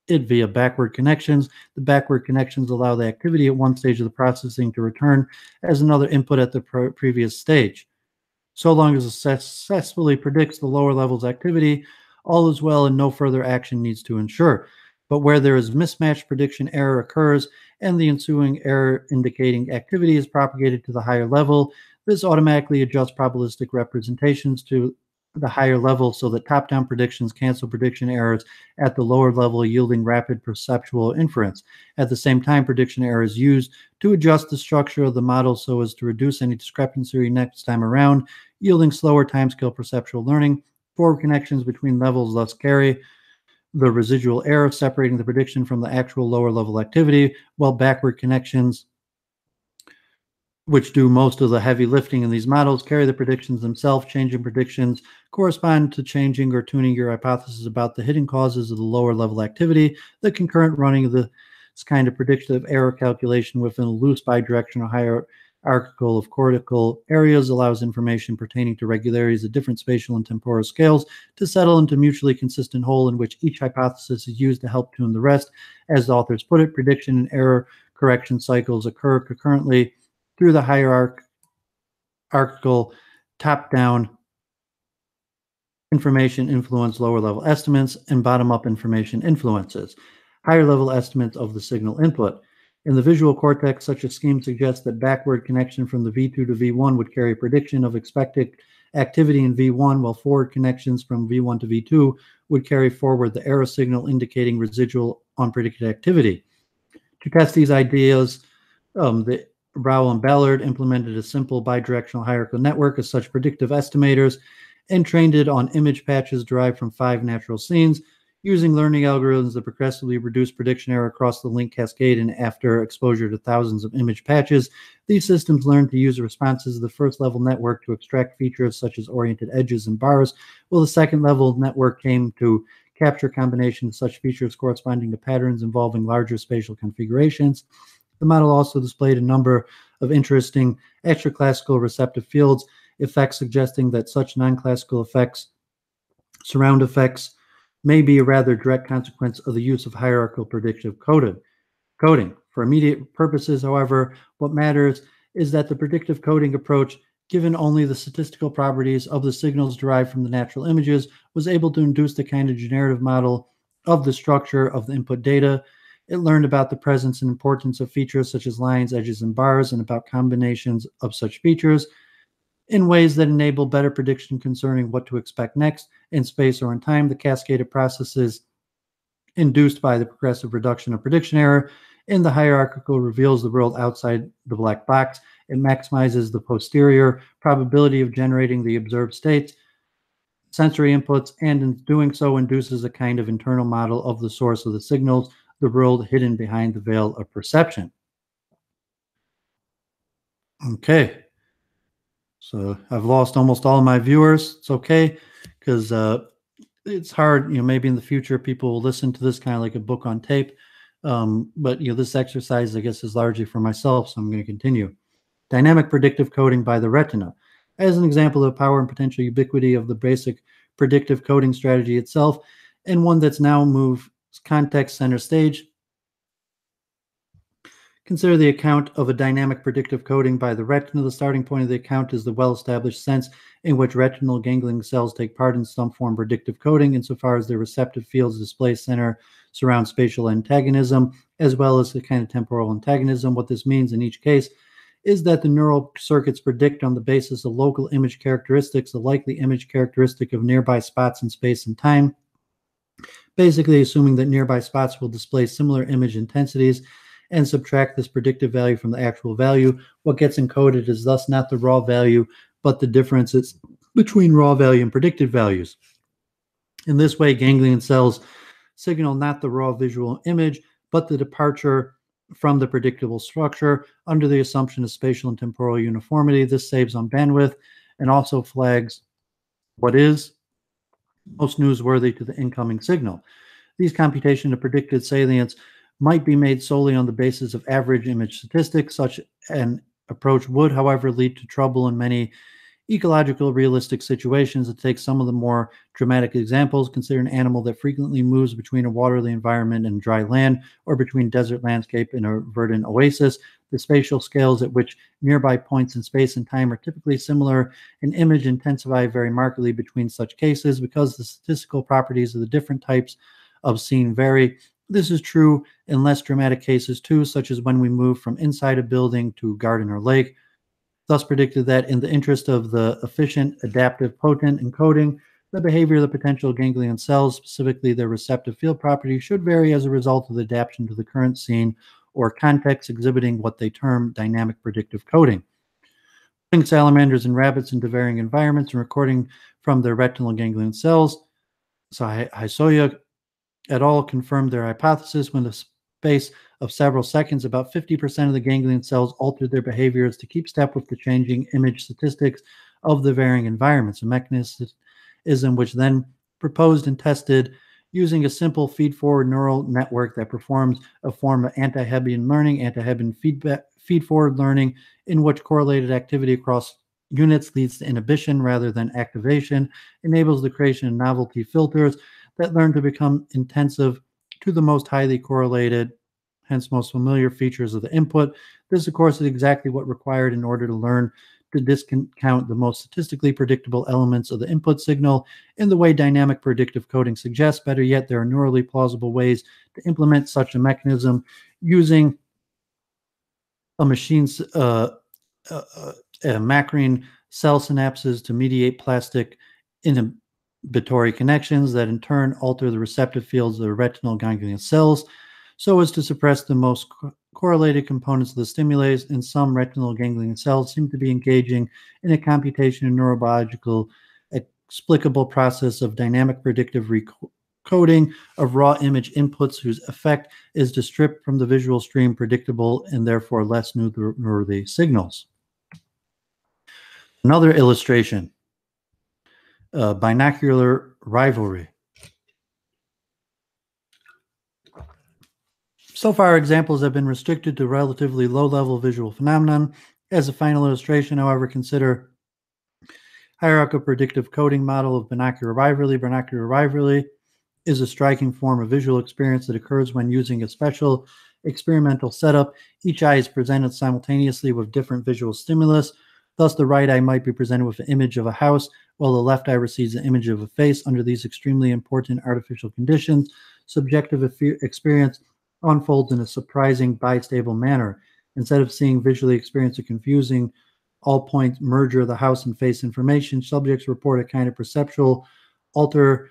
it via backward connections. The backward connections allow the activity at one stage of the processing to return as another input at the previous stage. So long as it successfully predicts the lower level's activity, all is well and no further action needs to ensure. But where there is mismatched prediction error occurs and the ensuing error indicating activity is propagated to the higher level, this automatically adjusts probabilistic representations to the higher level so that top-down predictions cancel prediction errors at the lower level, yielding rapid perceptual inference. At the same time, prediction error is used to adjust the structure of the model so as to reduce any discrepancy next time around, yielding slower timescale perceptual learning. Forward connections between levels thus carry the residual error, separating the prediction from the actual lower level activity, while backward connections, which do most of the heavy lifting in these models, carry the predictions themselves. Changing predictions correspond to changing or tuning your hypothesis about the hidden causes of the lower level activity. The concurrent running of this kind of predictive error calculation within a loose bidirectional hierarchical of cortical areas allows information pertaining to regularities at different spatial and temporal scales to settle into mutually consistent whole in which each hypothesis is used to help tune the rest. As the authors put it, prediction and error correction cycles occur concurrently through the hierarchical top-down information influence lower level estimates and bottom-up information influences higher level estimates of the signal input. In the visual cortex, such a scheme suggests that backward connection from the V2 to V1 would carry a prediction of expected activity in V1, while forward connections from V1 to V2 would carry forward the error signal indicating residual unpredicted activity. To test these ideas, the Rao and Ballard implemented a simple bidirectional hierarchical network as such predictive estimators and trained it on image patches derived from 5 natural scenes. Using learning algorithms that progressively reduce prediction error across the link cascade and after exposure to thousands of image patches, these systems learned to use the responses of the first level network to extract features such as oriented edges and bars, while the second level network came to capture combinations of such features corresponding to patterns involving larger spatial configurations. The model also displayed a number of interesting extraclassical receptive fields, effects suggesting that such non-classical effects, surround effects, may be a rather direct consequence of the use of hierarchical predictive coding. For immediate purposes, however, what matters is that the predictive coding approach, given only the statistical properties of the signals derived from the natural images, was able to induce the kind of generative model of the structure of the input data. It learned about the presence and importance of features such as lines, edges, and bars, and about combinations of such features in ways that enable better prediction concerning what to expect next in space or in time. The cascade of processes induced by the progressive reduction of prediction error in the hierarchical reveals the world outside the black box. It maximizes the posterior probability of generating the observed states sensory inputs, and in doing so induces a kind of internal model of the source of the signals, the world hidden behind the veil of perception. Okay, so I've lost almost all my viewers. It's okay, because it's hard, maybe in the future people will listen to this kind of like a book on tape. But this exercise, I guess, is largely for myself, so I'm going to continue. Dynamic predictive coding by the retina. As an example of power and potential ubiquity of the basic predictive coding strategy itself, and one that's now moved context center stage, consider the account of a dynamic predictive coding by the retina. The starting point of the account is the well-established sense in which retinal ganglion cells take part in some form of predictive coding insofar as their receptive fields display center surround spatial antagonism, as well as the kind of temporal antagonism. What this means in each case is that the neural circuits predict on the basis of local image characteristics the likely image characteristic of nearby spots in space and time, basically assuming that nearby spots will display similar image intensities, and subtract this predictive value from the actual value. What gets encoded is thus not the raw value, but the differences between raw value and predicted values. In this way, ganglion cells signal not the raw visual image, but the departure from the predictable structure under the assumption of spatial and temporal uniformity. This saves on bandwidth and also flags what is most newsworthy to the incoming signal. These computations of predicted salience might be made solely on the basis of average image statistics. Such an approach would, however, lead to trouble in many ecological realistic situations. To take some of the more dramatic examples, consider an animal that frequently moves between a watery environment and dry land, or between desert landscape and a verdant oasis. The spatial scales at which nearby points in space and time are typically similar in image intensify very markedly between such cases because the statistical properties of the different types of scene vary. This is true in less dramatic cases too, such as when we move from inside a building to a garden or lake. Thus predicted that in the interest of the efficient, adaptive, potent encoding, the behavior of the potential ganglion cells, specifically their receptive field properties, should vary as a result of the adaptation to the current scene or context, exhibiting what they term dynamic predictive coding. Putting salamanders and rabbits into varying environments and recording from their retinal ganglion cells. So Hisoya et al. Confirmed their hypothesis when the space of several seconds, about 50% of the ganglion cells altered their behaviors to keep step with the changing image statistics of the varying environments, a mechanism which then proposed and tested using a simple feed-forward neural network that performs a form of anti-Hebbian learning, anti-Hebbian feed-forward learning, in which correlated activity across units leads to inhibition rather than activation, enables the creation of novelty filters that learn to become intensive to the most highly correlated, hence most familiar features of the input. This, of course, is exactly what required in order to learn to discount the most statistically predictable elements of the input signal in the way dynamic predictive coding suggests. Better yet, there are neurally plausible ways to implement such a mechanism using a machine's macrine cell synapses to mediate plastic inhibitory connections that in turn alter the receptive fields of the retinal ganglion cells so as to suppress the most correlated components of the stimulus. And some retinal ganglion cells seem to be engaging in a computation and neurobiological explicable process of dynamic predictive recoding of raw image inputs whose effect is to strip from the visual stream predictable and therefore less newsworthy signals. Another illustration, binocular rivalry. So far, examples have been restricted to relatively low-level visual phenomenon. As a final illustration, however, consider hierarchical predictive coding model of binocular rivalry. Binocular rivalry is a striking form of visual experience that occurs when using a special experimental setup. Each eye is presented simultaneously with different visual stimulus. Thus, the right eye might be presented with an image of a house, while the left eye receives an image of a face. Under these extremely important artificial conditions, subjective experience unfolds in a surprising bistable manner. Instead of seeing visually experience a confusing all-point merger of the house and face information, subjects report a kind of perceptual alternation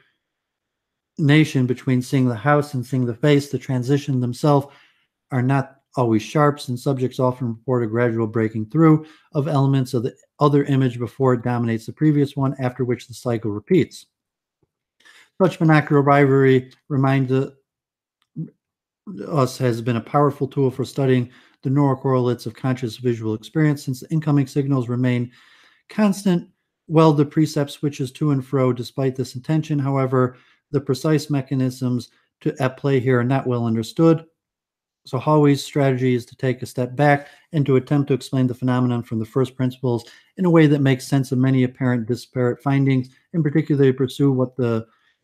between seeing the house and seeing the face. The transition themselves are not always sharp, and subjects often report a gradual breaking through of elements of the other image before it dominates the previous one, after which the cycle repeats. Such binocular rivalry reminds us has been a powerful tool for studying the neural correlates of conscious visual experience since the incoming signals remain constant while the percept switches to and fro despite this intention. However, the precise mechanisms at play here are not well understood. So Hawley's strategy is to take a step back and to attempt to explain the phenomenon from the first principles in a way that makes sense of many apparent disparate findings. In particular, they pursue what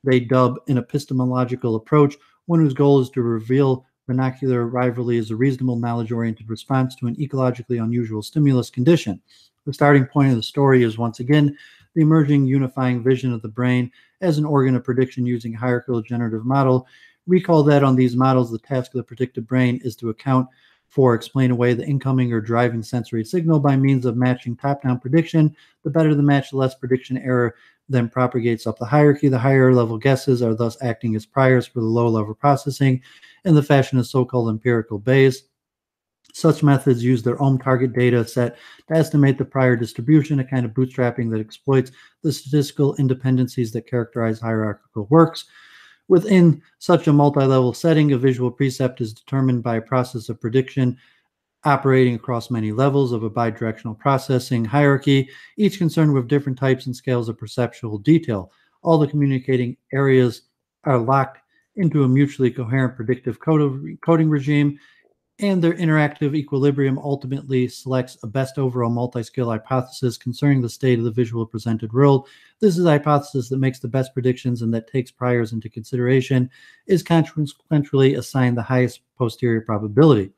they dub an epistemological approach, one whose goal is to reveal binocular rivalry as a reasonable knowledge-oriented response to an ecologically unusual stimulus condition. The starting point of the story is once again the emerging unifying vision of the brain as an organ of prediction using a hierarchical generative model. Recall that on these models, the task of the predictive brain is to account for, explain away the incoming or driving sensory signal by means of matching top-down prediction. The better the match, the less prediction error then propagates up the hierarchy. The higher level guesses are thus acting as priors for the low level processing in the fashion of so-called empirical Bayes. Such methods use their own target data set to estimate the prior distribution, a kind of bootstrapping that exploits the statistical independencies that characterize hierarchical works. Within such a multi-level setting, a visual percept is determined by a process of prediction operating across many levels of a bidirectional processing hierarchy, each concerned with different types and scales of perceptual detail. All the communicating areas are locked into a mutually coherent predictive coding regime, and their interactive equilibrium ultimately selects a best overall multi-scale hypothesis concerning the state of the visual presented world. This is a hypothesis that makes the best predictions and that takes priors into consideration, is consequentially assigned the highest posterior probability.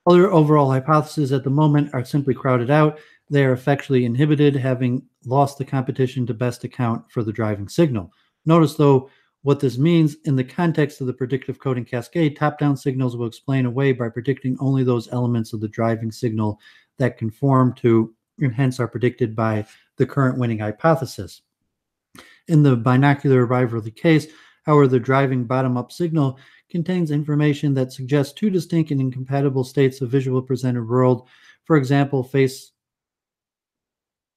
Other overall hypotheses at the moment are simply crowded out. They are effectually inhibited, having lost the competition to best account for the driving signal. Notice, though, what this means in the context of the predictive coding cascade. Top-down signals will explain away by predicting only those elements of the driving signal that conform to and hence are predicted by the current winning hypothesis. In the binocular rivalry case, however, the driving bottom-up signal contains information that suggests two distinct and incompatible states of visual presented world. For example, face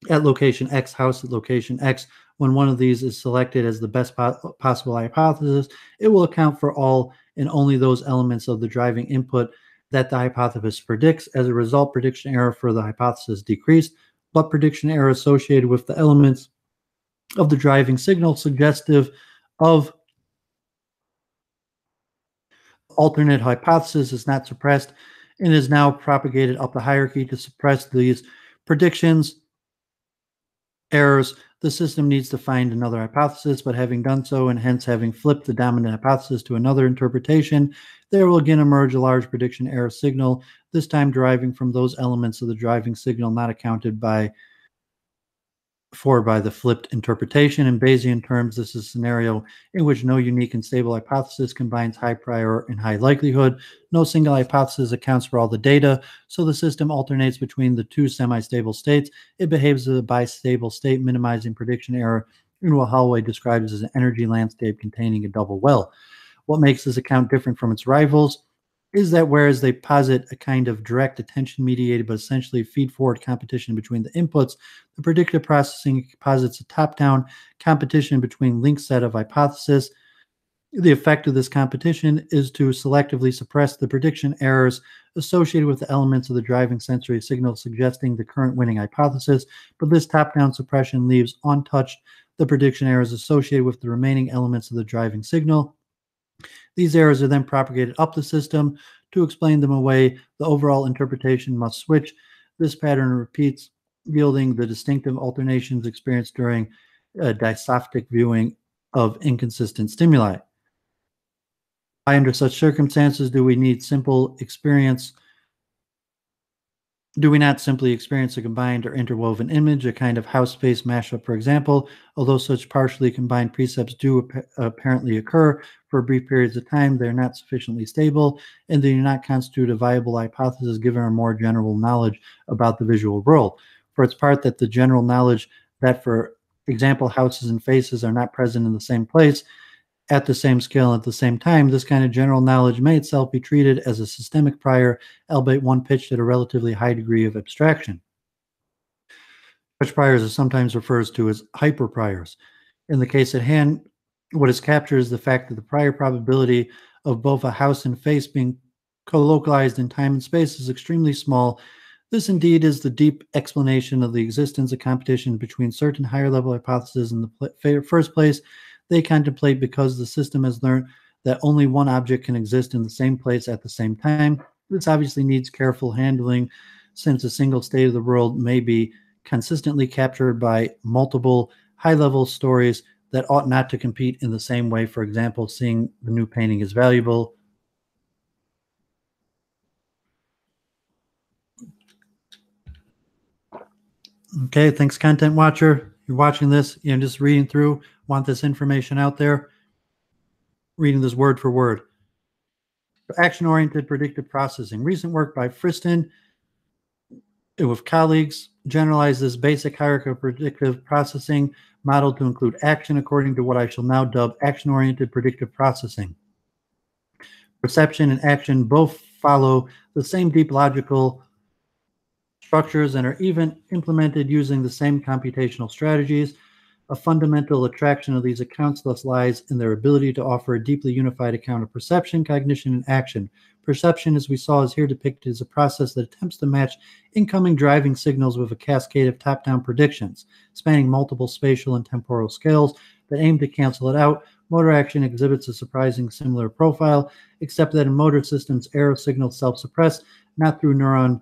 at location X, house at location X. When one of these is selected as the best possible hypothesis, it will account for all and only those elements of the driving input that the hypothesis predicts. As a result, prediction error for the hypothesis decreased, but prediction error associated with the elements of the driving signal suggestive of alternate hypothesis is not suppressed and is now propagated up the hierarchy to suppress these predictions errors. The system needs to find another hypothesis, but having done so and hence having flipped the dominant hypothesis to another interpretation, there will again emerge a large prediction error signal, this time deriving from those elements of the driving signal not accounted for by the flipped interpretation. In Bayesian terms, this is a scenario in which no unique and stable hypothesis combines high prior and high likelihood. No single hypothesis accounts for all the data, so the system alternates between the two semi-stable states. It behaves as a bistable state, minimizing prediction error in what Holloway describes as an energy landscape containing a double well. What makes this account different from its rivals is that whereas they posit a kind of direct attention-mediated but essentially feed-forward competition between the inputs, the predictive processing posits a top-down competition between linked set of hypotheses. The effect of this competition is to selectively suppress the prediction errors associated with the elements of the driving sensory signal suggesting the current winning hypothesis, but this top-down suppression leaves untouched the prediction errors associated with the remaining elements of the driving signal. These errors are then propagated up the system. To explain them away, the overall interpretation must switch. This pattern repeats, yielding the distinctive alternations experienced during dysoptic viewing of inconsistent stimuli. Why, under such circumstances, do we not simply experience a combined or interwoven image, a kind of house-space mashup, for example? Although such partially combined precepts do apparently occur for brief periods of time, they are not sufficiently stable, and they do not constitute a viable hypothesis given our more general knowledge about the visual world. For its part, that the general knowledge that, for example, houses and faces are not present in the same place, at the same scale and at the same time, this kind of general knowledge may itself be treated as a systemic prior, albeit one pitched at a relatively high degree of abstraction. Such priors are sometimes referred to as hyperpriors. In the case at hand, What is captured is the fact that the prior probability of both a house and face being co-localized in time and space is extremely small. This indeed is the deep explanation of the existence of competition between certain higher level hypotheses in the first place. They contemplate because the system has learned that only one object can exist in the same place at the same time. This obviously needs careful handling since a single state of the world may be consistently captured by multiple high-level stories that ought not to compete in the same way. For example, seeing the new painting is valuable. Okay, thanks, content watcher. You're watching this, just reading through, want this information out there, reading this word for word. Action-oriented predictive processing. Recent work by Friston with colleagues generalized this basic hierarchy of predictive processing model to include action according to what I shall now dub action-oriented predictive processing. Perception and action both follow the same deep logical structures and are even implemented using the same computational strategies. A fundamental attraction of these accounts thus lies in their ability to offer a deeply unified account of perception, cognition, and action. Perception, as we saw, is here depicted as a process that attempts to match incoming driving signals with a cascade of top-down predictions, spanning multiple spatial and temporal scales that aim to cancel it out. Motor action exhibits a surprising similar profile, except that in motor systems, error signals self-suppress, not through neuron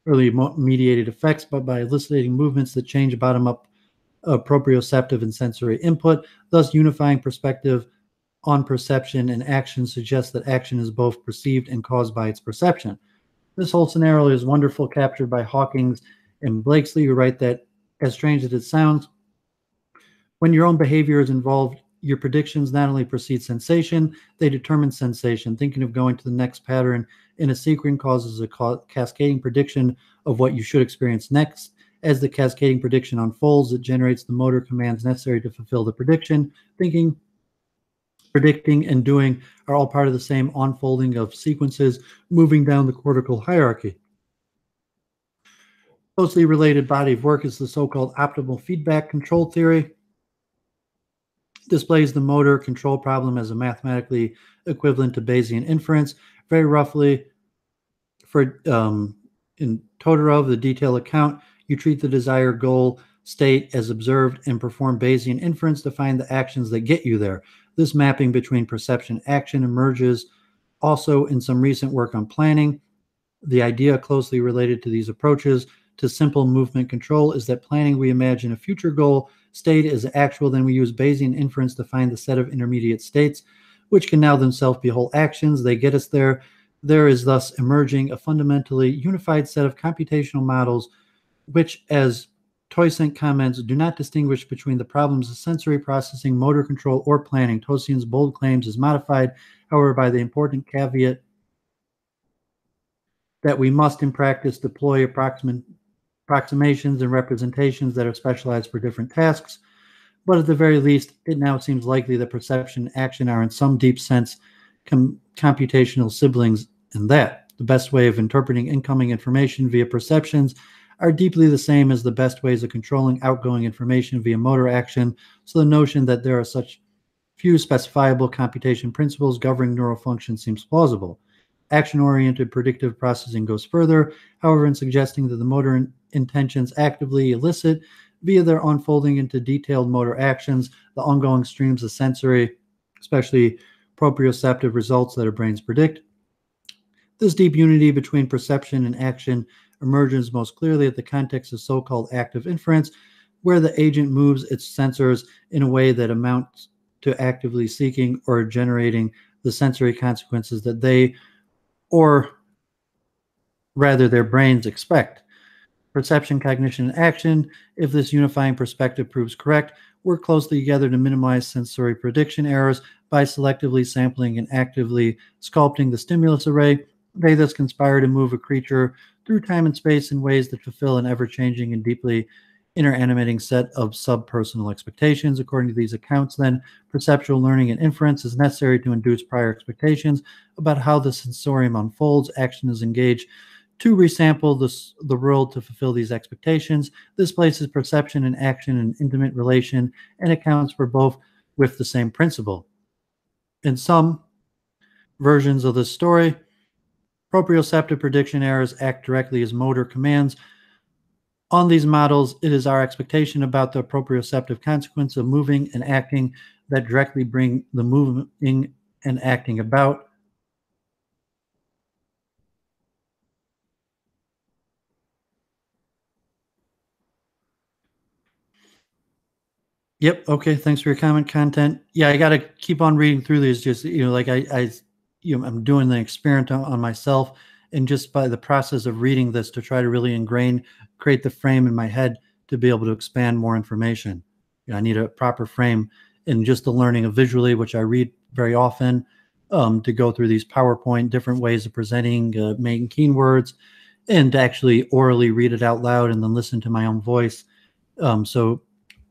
early mediated effects, but by eliciting movements that change bottom-up proprioceptive and sensory input. Thus, unifying perspective on perception and action suggests that action is both perceived and caused by its perception. This whole scenario is wonderful, captured by Hawkins and Blakesley, who write that, as strange as it sounds, when your own behavior is involved, your predictions not only precede sensation, they determine sensation. Thinking of going to the next pattern in a sequence causes a cascading prediction of what you should experience next. As the cascading prediction unfolds, it generates the motor commands necessary to fulfill the prediction. Thinking, predicting, and doing are all part of the same unfolding of sequences moving down the cortical hierarchy. Closely related body of work is the so-called optimal feedback control theory. Displays the motor control problem as a mathematically equivalent to Bayesian inference. Very roughly, for in Todorov, the detailed account, you treat the desired goal state as observed and perform Bayesian inference to find the actions that get you there. This mapping between perception and action emerges also in some recent work on planning. The idea closely related to these approaches to simple movement control is that planning, we imagine a future goal state as actual, then we use Bayesian inference to find the set of intermediate states, which can now themselves be whole actions. They get us there. There is thus emerging a fundamentally unified set of computational models which, as Toysent comments, do not distinguish between the problems of sensory processing, motor control, or planning. Toysent's bold claims is modified, however, by the important caveat that we must in practice deploy approximations and representations that are specialized for different tasks. But at the very least, it now seems likely that perception and action are in some deep sense computational siblings, and that the best way of interpreting incoming information via perceptions are deeply the same as the best ways of controlling outgoing information via motor action. So the notion that there are such few specifiable computation principles governing neural function seems plausible. Action-oriented predictive processing goes further, however, in suggesting that the motor intentions actively elicit, via their unfolding into detailed motor actions, the ongoing streams of sensory, especially proprioceptive results that our brains predict. This deep unity between perception and action emerges most clearly at the context of so-called active inference, where the agent moves its sensors in a way that amounts to actively seeking or generating the sensory consequences that they, or rather their brains, expect. Perception, cognition, and action, if this unifying perspective proves correct, work closely together to minimize sensory prediction errors by selectively sampling and actively sculpting the stimulus array. They thus conspire to move a creature through time and space in ways that fulfill an ever-changing and deeply interanimating set of subpersonal expectations. According to these accounts, then, perceptual learning and inference is necessary to induce prior expectations about how the sensorium unfolds. Action is engaged to resample the world to fulfill these expectations. This places perception and action in intimate relation and accounts for both with the same principle. In some versions of this story, proprioceptive prediction errors act directly as motor commands. On these models, it is our expectation about the proprioceptive consequence of moving and acting that directly bring the moving and acting about. Yep. Okay. Thanks for your content. Yeah, I got to keep on reading through these. Just like I'm doing the experiment on myself, and just by the process of reading this to try to really create the frame in my head to be able to expand more information. I need a proper frame, and just the learning of visually, which I read very often, to go through these PowerPoint different ways of presenting, making keywords, and to actually orally read it out loud and then listen to my own voice. So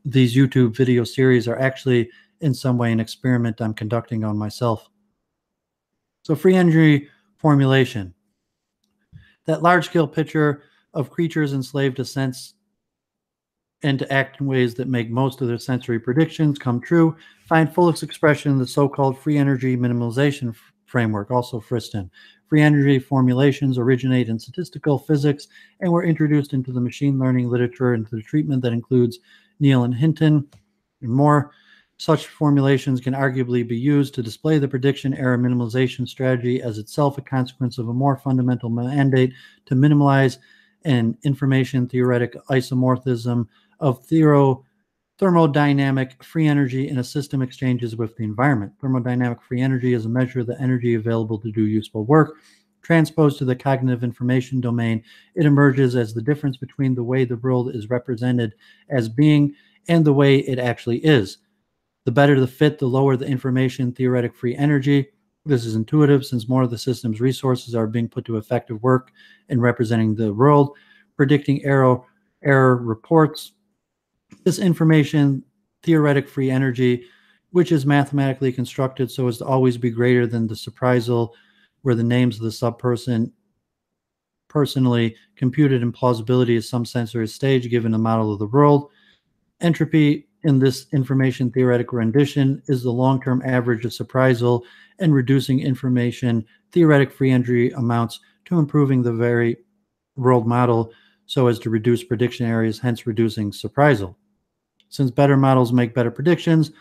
these YouTube video series are actually in some way an experiment I'm conducting on myself. So free energy formulation. That large-scale picture of creatures enslaved to sense and to act in ways that make most of their sensory predictions come true find fullest expression in the so-called free energy minimalization framework, also Friston. Free energy formulations originate in statistical physics and were introduced into the machine learning literature into the treatment that includes Neal and Hinton and more. Such formulations can arguably be used to display the prediction error minimalization strategy as itself a consequence of a more fundamental mandate to minimize an information theoretic isomorphism of thermodynamic free energy in a system exchanges with the environment. Thermodynamic free energy is a measure of the energy available to do useful work. Transposed to the cognitive information domain, it emerges as the difference between the way the world is represented as being and the way it actually is. The better the fit, the lower the information theoretic free energy. This is intuitive since more of the system's resources are being put to effective work in representing the world. Predicting error reports this information theoretic free energy, which is mathematically constructed so as to always be greater than the surprisal, where the names of the subperson personally computed in plausibility as some sensory stage given a model of the world. Entropy in this information theoretic rendition is the long-term average of surprisal and reducing information theoretic free energy amounts to improving the very world model so as to reduce prediction areas, hence reducing surprisal. Since better models make better predictions,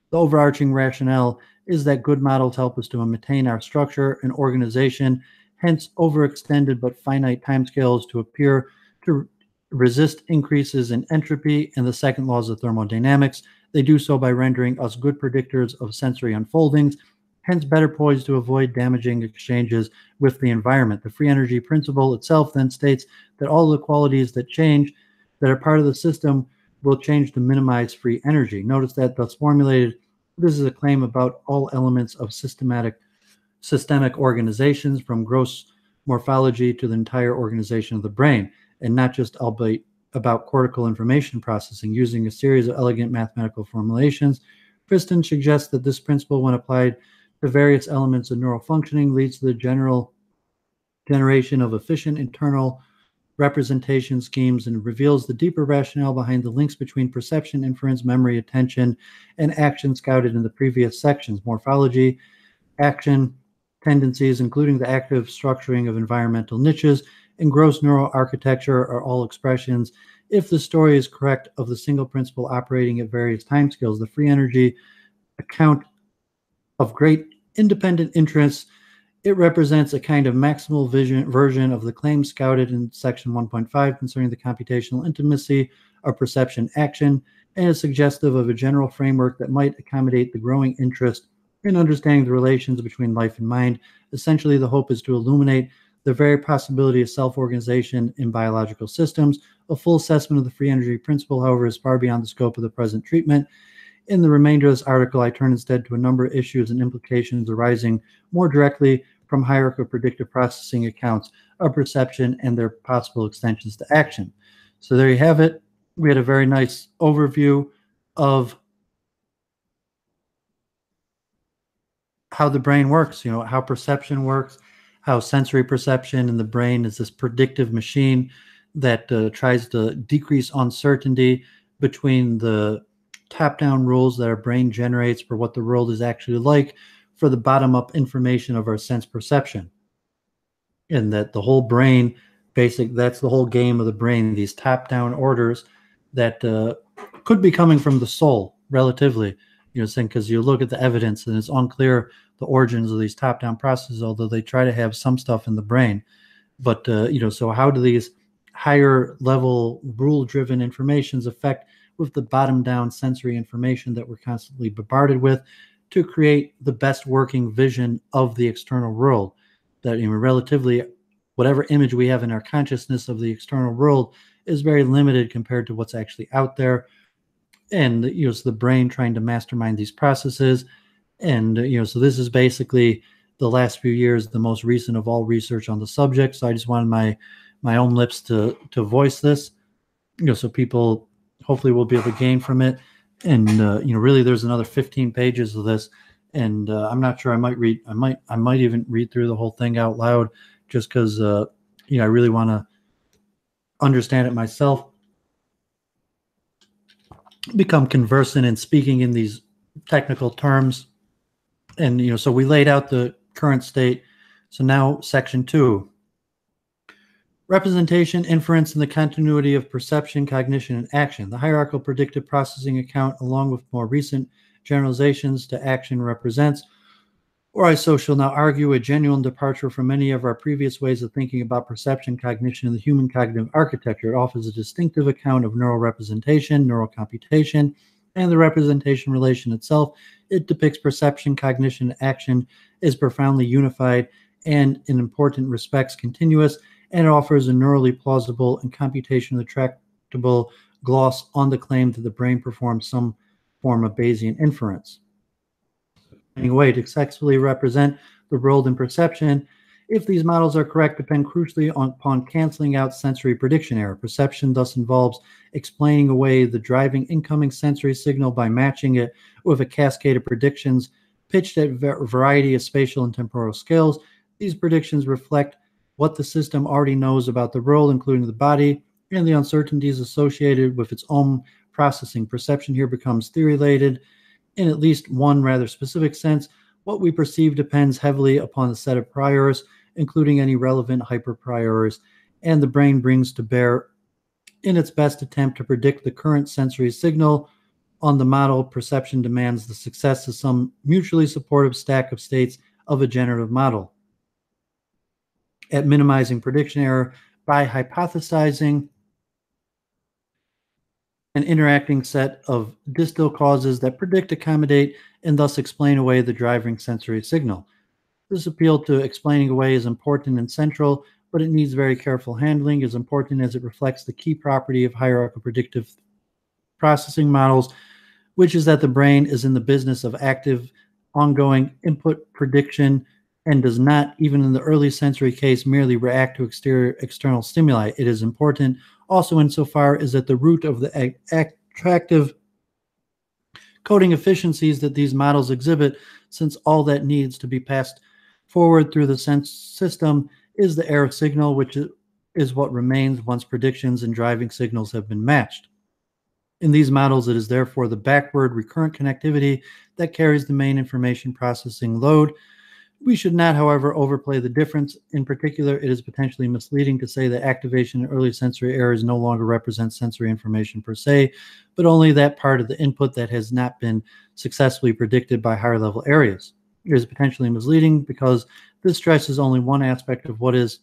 the overarching rationale is that good models help us to maintain our structure and organization, hence overextended but finite timescales to appear to resist increases in entropy and the second laws of thermodynamics. They do so by rendering us good predictors of sensory unfoldings, hence better poised to avoid damaging exchanges with the environment. The free energy principle itself then states that all the qualities that change that are part of the system will change to minimize free energy. Notice that thus formulated, this is a claim about all elements of systemic organizations, from gross morphology to the entire organization of the brain, and not just albeit about cortical information processing. Using a series of elegant mathematical formulations, Friston suggests that this principle, when applied to various elements of neural functioning, leads to the general generation of efficient internal representation schemes and reveals the deeper rationale behind the links between perception, inference, memory, attention, and action scouted in the previous sections. Morphology, action, tendencies, including the active structuring of environmental niches, and gross neural architecture are all expressions, if the story is correct, of the single principle operating at various timescales. The free energy account of great independent interests. It represents a kind of maximal version of the claim scouted in section 1.5 concerning the computational intimacy of perception action, and is suggestive of a general framework that might accommodate the growing interest in understanding the relations between life and mind. Essentially, the hope is to illuminate the very possibility of self-organization in biological systems. A full assessment of the free energy principle, however, is far beyond the scope of the present treatment. In the remainder of this article, I turn instead to a number of issues and implications arising more directly from hierarchical predictive processing accounts of perception and their possible extensions to action. So there you have it. We had a very nice overview of how the brain works, how perception works, how sensory perception in the brain is this predictive machine that tries to decrease uncertainty between the top-down rules that our brain generates for what the world is actually like for the bottom-up information of our sense perception. And that the whole brain, that's the whole game of the brain, these top-down orders that could be coming from the soul, relatively, saying, because you look at the evidence and it's unclear the origins of these top-down processes, although they try to have some stuff in the brain. But, so how do these higher level rule-driven informations affect with the bottom-down sensory information that we're constantly bombarded with to create the best working vision of the external world? That, relatively, whatever image we have in our consciousness of the external world is very limited compared to what's actually out there. And, it's the brain trying to mastermind these processes. And, so this is basically the last few years, the most recent of all research on the subject. So I just wanted my own lips to voice this, so people hopefully will be able to gain from it. And, really there's another 15 pages of this. And I'm not sure I might even read through the whole thing out loud, just because, I really want to understand it myself, become conversant in speaking in these technical terms. And, so we laid out the current state. So now section 2, representation, inference, and the continuity of perception, cognition, and action. The hierarchical predictive processing account, along with more recent generalizations to action, represents, or I shall now argue, a genuine departure from many of our previous ways of thinking about perception, cognition, and the human cognitive architecture. It offers a distinctive account of neural representation, neural computation, and the representation relation itself. It depicts perception, cognition, and action as profoundly unified and, in important respects, continuous, and it offers a neurally plausible and computationally tractable gloss on the claim that the brain performs some form of Bayesian inference. Way to successfully represent the world in perception, if these models are correct, depend crucially upon canceling out sensory prediction error. Perception thus involves explaining away the driving incoming sensory signal by matching it with a cascade of predictions pitched at a variety of spatial and temporal scales. These predictions reflect what the system already knows about the world, including the body, and the uncertainties associated with its own processing. Perception here becomes theory-related in at least one rather specific sense. What we perceive depends heavily upon the set of priors, including any relevant hyperpriors, and the brain brings to bear in its best attempt to predict the current sensory signal on the model. Perception demands the success of some mutually supportive stack of states of a generative model at minimizing prediction error by hypothesizing an interacting set of distal causes that predict, accommodate, and thus explain away the driving sensory signal. This appeal to explaining away is important and central, but it needs very careful handling, as important as it reflects the key property of hierarchical predictive processing models, which is that the brain is in the business of active, ongoing input prediction and does not, even in the early sensory case, merely react to external stimuli. It is important also insofar as at the root of the attractive coding efficiencies that these models exhibit, since all that needs to be passed forward through the sense system is the error signal, which is what remains once predictions and driving signals have been matched. In these models, it is therefore the backward recurrent connectivity that carries the main information processing load. We should not, however, overplay the difference. In particular, it is potentially misleading to say that activation and early sensory errors no longer represent sensory information per se, but only that part of the input that has not been successfully predicted by higher level areas. It is potentially misleading because this stresses only one aspect of what is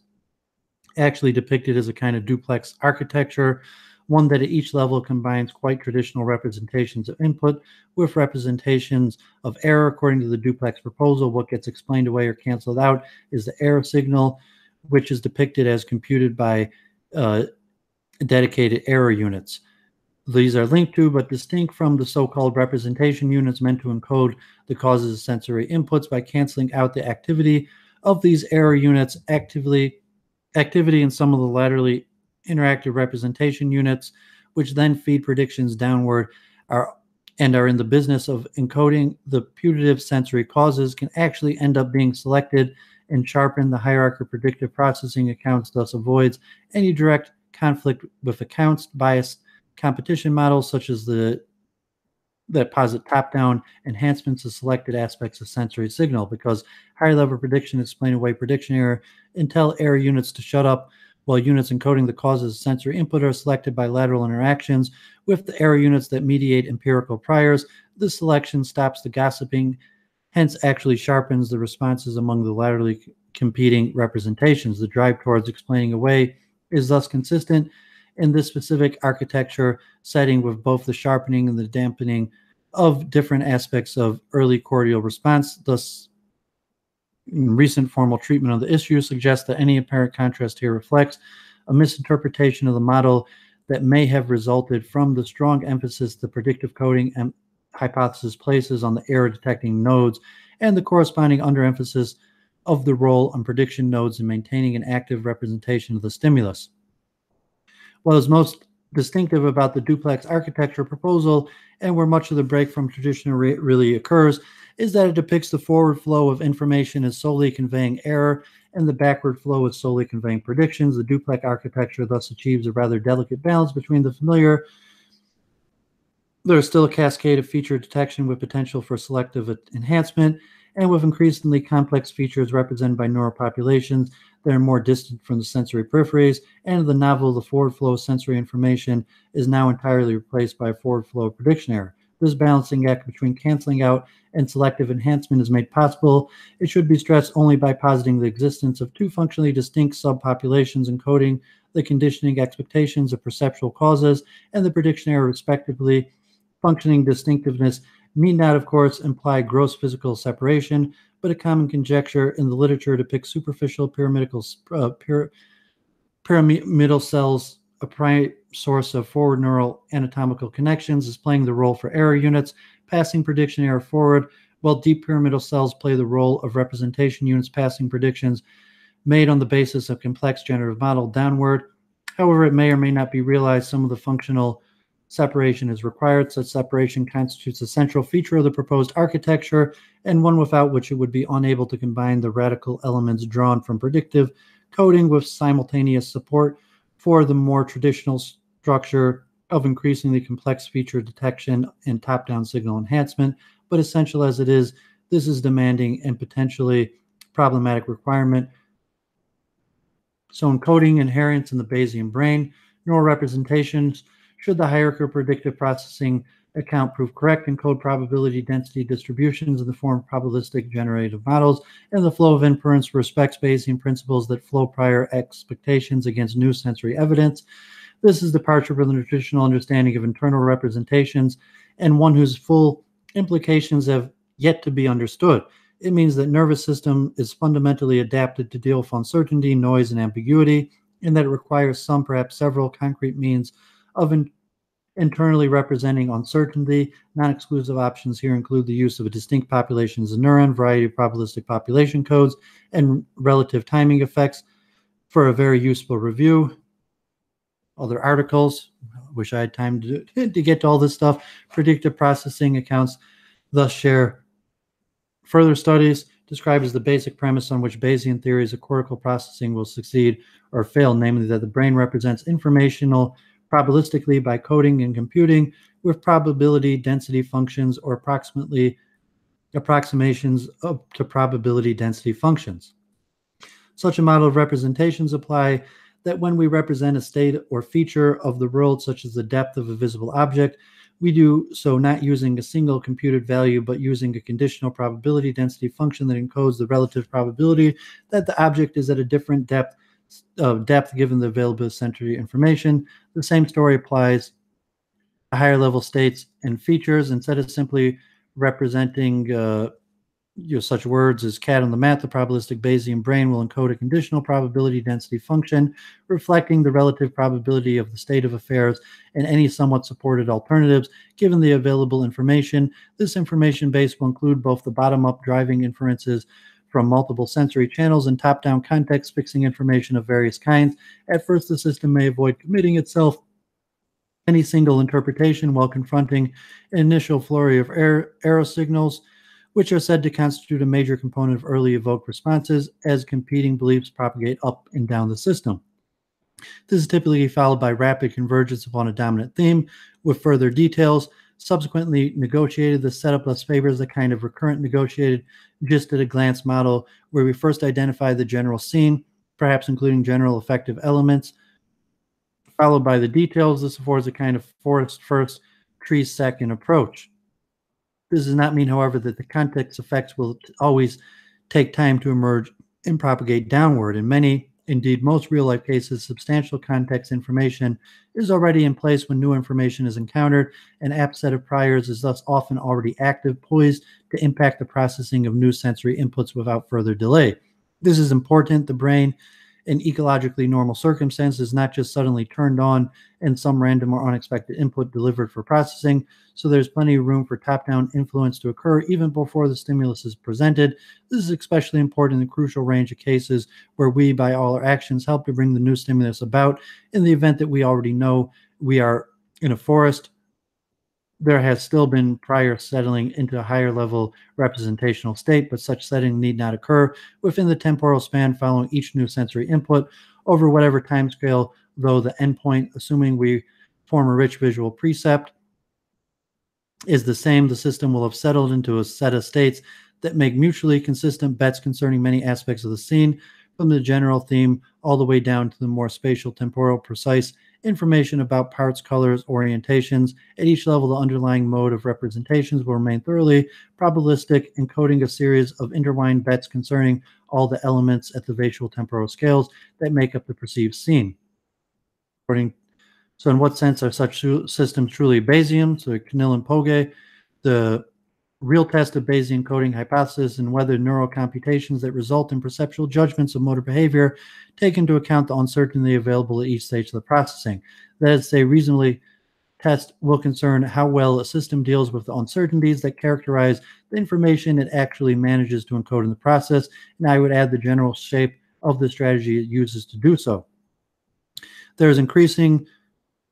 actually depicted as a kind of duplex architecture, one that at each level combines quite traditional representations of input with representations of error. According to the duplex proposal, what gets explained away or canceled out is the error signal, which is depicted as computed by dedicated error units. These are linked to but distinct from the so-called representation units meant to encode the causes of sensory inputs. By canceling out the activity of these error units, activity in some of the laterally interactive representation units, which then feed predictions downward, are in the business of encoding the putative sensory causes, can actually end up being selected and sharpened. The hierarchical predictive processing accounts thus avoids any direct conflict with accounts biased competition models such as the that posit top-down enhancements of selected aspects of sensory signal, because higher-level prediction explain away prediction error and tell error units to shut up, while units encoding the causes of sensory input are selected by lateral interactions with the error units that mediate empirical priors. This selection stops the gossiping, hence actually sharpens the responses among the laterally competing representations. The drive towards explaining away is thus consistent in this specific architecture setting with both the sharpening and the dampening of different aspects of early cortical response. Thus, recent formal treatment of the issue suggests that any apparent contrast here reflects a misinterpretation of the model that may have resulted from the strong emphasis the predictive coding and hypothesis places on the error detecting nodes and the corresponding underemphasis of the role on prediction nodes in maintaining an active representation of the stimulus. What is most distinctive about the duplex architecture proposal, and where much of the break from tradition really occurs, is that it depicts the forward flow of information as solely conveying error and the backward flow as solely conveying predictions. The duplex architecture thus achieves a rather delicate balance between the familiar. There is still a cascade of feature detection with potential for selective enhancement, and with increasingly complex features represented by neural populations that are more distant from the sensory peripheries, and the novel, the forward flow of sensory information is now entirely replaced by a forward flow of prediction error. This balancing act between canceling out and selective enhancement is made possible. It should be stressed only by positing the existence of two functionally distinct subpopulations encoding the conditioning expectations of perceptual causes and the prediction error respectively. Functioning distinctiveness need not, of course, imply gross physical separation, but a common conjecture in the literature depicts superficial pyramidal cells, a prime source of forward neural anatomical connections, as playing the role for error units, passing prediction error forward, while deep pyramidal cells play the role of representation units passing predictions made on the basis of complex generative model downward. However, it may or may not be realized some of the functional separation is required. Such separation constitutes a central feature of the proposed architecture, and one without which it would be unable to combine the radical elements drawn from predictive coding with simultaneous support for the more traditional structure of increasingly complex feature detection and top-down signal enhancement. But essential as it is, this is demanding and potentially problematic requirement. So encoding inherent in the Bayesian brain, neural representations, should the hierarchy of predictive processing account prove correct, encode probability density distributions in the form of probabilistic generative models, and the flow of inference respects Bayesian principles that flow prior expectations against new sensory evidence. This is departure from the traditional understanding of internal representations, and one whose full implications have yet to be understood. It means that nervous system is fundamentally adapted to deal with uncertainty, noise, and ambiguity, and that it requires some, perhaps several, concrete means of internally representing uncertainty. Non-exclusive options here include the use of a distinct populations of neuron, variety of probabilistic population codes, and relative timing effects for a very useful review. Other articles, wish I had time to get to all this stuff. Predictive processing accounts thus share further studies described as the basic premise on which Bayesian theories of cortical processing will succeed or fail, namely that the brain represents informational probabilistically by coding and computing with probability density functions or approximations up to probability density functions. Such a model of representations apply that when we represent a state or feature of the world, such as the depth of a visible object, we do so not using a single computed value, but using a conditional probability density function that encodes the relative probability that the object is at a different depth given the available sensory information. The same story applies to higher level states and features. Instead of simply representing such words as cat on the mat, the probabilistic Bayesian brain will encode a conditional probability density function reflecting the relative probability of the state of affairs and any somewhat supported alternatives given the available information. This information base will include both the bottom-up driving inferences from multiple sensory channels and top-down context fixing information of various kinds. At first, the system may avoid committing itself any single interpretation while confronting an initial flurry of error signals, which are said to constitute a major component of early evoked responses as competing beliefs propagate up and down the system. This is typically followed by rapid convergence upon a dominant theme with further details. subsequently negotiated. The setup thus favors the kind of recurrent negotiated just at a glance model where we first identify the general scene, perhaps including general effective elements, followed by the details. This affords a kind of forest first, tree second approach. This does not mean, however, that the context effects will always take time to emerge and propagate downward. In many, indeed most real-life cases, substantial context information is already in place when new information is encountered. An apt set of priors is thus often already active, poised to impact the processing of new sensory inputs without further delay. This is important. The brain, in ecologically normal circumstances, is not just suddenly turned on and some random or unexpected input delivered for processing, so there's plenty of room for top-down influence to occur even before the stimulus is presented. This is especially important in the crucial range of cases where we, by all our actions, help to bring the new stimulus about. In the event that we already know we are in a forest, there has still been prior settling into a higher level representational state, but such setting need not occur within the temporal span following each new sensory input over whatever timescale, though the endpoint, assuming we form a rich visual precept, is the same. The system will have settled into a set of states that make mutually consistent bets concerning many aspects of the scene, from the general theme all the way down to the more spatial, temporal, precise information about parts, colors, orientations. At each level, the underlying mode of representations will remain thoroughly probabilistic, encoding a series of intertwined bets concerning all the elements at the visual temporal scales that make up the perceived scene. So in what sense are such systems truly Bayesian? So Knil and Poge, the real test of Bayesian coding hypothesis and whether neural computations that result in perceptual judgments of motor behavior take into account the uncertainty available at each stage of the processing. That is, a reasonably test will concern how well a system deals with the uncertainties that characterize the information it actually manages to encode in the process, and I would add the general shape of the strategy it uses to do so. There is increasing,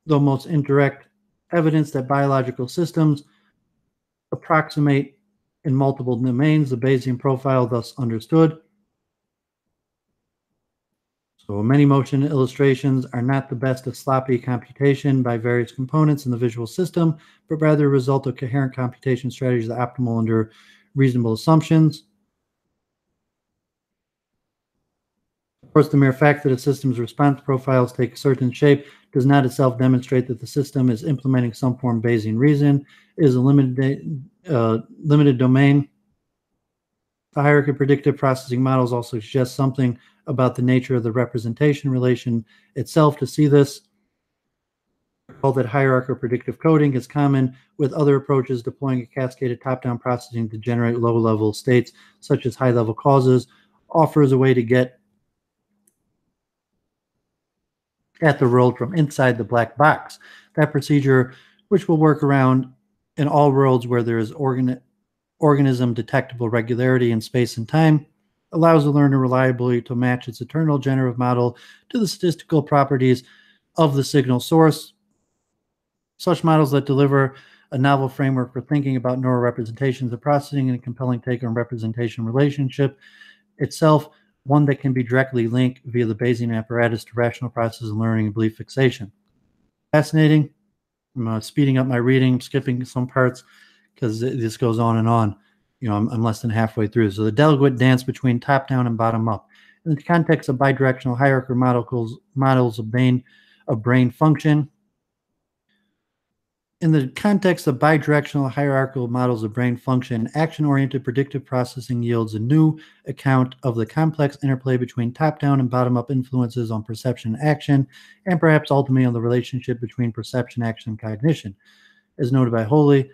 though most indirect, evidence that biological systems approximate in multiple domains, the Bayesian profile thus understood. So many motion illustrations are not the best of sloppy computation by various components in the visual system, but rather a result of coherent computation strategies that are optimal under reasonable assumptions. Of course, the mere fact that a system's response profiles take a certain shape does not itself demonstrate that the system is implementing some form of Bayesian reason. It is a limited domain. The hierarchy of predictive processing models also suggest something about the nature of the representation relation itself. To see this, recall that hierarchical predictive coding is common with other approaches deploying a cascaded top-down processing to generate low-level states, such as high-level causes, offers a way to get at the world from inside the black box. That procedure, which will work around in all worlds where there is organism detectable regularity in space and time, allows the learner reliably to match its eternal generative model to the statistical properties of the signal source. Such models that deliver a novel framework for thinking about neural representations of processing and a compelling take on representation relationship itself, one that can be directly linked via the Bayesian apparatus to rational processes of learning and belief fixation. Fascinating. I'm speeding up my reading, skipping some parts because this goes on and on. You know, I'm less than halfway through. So the delicate dance between top-down and bottom-up. In the context of bidirectional hierarchical models of brain function, in the context of bidirectional hierarchical models of brain function, action-oriented predictive processing yields a new account of the complex interplay between top-down and bottom-up influences on perception and action, and perhaps ultimately on the relationship between perception, action, and cognition. As noted by Holy,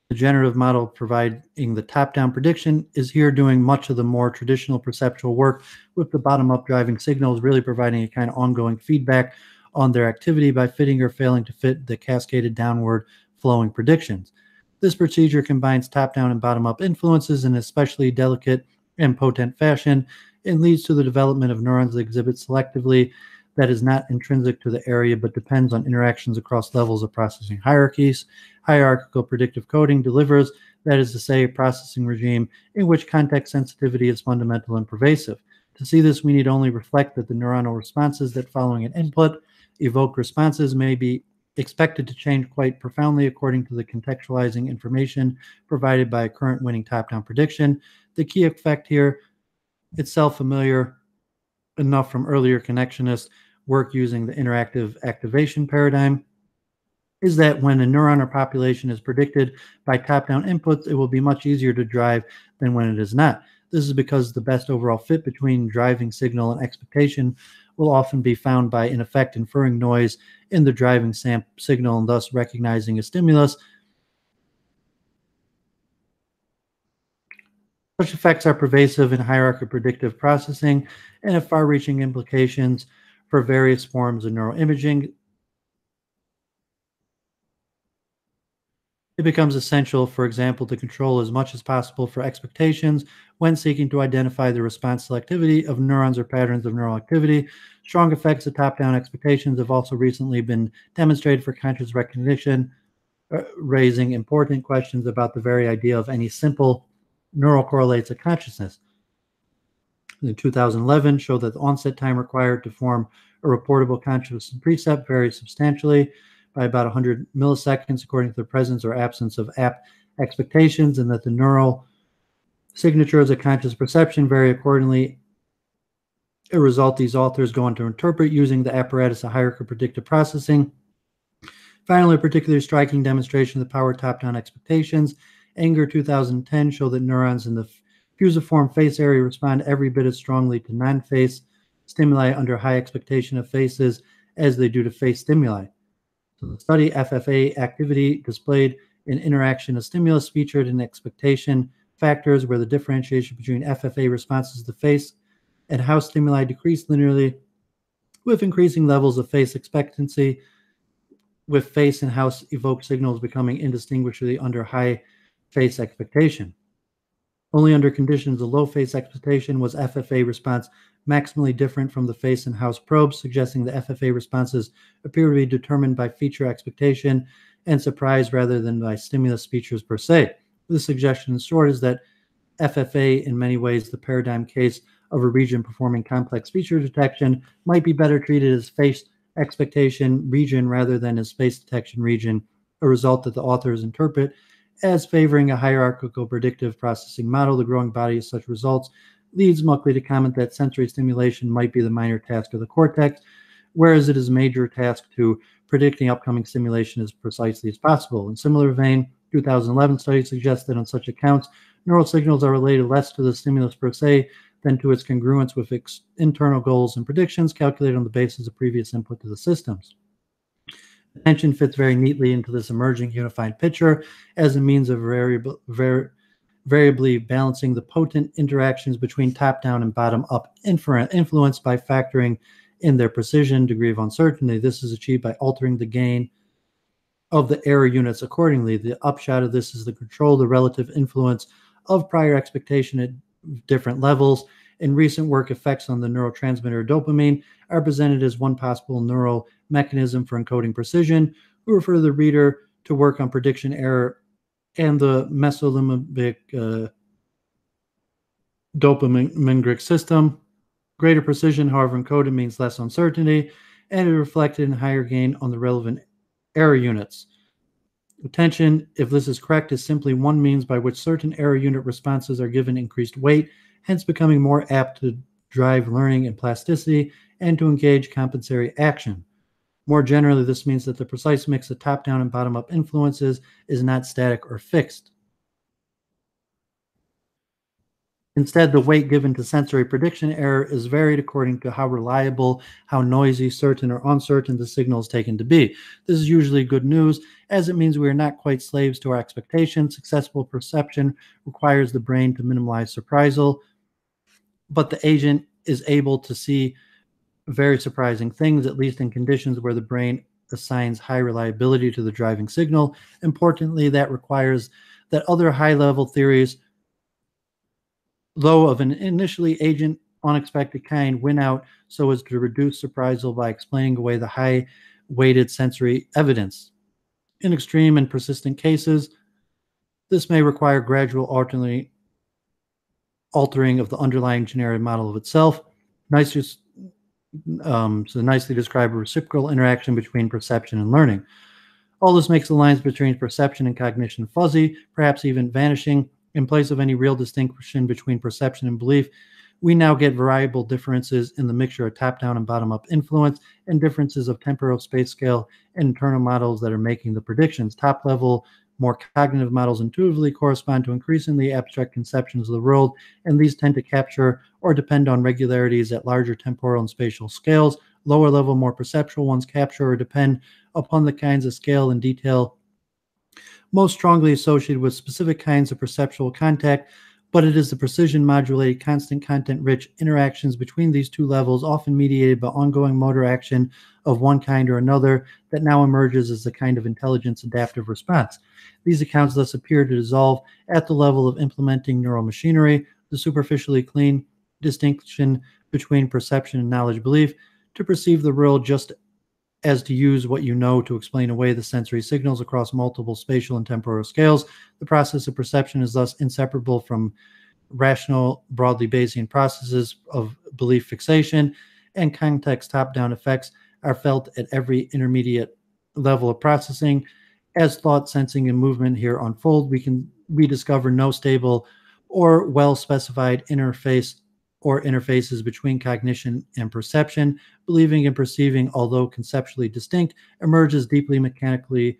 the generative model providing the top-down prediction is here doing much of the more traditional perceptual work, with the bottom-up driving signals really providing a kind of ongoing feedback on their activity by fitting or failing to fit the cascaded downward flowing predictions. This procedure combines top-down and bottom-up influences in an especially delicate and potent fashion and leads to the development of neurons that exhibit selectively that is not intrinsic to the area but depends on interactions across levels of processing hierarchies. Hierarchical predictive coding delivers, that is to say, a processing regime in which context sensitivity is fundamental and pervasive. To see this, we need only reflect that the neuronal responses that following an input evoke responses may be expected to change quite profoundly according to the contextualizing information provided by a current winning top-down prediction. The key effect here, itself familiar enough from earlier connectionist work using the interactive activation paradigm, is that when a neuron or population is predicted by top-down inputs, it will be much easier to drive than when it is not. This is because the best overall fit between driving signal and expectation will often be found by, in effect, inferring noise in the driving signal and thus recognizing a stimulus. Such effects are pervasive in hierarchical predictive processing and have far-reaching implications for various forms of neuroimaging. It becomes essential, for example, to control as much as possible for expectations when seeking to identify the response selectivity of neurons or patterns of neural activity. Strong effects of top-down expectations have also recently been demonstrated for conscious recognition, raising important questions about the very idea of any simple neural correlates to consciousness. In 2011, showed that the onset time required to form a reportable consciousness precept varies substantially by about 100 milliseconds according to the presence or absence of app expectations, and that the neural signatures of conscious perception vary accordingly. As a result, these authors go on to interpret using the apparatus of hierarchical predictive processing. Finally, a particularly striking demonstration of the power of top-down expectations. Anger 2010 showed that neurons in the fusiform face area respond every bit as strongly to non-face stimuli under high expectation of faces as they do to face stimuli. So the study FFA activity displayed an interaction of stimulus featured in expectation factors where the differentiation between FFA responses to face and house stimuli decreased linearly with increasing levels of face expectancy, with face and house evoked signals becoming indistinguishably under high face expectation. Only under conditions of low face expectation was FFA response maximally different from the face and house probes, suggesting the FFA responses appear to be determined by feature expectation and surprise rather than by stimulus features per se. This suggestion in short is that FFA, in many ways, the paradigm case of a region performing complex feature detection, might be better treated as face expectation region rather than as face detection region, a result that the authors interpret as favoring a hierarchical predictive processing model. The growing body of such results leads Muckley to comment that sensory stimulation might be the minor task of the cortex, whereas it is a major task to predicting upcoming stimulation as precisely as possible. In similar vein, 2011 study suggests that on such accounts, neural signals are related less to the stimulus per se than to its congruence with internal goals and predictions calculated on the basis of previous input to the systems. Attention fits very neatly into this emerging unified picture as a means of variably balancing the potent interactions between top-down and bottom-up influence by factoring in their precision, degree of uncertainty. This is achieved by altering the gain of the error units accordingly. The upshot of this is to control the relative influence of prior expectation at different levels. In recent work, effects on the neurotransmitter dopamine are presented as one possible neural mechanism for encoding precision. We refer the reader to work on prediction error and the mesolimbic dopaminergic system. Greater precision, however, encoded means less uncertainty, and it reflected in higher gain on the relevant error units. Attention, if this is correct, is simply one means by which certain error unit responses are given increased weight, hence becoming more apt to drive learning and plasticity and to engage compensatory action. More generally, this means that the precise mix of top-down and bottom-up influences is not static or fixed. Instead, the weight given to sensory prediction error is varied according to how reliable, how noisy, certain, or uncertain the signal is taken to be. This is usually good news, as it means we are not quite slaves to our expectations. Successful perception requires the brain to minimize surprisal, but the agent is able to see very surprising things, at least in conditions where the brain assigns high reliability to the driving signal. Importantly, that requires that other high-level theories, though of an initially agent unexpected kind, win out so as to reduce surprisal by explaining away the high-weighted sensory evidence. In extreme and persistent cases, this may require gradual altering of the underlying generated model of itself. So nicely describe a reciprocal interaction between perception and learning. All this makes the lines between perception and cognition fuzzy, perhaps even vanishing. In place of any real distinction between perception and belief, we now get variable differences in the mixture of top-down and bottom-up influence and differences of temporal space scale and internal models that are making the predictions. Top-level, more cognitive models intuitively correspond to increasingly abstract conceptions of the world, and these tend to capture or depend on regularities at larger temporal and spatial scales. Lower-level, more perceptual ones capture or depend upon the kinds of scale and detail most strongly associated with specific kinds of perceptual contact, but it is the precision-modulated, constant content-rich interactions between these two levels, often mediated by ongoing motor action of one kind or another, that now emerges as a kind of intelligence adaptive response. These accounts thus appear to dissolve at the level of implementing neural machinery, the superficially clean distinction between perception and knowledge belief, to perceive the world just as to use what you know to explain away the sensory signals across multiple spatial and temporal scales. The process of perception is thus inseparable from rational, broadly Bayesian processes of belief fixation, and context top-down effects are felt at every intermediate level of processing. As thought, sensing, and movement here unfold, we discover no stable or well-specified interface or interfaces between cognition and perception. Believing and perceiving, although conceptually distinct, emerges deeply mechanically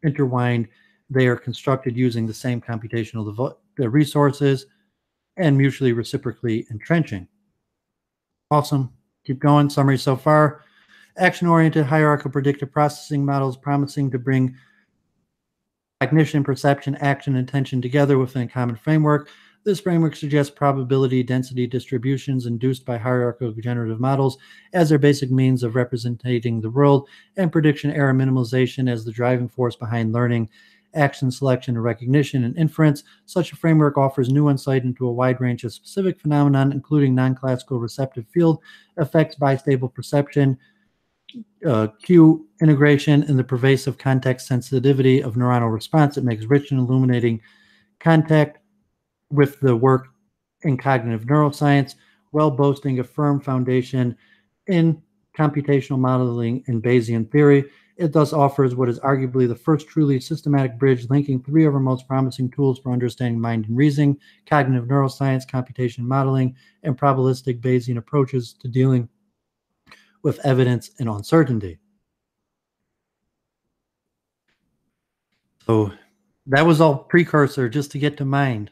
intertwined. They are constructed using the same computational resources and mutually reciprocally entrenching. Awesome. Keep going. Summary so far. Action-oriented hierarchical predictive processing models promising to bring cognition, perception, action, and attention together within a common framework. This framework suggests probability density distributions induced by hierarchical generative models as their basic means of representing the world, and prediction error minimalization as the driving force behind learning, action selection, and recognition and inference. Such a framework offers new insight into a wide range of specific phenomena, including non-classical receptive field effects, bistable perception, cue integration, and the pervasive context sensitivity of neuronal response. It makes rich and illuminating contact with the work in cognitive neuroscience, while boasting a firm foundation in computational modeling and Bayesian theory. It thus offers what is arguably the first truly systematic bridge linking three of our most promising tools for understanding mind and reasoning: cognitive neuroscience, computation modeling, and probabilistic Bayesian approaches to dealing with evidence and uncertainty. So that was all precursor just to get to mind.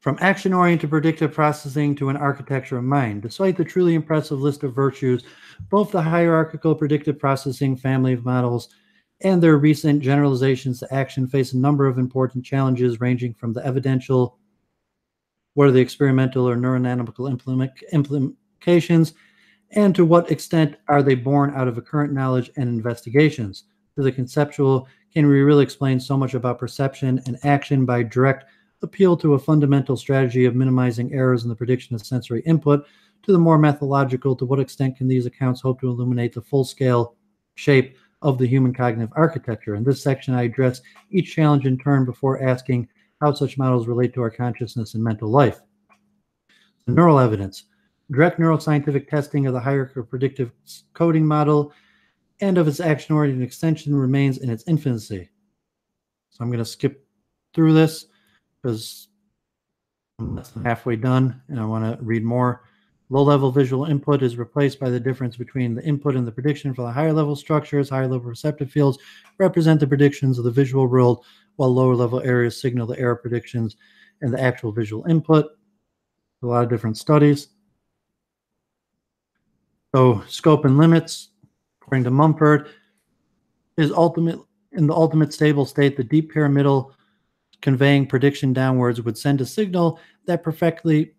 From action-oriented predictive processing to an architecture of mind. Despite the truly impressive list of virtues, both the hierarchical predictive processing family of models and their recent generalizations to action face a number of important challenges, ranging from the evidential, what are the experimental or neuroanatomical implications, and to what extent are they born out of a current knowledge and investigations, to the conceptual, can we really explain so much about perception and action by direct appeal to a fundamental strategy of minimizing errors in the prediction of sensory input, to the more methodological, to what extent can these accounts hope to illuminate the full-scale shape of the human cognitive architecture. In this section, I address each challenge in turn before asking how such models relate to our consciousness and mental life. The neural evidence. Direct neuroscientific testing of the hierarchical predictive coding model and of its action-oriented extension remains in its infancy. So I'm going to skip through this because I'm less than halfway done and I want to read more. Low-level visual input is replaced by the difference between the input and the prediction for the higher-level structures. Higher-level receptive fields represent the predictions of the visual world, while lower-level areas signal the error predictions and the actual visual input. A lot of different studies. So scope and limits, according to Mumford, is in the ultimate stable state, the deep pyramidal conveying prediction downwards would send a signal that perfectly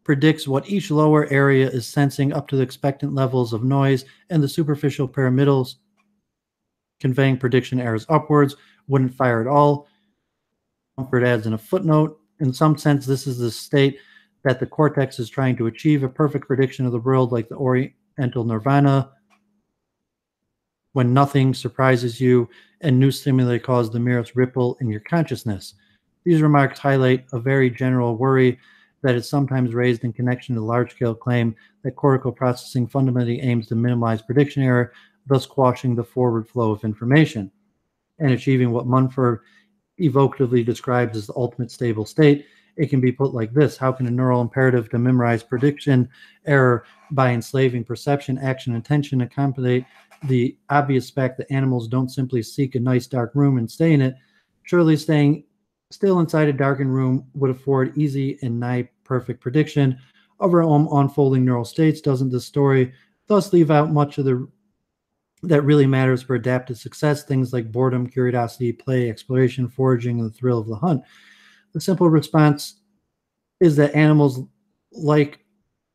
predicts what each lower area is sensing up to the expectant levels of noise, and the superficial pyramidals conveying prediction errors upwards wouldn't fire at all. Mumford adds in a footnote, in some sense, this is the state that the cortex is trying to achieve, a perfect prediction of the world like the Oriental Nirvana, when nothing surprises you and new stimuli cause the merest ripple in your consciousness. These remarks highlight a very general worry that is sometimes raised in connection to the large-scale claim that cortical processing fundamentally aims to minimize prediction error, thus quashing the forward flow of information and achieving what Munford evocatively describes as the ultimate stable state. It can be put like this: how can a neural imperative to memorize prediction error by enslaving perception, action, and attention accommodate the obvious fact that animals don't simply seek a nice dark room and stay in it? Surely staying still inside a darkened room would afford easy and nigh perfect prediction of our own unfolding neural states. Doesn't this story thus leave out much of the that really matters for adaptive success, things like boredom, curiosity, play, exploration, foraging, and the thrill of the hunt? The simple response is that animals like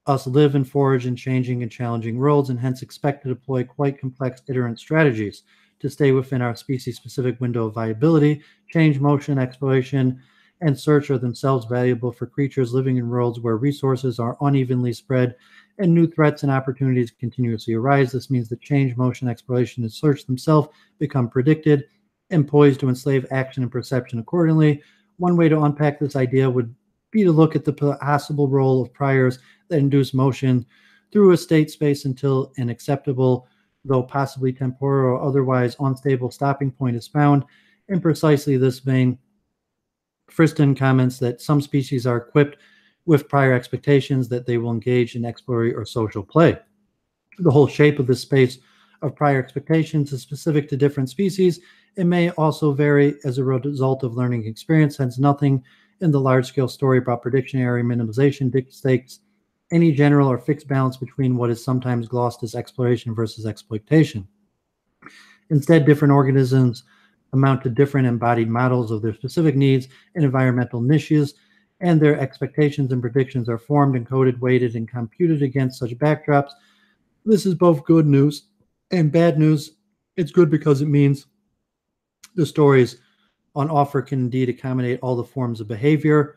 us live and forage in changing and challenging worlds, and hence expect to deploy quite complex iterant strategies to stay within our species-specific window of viability. Change, motion, exploration, and search are themselves valuable for creatures living in worlds where resources are unevenly spread and new threats and opportunities continuously arise. This means that change, motion, exploration, and search themselves become predicted and poised to enslave action and perception accordingly. One way to unpack this idea would be to look at the possible role of priors that induce motion through a state space until an acceptable, though possibly temporal or otherwise unstable stopping point is found. In precisely this vein, Friston comments that some species are equipped with prior expectations that they will engage in exploratory or social play. The whole shape of the space of prior expectations is specific to different species. It may also vary as a result of learning experience, hence nothing in the large-scale story about prediction error minimization dictates any general or fixed balance between what is sometimes glossed as exploration versus exploitation. Instead, different organisms amount to different embodied models of their specific needs and environmental niches, and their expectations and predictions are formed, encoded, weighted, and computed against such backdrops. This is both good news and bad news. It's good because it means the stories on offer can indeed accommodate all the forms of behavior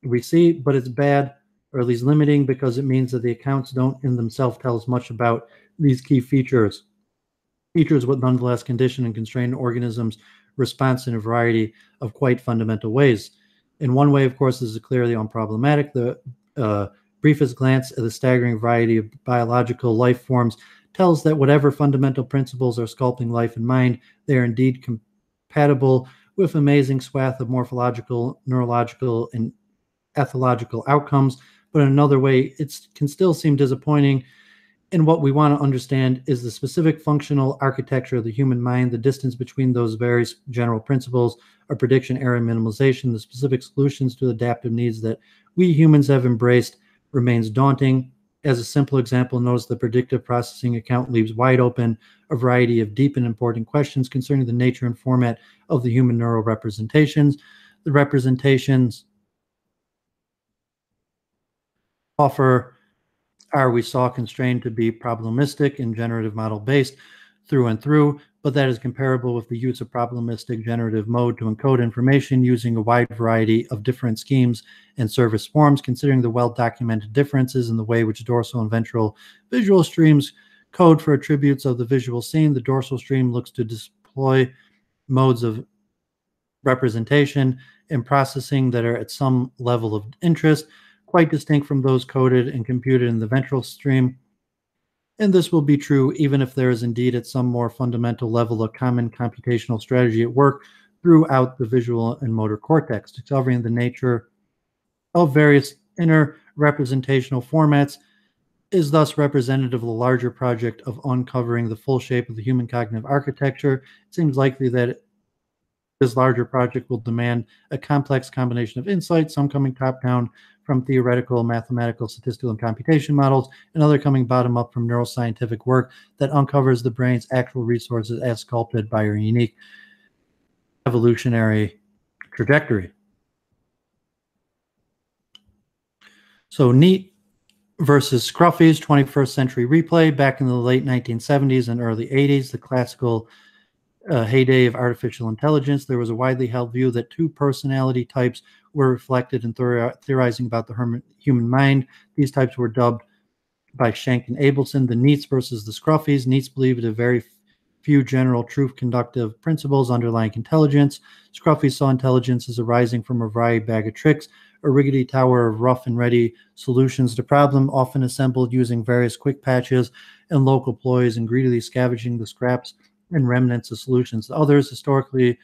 we see, but it's bad, or at least limiting, because it means that the accounts don't in themselves tell us much about these key features would nonetheless condition and constrain organisms' response in a variety of quite fundamental ways. In one way, of course, this is clearly unproblematic. The briefest glance at the staggering variety of biological life forms tells that whatever fundamental principles are sculpting life and mind, they are indeed compatible with amazing swath of morphological, neurological, and ethological outcomes. But in another way, it can still seem disappointing. And what we want to understand is the specific functional architecture of the human mind, the distance between those various general principles of prediction, error, and minimization, the specific solutions to adaptive needs that we humans have embraced remains daunting. As a simple example, notice the predictive processing account leaves wide open a variety of deep and important questions concerning the nature and format of the human neural representations. The representations we saw constrained to be probabilistic and generative model based through and through, but that is comparable with the use of probabilistic generative mode to encode information using a wide variety of different schemes and service forms. Considering the well-documented differences in the way which dorsal and ventral visual streams code for attributes of the visual scene, the dorsal stream looks to deploy modes of representation and processing that are at some level of interest, quite distinct from those coded and computed in the ventral stream. And this will be true even if there is indeed at some more fundamental level a common computational strategy at work throughout the visual and motor cortex. Discovering the nature of various inner representational formats is thus representative of the larger project of uncovering the full shape of the human cognitive architecture. It seems likely that this larger project will demand a complex combination of insights, some coming top-down from theoretical, mathematical, statistical, and computation models, and other coming bottom-up from neuroscientific work that uncovers the brain's actual resources as sculpted by your unique evolutionary trajectory. So NEAT versus Scruffy's 21st century replay. Back in the late 1970s and early 80s, the classical heyday of artificial intelligence, there was a widely held view that two personality types were reflected in theorizing about the human mind. These types were dubbed by Schenck and Abelson the NEATs versus the Scruffies. NEATs believed a very few general truth conductive principles underlying intelligence. Scruffy saw intelligence as arising from a variety bag of tricks, a rickety tower of rough and ready solutions to problem, often assembled using various quick patches and local ploys, and greedily scavenging the scraps and remnants of solutions to others, historically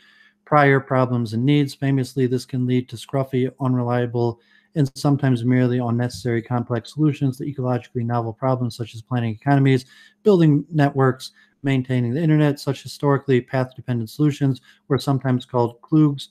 prior problems and needs. Famously, this can lead to scruffy, unreliable, and sometimes merely unnecessary complex solutions to ecologically novel problems such as planning economies, building networks, maintaining the internet. Such historically path-dependent solutions were sometimes called kloogs.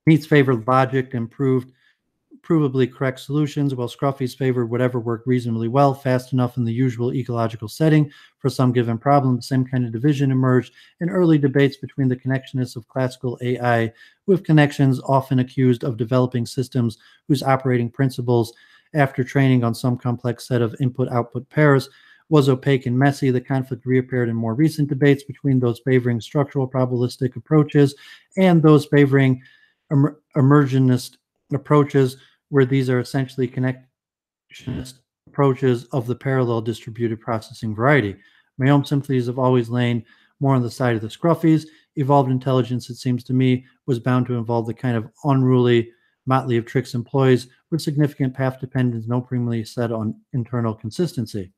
Neats favored logic and provably correct solutions, while Scruffy's favored whatever worked reasonably well, fast enough in the usual ecological setting for some given problem. The same kind of division emerged in early debates between the connectionists of classical AI, with connections often accused of developing systems whose operating principles, after training on some complex set of input-output pairs, was opaque and messy. The conflict reappeared in more recent debates between those favoring structural probabilistic approaches and those favoring emergentist approaches, where these are essentially connectionist approaches of the parallel distributed processing variety. My own sympathies have always lain more on the side of the scruffies. Evolved intelligence, it seems to me, was bound to involve the kind of unruly motley of tricks and ploys with significant path dependence, no premium set on internal consistency.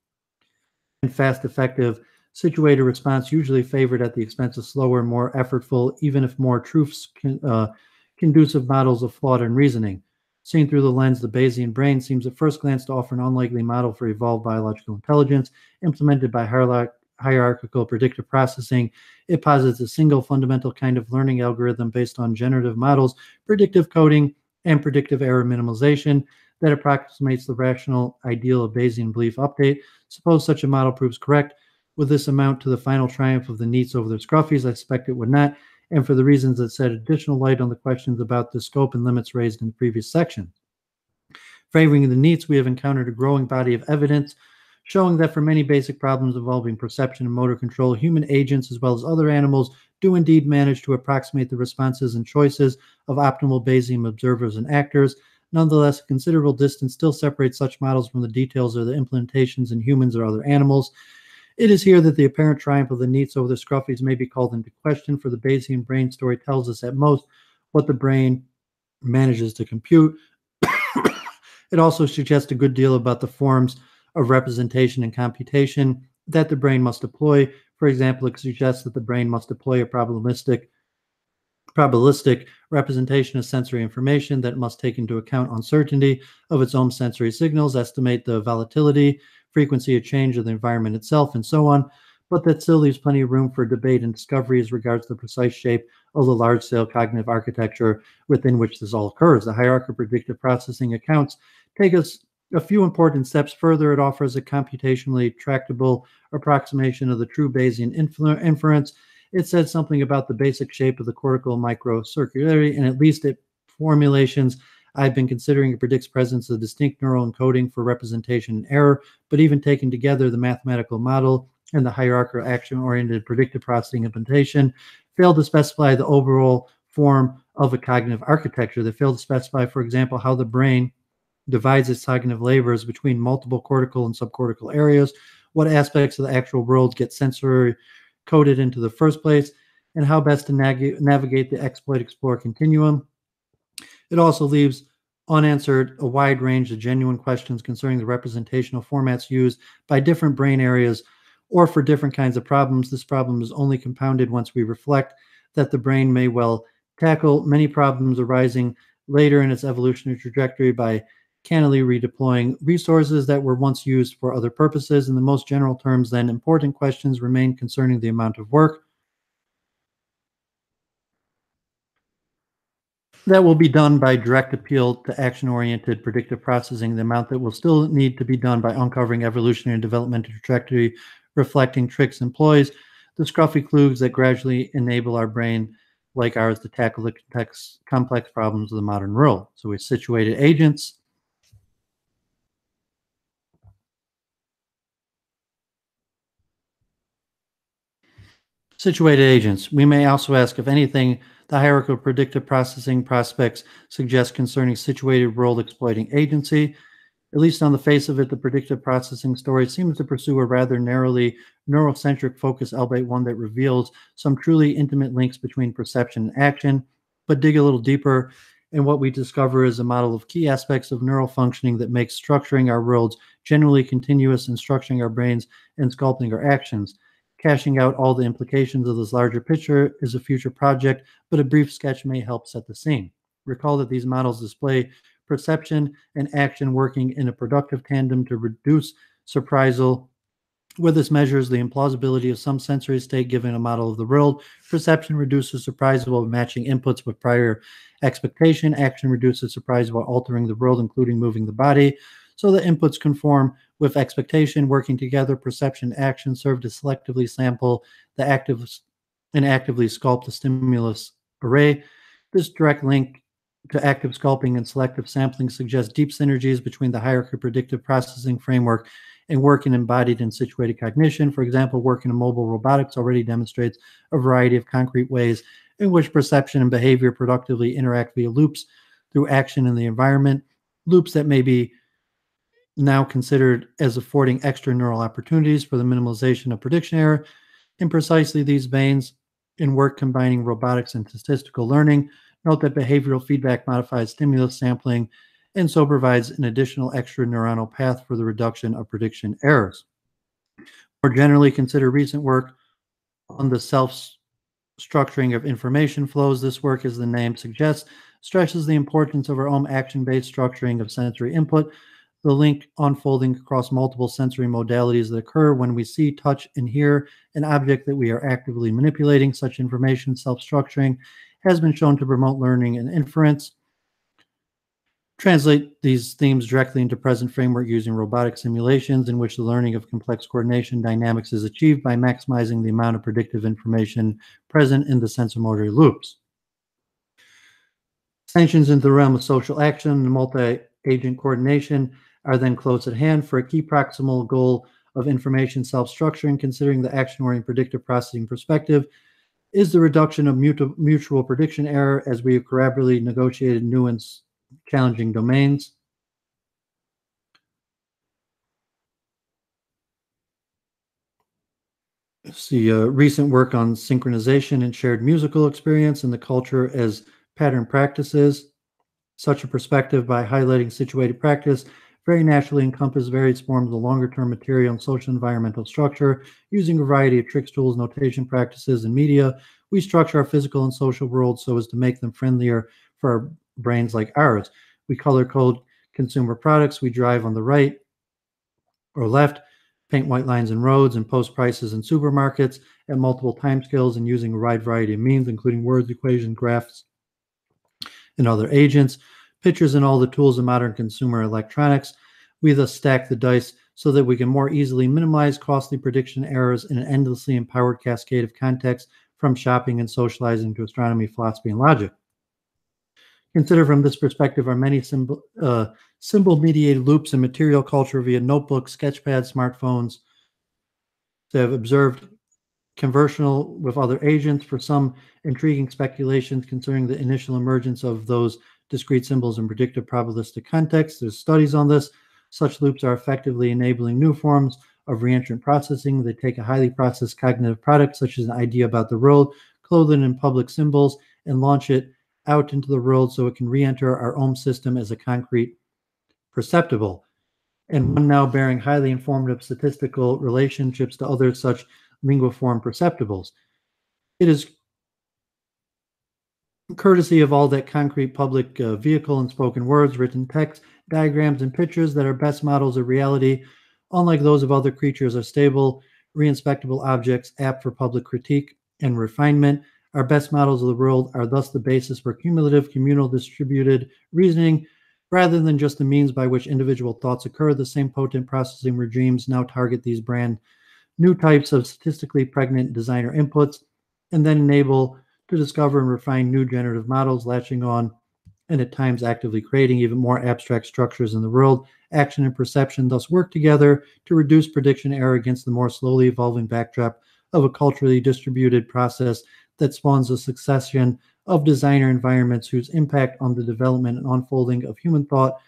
And fast, effective, situated response usually favored at the expense of slower, more effortful, even if more conducive models of thought and reasoning. Seen through the lens, the Bayesian brain seems at first glance to offer an unlikely model for evolved biological intelligence. Implemented by hierarchical predictive processing, it posits a single fundamental kind of learning algorithm based on generative models, predictive coding, and predictive error minimization that approximates the rational ideal of Bayesian belief update. Suppose such a model proves correct. Would this amount to the final triumph of the Neats over the Scruffies? I suspect it would not, and for the reasons that shed additional light on the questions about the scope and limits raised in the previous section. Favoring the Neats, we have encountered a growing body of evidence showing that for many basic problems involving perception and motor control, human agents as well as other animals do indeed manage to approximate the responses and choices of optimal Bayesian observers and actors. Nonetheless, a considerable distance still separates such models from the details of the implementations in humans or other animals. It is here that the apparent triumph of the Neats over the Scruffies may be called into question, for the Bayesian brain story tells us at most what the brain manages to compute. It also suggests a good deal about the forms of representation and computation that the brain must deploy. For example, it suggests that the brain must deploy a probabilistic representation of sensory information that must take into account uncertainty of its own sensory signals, estimate the volatility, frequency of change of the environment itself, and so on, but that still leaves plenty of room for debate and discovery as regards the precise shape of the large-scale cognitive architecture within which this all occurs. The hierarchical predictive processing accounts take us a few important steps further. It offers a computationally tractable approximation of the true Bayesian inference. It says something about the basic shape of the cortical microcircularity, and at least it formulations I've been considering. It predicts presence of distinct neural encoding for representation and error, but even taken together, the mathematical model and the hierarchical action-oriented predictive processing implementation fail to specify the overall form of a cognitive architecture. They fail to specify, for example, how the brain divides its cognitive labors between multiple cortical and subcortical areas, what aspects of the actual world get sensory coded into the first place, and how best to navigate the exploit-explore continuum. It also leaves unanswered a wide range of genuine questions concerning the representational formats used by different brain areas or for different kinds of problems. This problem is only compounded once we reflect that the brain may well tackle many problems arising later in its evolutionary trajectory by cannily redeploying resources that were once used for other purposes. In the most general terms, then, important questions remain concerning the amount of work that will be done by direct appeal to action-oriented predictive processing, the amount that will still need to be done by uncovering evolutionary and developmental trajectory, reflecting tricks and ploys, the scruffy kloogs that gradually enable our brain like ours to tackle the complex problems of the modern world. So we're situated agents. Situated agents. We may also ask if anything the hierarchical predictive processing prospects suggest concerning situated world exploiting agency. At least on the face of it, the predictive processing story seems to pursue a rather narrowly neurocentric focus, albeit one that reveals some truly intimate links between perception and action. But dig a little deeper, and what we discover is a model of key aspects of neural functioning that makes structuring our worlds generally continuous and structuring our brains and sculpting our actions. Cashing out all the implications of this larger picture is a future project, but a brief sketch may help set the scene. Recall that these models display perception and action working in a productive tandem to reduce surprisal, where this measures the implausibility of some sensory state given a model of the world. Perception reduces surprise while matching inputs with prior expectation. Action reduces surprise while altering the world, including moving the body. So the inputs conform with expectation. Working together, perception and action serve to selectively sample the active and actively sculpt the stimulus array. This direct link to active sculpting and selective sampling suggests deep synergies between the hierarchy predictive processing framework and work in embodied and situated cognition. For example, work in mobile robotics already demonstrates a variety of concrete ways in which perception and behavior productively interact via loops through action in the environment, loops that may be now considered as affording extra neural opportunities for the minimalization of prediction error. In precisely these veins, in work combining robotics and statistical learning, note that behavioral feedback modifies stimulus sampling and so provides an additional extra neuronal path for the reduction of prediction errors. More generally, consider recent work on the self-structuring of information flows. This work, as the name suggests, stresses the importance of our own action-based structuring of sensory input, the link unfolding across multiple sensory modalities that occur when we see, touch, and hear an object that we are actively manipulating. Such information self-structuring has been shown to promote learning and inference. Translate these themes directly into present framework using robotic simulations in which the learning of complex coordination dynamics is achieved by maximizing the amount of predictive information present in the sensomotor loops. Extensions into the realm of social action and multi-agent coordination are then close at hand for a key proximal goal of information self-structuring, considering the action-oriented predictive processing perspective, is the reduction of mutual prediction error as we have collaboratively negotiated new and challenging domains. See recent work on synchronization and shared musical experience and the culture as pattern practices. Such a perspective, by highlighting situated practice, very naturally encompasses various forms of longer-term material and social environmental structure. Using a variety of tricks, tools, notation practices, and media, we structure our physical and social worlds so as to make them friendlier for our brains like ours. We color code consumer products. We drive on the right or left, paint white lines in roads, and post prices in supermarkets at multiple timescales and using a wide variety of means, including words, equations, graphs, and other agents, pictures, and all the tools of modern consumer electronics. We thus stack the dice so that we can more easily minimize costly prediction errors in an endlessly empowered cascade of context, from shopping and socializing to astronomy, philosophy, and logic. Consider from this perspective our many symbol-mediated loops in material culture via notebooks, sketchpads, smartphones, to have observed conversational with other agents. For some intriguing speculations concerning the initial emergence of those discrete symbols in predictive probabilistic contexts. There's studies on this. Such loops are effectively enabling new forms of reentrant processing. They take a highly processed cognitive product, such as an idea about the world, clothe it in public symbols, and launch it out into the world so it can re-enter our own system as a concrete perceptible, and one now bearing highly informative statistical relationships to other such linguiform perceptibles. It is courtesy of all that concrete public vehicle and spoken words, written text, diagrams, and pictures that our best models of reality, unlike those of other creatures, are stable, reinspectable objects apt for public critique and refinement. Our best models of the world are thus the basis for cumulative, communal, distributed reasoning, rather than just the means by which individual thoughts occur. The same potent processing regimes now target these brand new types of statistically pregnant designer inputs, and then enable to discover and refine new generative models, latching on and at times actively creating even more abstract structures in the world. Action and perception thus work together to reduce prediction error against the more slowly evolving backdrop of a culturally distributed process that spawns a succession of designer environments whose impact on the development and unfolding of human thought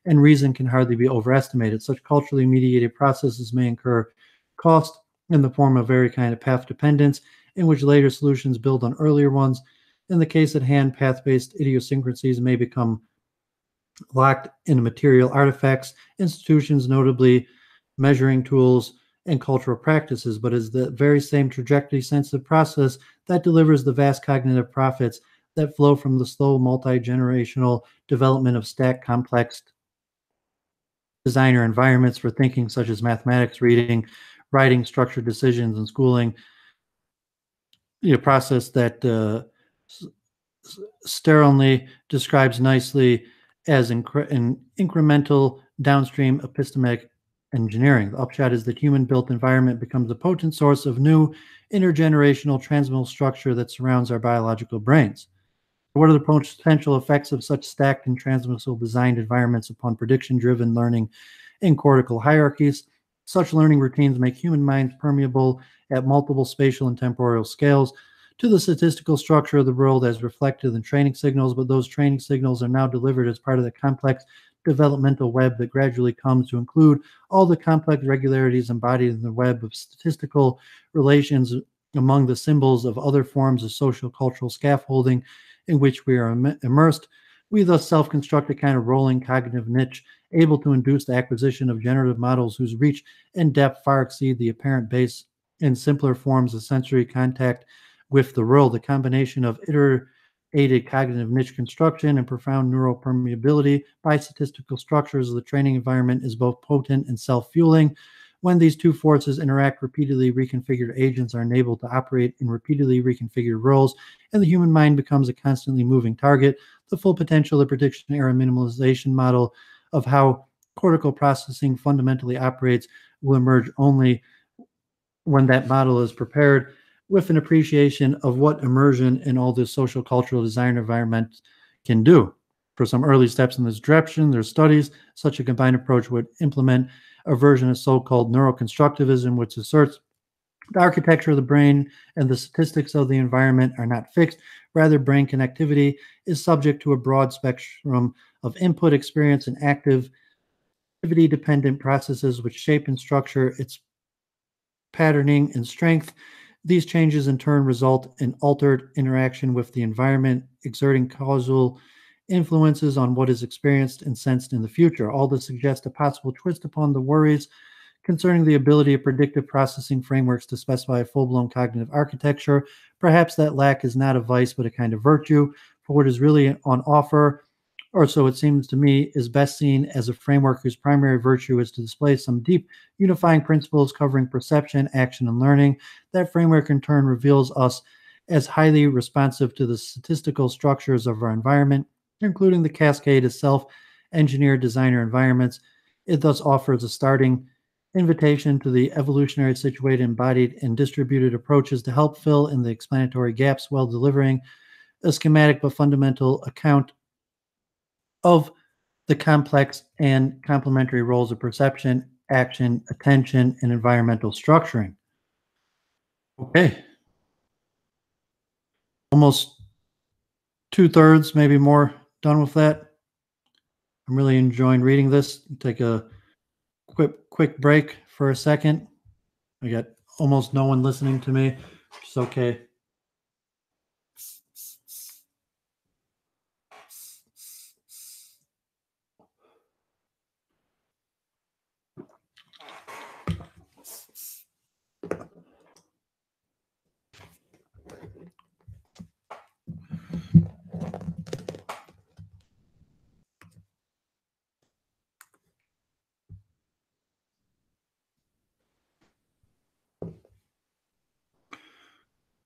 and reason can hardly be overestimated. Such culturally mediated processes may incur cost in the form of very kind of path dependence, in which later solutions build on earlier ones. In the case at hand, path-based idiosyncrasies may become locked in material artifacts, institutions, notably measuring tools, and cultural practices, but is the very same trajectory-sensitive process that delivers the vast cognitive profits that flow from the slow multi-generational development of stacked complex designer environments for thinking, such as mathematics, reading, writing, structured decisions, and schooling. A process that Sterling describes nicely as incremental downstream epistemic engineering. The upshot is that human-built environment becomes a potent source of new intergenerational transmittal structure that surrounds our biological brains. What are the potential effects of such stacked and transmissible designed environments upon prediction-driven learning in cortical hierarchies? Such learning routines make human minds permeable at multiple spatial and temporal scales to the statistical structure of the world as reflected in training signals, but those training signals are now delivered as part of the complex developmental web that gradually comes to include all the complex regularities embodied in the web of statistical relations among the symbols of other forms of social cultural scaffolding in which we are immersed. We thus self-construct a kind of rolling cognitive niche able to induce the acquisition of generative models whose reach and depth far exceed the apparent base in simpler forms of sensory contact with the world. The combination of iterated cognitive niche construction and profound neural permeability by statistical structures of the training environment is both potent and self-fueling. When these two forces interact, repeatedly reconfigured agents are enabled to operate in repeatedly reconfigured roles, and the human mind becomes a constantly moving target. The full potential of the prediction era minimalization model of how cortical processing fundamentally operates will emerge only when that model is prepared with an appreciation of what immersion in all this social cultural design environment can do. For some early steps in this direction, there's studies. Such a combined approach would implement a version of so-called neuroconstructivism, which asserts the architecture of the brain and the statistics of the environment are not fixed. Rather, brain connectivity is subject to a broad spectrum of input, experience, and activity-dependent processes which shape and structure its patterning and strength. These changes in turn result in altered interaction with the environment, exerting causal influences on what is experienced and sensed in the future. All this suggests a possible twist upon the worries concerning the ability of predictive processing frameworks to specify a full-blown cognitive architecture. Perhaps that lack is not a vice, but a kind of virtue, for what is really on offer, or so it seems to me, is best seen as a framework whose primary virtue is to display some deep unifying principles covering perception, action, and learning. That framework in turn reveals us as highly responsive to the statistical structures of our environment, including the cascade of self-engineered designer environments. It thus offers a starting invitation to the evolutionary situated, embodied, and distributed approaches to help fill in the explanatory gaps while delivering a schematic but fundamental account of the complex and complementary roles of perception, action, attention, and environmental structuring. Okay. Almost 2/3, maybe more, done with that. I'm really enjoying reading this. Take a quick break for a second. I got almost no one listening to me. It's okay.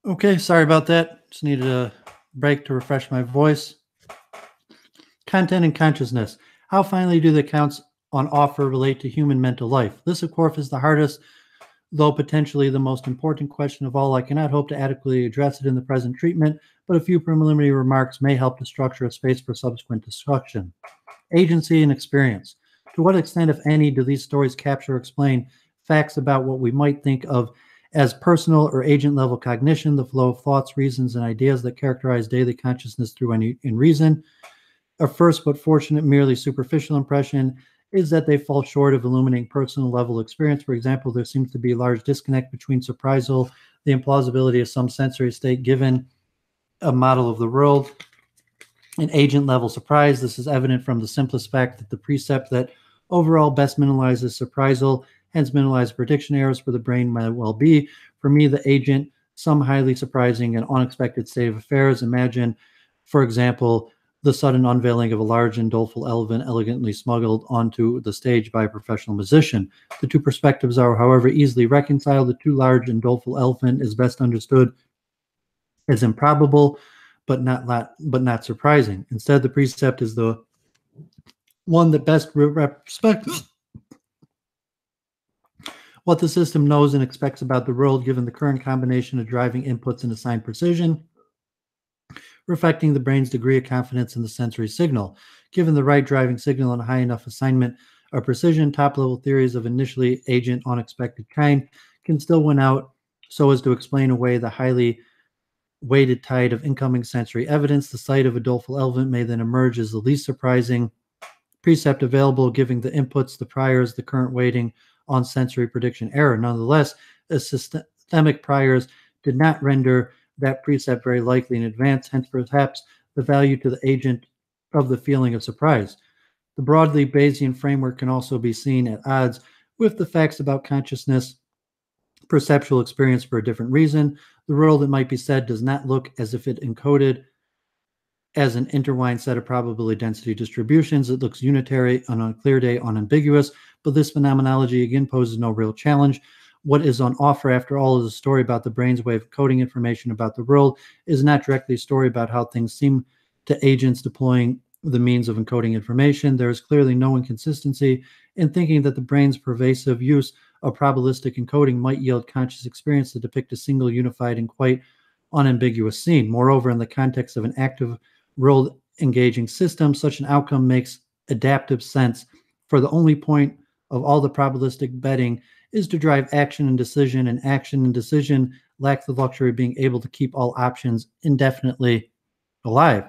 Okay, sorry about that. Just needed a break to refresh my voice. Content and consciousness. How finally do the accounts on offer relate to human mental life? This, of course, is the hardest, though potentially the most important question of all. I cannot hope to adequately address it in the present treatment, but a few preliminary remarks may help to structure a space for subsequent discussion. Agency and experience. To what extent, if any, do these stories capture or explain facts about what we might think of as personal or agent-level cognition, the flow of thoughts, reasons, and ideas that characterize daily consciousness through and reason? A first but fortunate, merely superficial impression is that they fall short of illuminating personal level experience. For example, there seems to be a large disconnect between surprisal, the implausibility of some sensory state given a model of the world, and agent level surprise. This is evident from the simplest fact that the precept that overall best minimalizes surprisal, hence minimalizes prediction errors for the brain might well be, for me, the agent, some highly surprising and unexpected state of affairs. Imagine, for example, the sudden unveiling of a large and doleful elephant elegantly smuggled onto the stage by a professional musician. The two perspectives are, however, easily reconciled. The too large and doleful elephant is best understood as improbable, but not surprising. Instead, the precept is the one that best respects what the system knows and expects about the world, given the current combination of driving inputs and assigned precision, reflecting the brain's degree of confidence in the sensory signal. Given the right driving signal and high enough assignment of precision, top-level theories of initially agent unexpected kind can still win out so as to explain away the highly weighted tide of incoming sensory evidence. The sight of a doleful elephant may then emerge as the least surprising precept available, giving the inputs, the priors, the current weighting on sensory prediction error. Nonetheless, as systemic priors did not render that precept very likely in advance, hence perhaps the value to the agent of the feeling of surprise. The broadly Bayesian framework can also be seen at odds with the facts about consciousness, perceptual experience for a different reason. The world, it might be said, does not look as if it encoded as an intertwined set of probability density distributions. It looks unitary, on a clear day, unambiguous, but this phenomenology again poses no real challenge. What is on offer, after all, is a story about the brain's way of coding information about the world. It is not directly a story about how things seem to agents deploying the means of encoding information. There is clearly no inconsistency in thinking that the brain's pervasive use of probabilistic encoding might yield conscious experience to depict a single, unified, and quite unambiguous scene. Moreover, in the context of an active world-engaging system, such an outcome makes adaptive sense, for the only point of all the probabilistic betting is to drive action and action and decision lack the luxury of being able to keep all options indefinitely alive.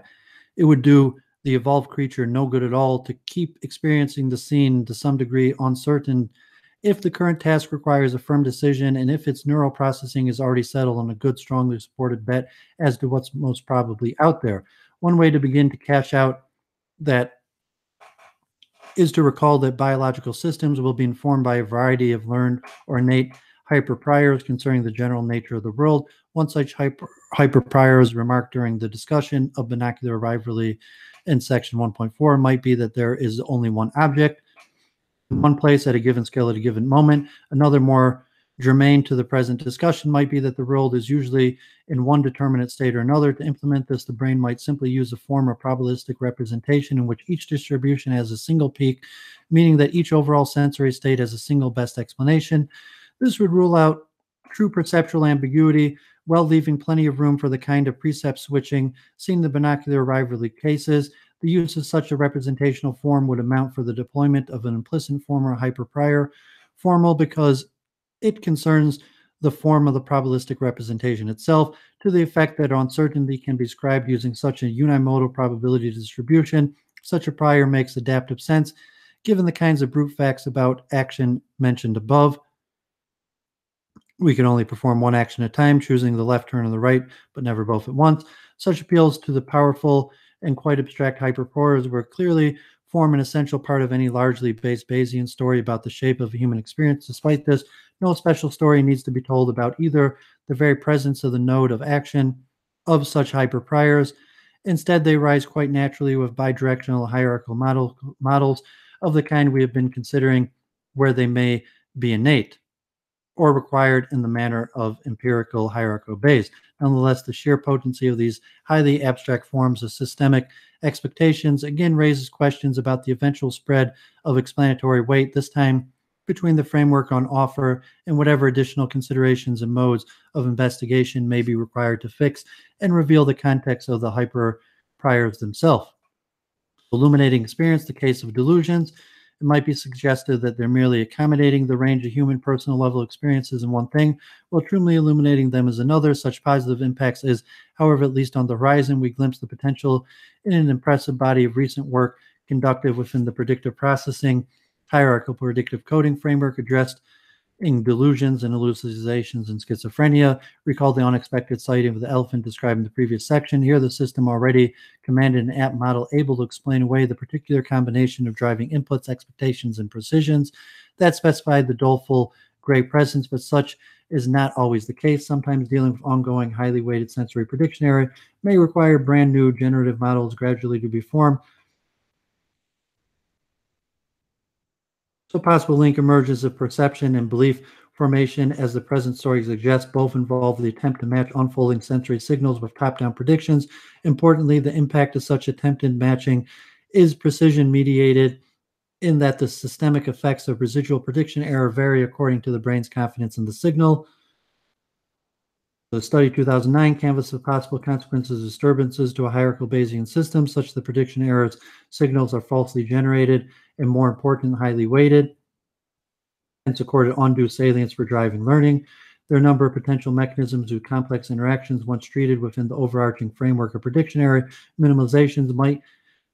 It would do the evolved creature no good at all to keep experiencing the scene to some degree uncertain if the current task requires a firm decision and if its neural processing is already settled on a good, strongly supported bet as to what's most probably out there. One way to begin to cash out that is to recall that biological systems will be informed by a variety of learned or innate hyperpriors concerning the general nature of the world. One such hyperpriors remarked during the discussion of binocular rivalry in section 1.4 might be that there is only one object in one place at a given scale at a given moment. Another, more germane to the present discussion, might be that the world is usually in one determinate state or another. To implement this, the brain might simply use a form of probabilistic representation in which each distribution has a single peak, meaning that each overall sensory state has a single best explanation. This would rule out true perceptual ambiguity, while leaving plenty of room for the kind of precept switching seen in the binocular rivalry cases. The use of such a representational form would amount for the deployment of an implicit form or hyperprior formal because it concerns the form of the probabilistic representation itself, to the effect that uncertainty can be described using such a unimodal probability distribution. Such a prior makes adaptive sense, given the kinds of brute facts about action mentioned above. We can only perform one action at a time, choosing the left turn or the right, but never both at once. Such appeals to the powerful and quite abstract hyperpriors were clearly form an essential part of any largely based Bayesian story about the shape of human experience. Despite this, no special story needs to be told about either the very presence of the node of action of such hyperpriors. Instead, they rise quite naturally with bidirectional hierarchical models of the kind we have been considering, where they may be innate or required in the manner of empirical hierarchical Bayes. Nonetheless, the sheer potency of these highly abstract forms of systemic expectations again raises questions about the eventual spread of explanatory weight, this time between the framework on offer and whatever additional considerations and modes of investigation may be required to fix and reveal the context of the hyperpriors themselves. Illuminating experience, the case of delusions, it might be suggested that they're merely accommodating the range of human personal level experiences in one thing, while truly illuminating them as another. Such positive impacts is, however, at least on the horizon. We glimpse the potential in an impressive body of recent work conducted within the predictive processing hierarchical predictive coding framework addressed in delusions and hallucinations in schizophrenia. Recall the unexpected sighting of the elephant described in the previous section. Here, the system already commanded an app model able to explain away the particular combination of driving inputs, expectations, and precisions that specified the doleful gray presence, but such is not always the case. Sometimes dealing with ongoing, highly weighted sensory prediction error may require brand new generative models gradually to be formed. So possible link emerges of perception and belief formation, as the present story suggests. Both involve the attempt to match unfolding sensory signals with top-down predictions. Importantly, the impact of such attempted matching is precision-mediated in that the systemic effects of residual prediction error vary according to the brain's confidence in the signal. The study 2009 canvassed the possible consequences of disturbances to a hierarchical Bayesian system, such that prediction errors signals are falsely generated and, more important, highly weighted, hence accorded undue salience for driving learning. There are a number of potential mechanisms with complex interactions once treated within the overarching framework of prediction error. Minimizations might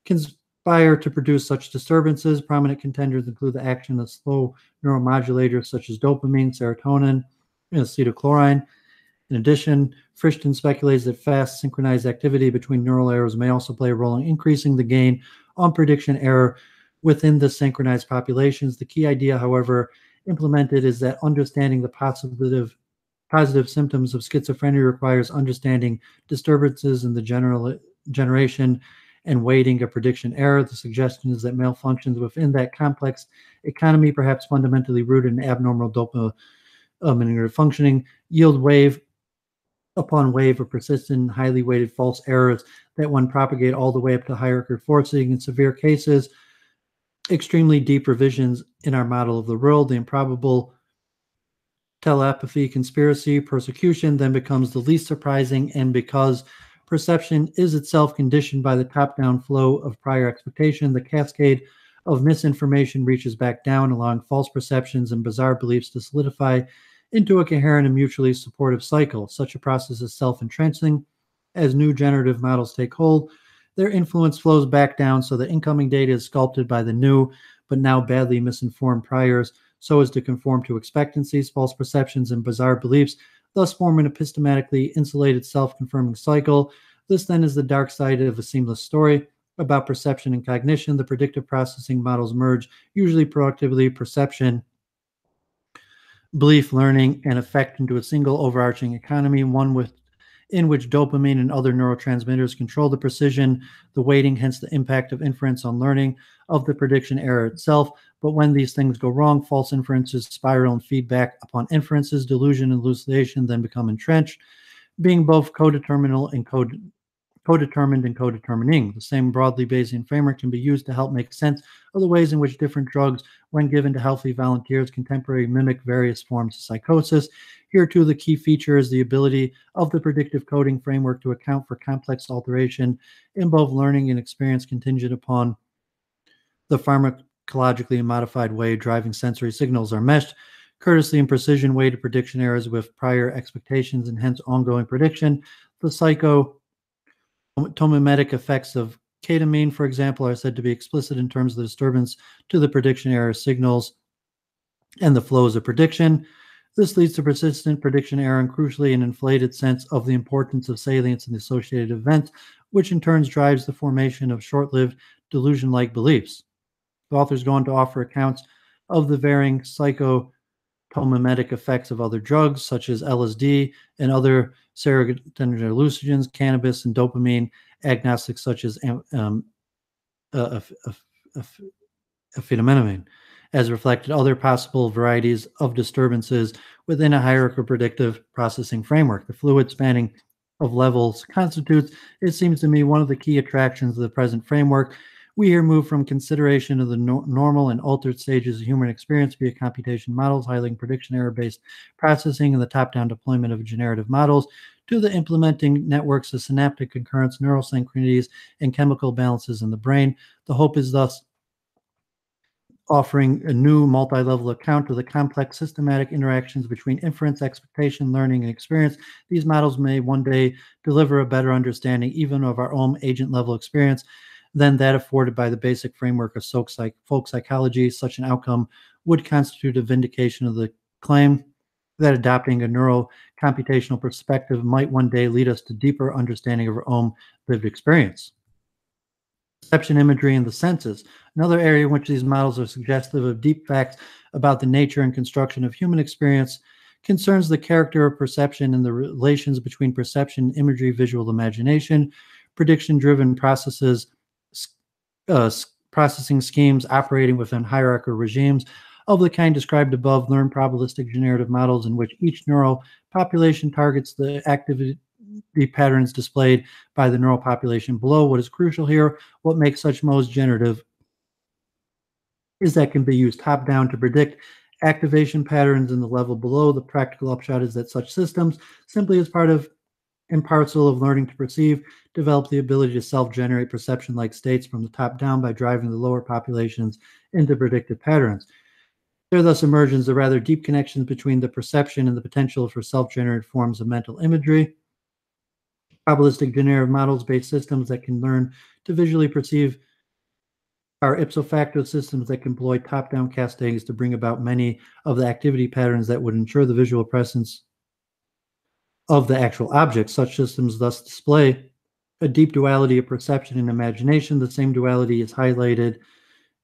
conspire to produce such disturbances. Prominent contenders include the action of slow neuromodulators such as dopamine, serotonin, and acetylcholine. In addition, Friston speculates that fast synchronized activity between neural errors may also play a role in increasing the gain on prediction error within the synchronized populations. The key idea, however, implemented is that understanding the positive symptoms of schizophrenia requires understanding disturbances in the generation and weighting of prediction error. The suggestion is that malfunctions within that complex economy, perhaps fundamentally rooted in abnormal dopamine functioning, yield wave upon wave of persistent, highly weighted false errors that, when propagate all the way up to hierarchical forcing, in severe cases, extremely deep revisions in our model of the world. The improbable telepathy, conspiracy, persecution then becomes the least surprising, and because perception is itself conditioned by the top-down flow of prior expectation, the cascade of misinformation reaches back down, allowing false perceptions and bizarre beliefs to solidify into a coherent and mutually supportive cycle. Such a process is self-entrenching. As new generative models take hold, their influence flows back down, so the incoming data is sculpted by the new but now badly misinformed priors so as to conform to expectancies. False perceptions and bizarre beliefs thus form an epistemically insulated self-confirming cycle. This then is the dark side of a seamless story about perception and cognition. The predictive processing models merge, usually proactively, perception, belief, learning, and effect into a single overarching economy, one in which dopamine and other neurotransmitters control the precision, the weighting, hence the impact of inference on learning of the prediction error itself. But when these things go wrong, false inferences spiral and feedback upon inferences. Delusion and hallucination then become entrenched, being both codeterminal and codetermined and codetermining. The same broadly Bayesian framework can be used to help make sense of the ways in which different drugs, when given to healthy volunteers, contemporarily mimic various forms of psychosis. Here, too, the key feature is the ability of the predictive coding framework to account for complex alteration in both learning and experience contingent upon the pharmacologically modified way driving sensory signals are meshed, courteously and precision weighted prediction errors with prior expectations and hence ongoing prediction. The psychotomimetic effects of ketamine, for example, are said to be explicit in terms of the disturbance to the prediction error signals and the flows of prediction. This leads to persistent prediction error and, crucially, an inflated sense of the importance of salience and the associated events, which in turn drives the formation of short-lived delusion-like beliefs. The authors go on to offer accounts of the varying psychotomimetic effects of other drugs, such as LSD and other serotonin hallucinogens, cannabis, and dopamine agnostics, such as amphetamine, as reflected other possible varieties of disturbances within a hierarchical predictive processing framework. The fluid spanning of levels constitutes, it seems to me, one of the key attractions of the present framework. We here move from consideration of the normal and altered stages of human experience via computation models, highlighting prediction error-based processing and the top-down deployment of generative models, to the implementing networks of synaptic concurrence, neural synchronies, and chemical balances in the brain. The hope is thus offering a new multi-level account of the complex systematic interactions between inference, expectation, learning, and experience. These models may one day deliver a better understanding even of our own agent-level experience than that afforded by the basic framework of folk psychology. Such an outcome would constitute a vindication of the claim that adopting a neuro-computational perspective might one day lead us to deeper understanding of our own lived experience. Perception, imagery, and the senses. Another area in which these models are suggestive of deep facts about the nature and construction of human experience concerns the character of perception and the relations between perception, imagery, visual imagination, prediction-driven processes, processing schemes operating within hierarchical regimes of the kind described above, learn probabilistic generative models in which each neural population targets the activity patterns displayed by the neural population below. What is crucial here, what makes such modes generative, is that can be used top-down to predict activation patterns in the level below. The practical upshot is that such systems, simply as part of and parcel of learning to perceive, develop the ability to self-generate perception-like states from the top down by driving the lower populations into predictive patterns. There thus emerges the rather deep connections between the perception and the potential for self-generated forms of mental imagery. Probabilistic generative models-based systems that can learn to visually perceive are ipso facto systems that can employ top-down cascades to bring about many of the activity patterns that would ensure the visual presence of the actual object. Such systems thus display a deep duality of perception and imagination. The same duality is highlighted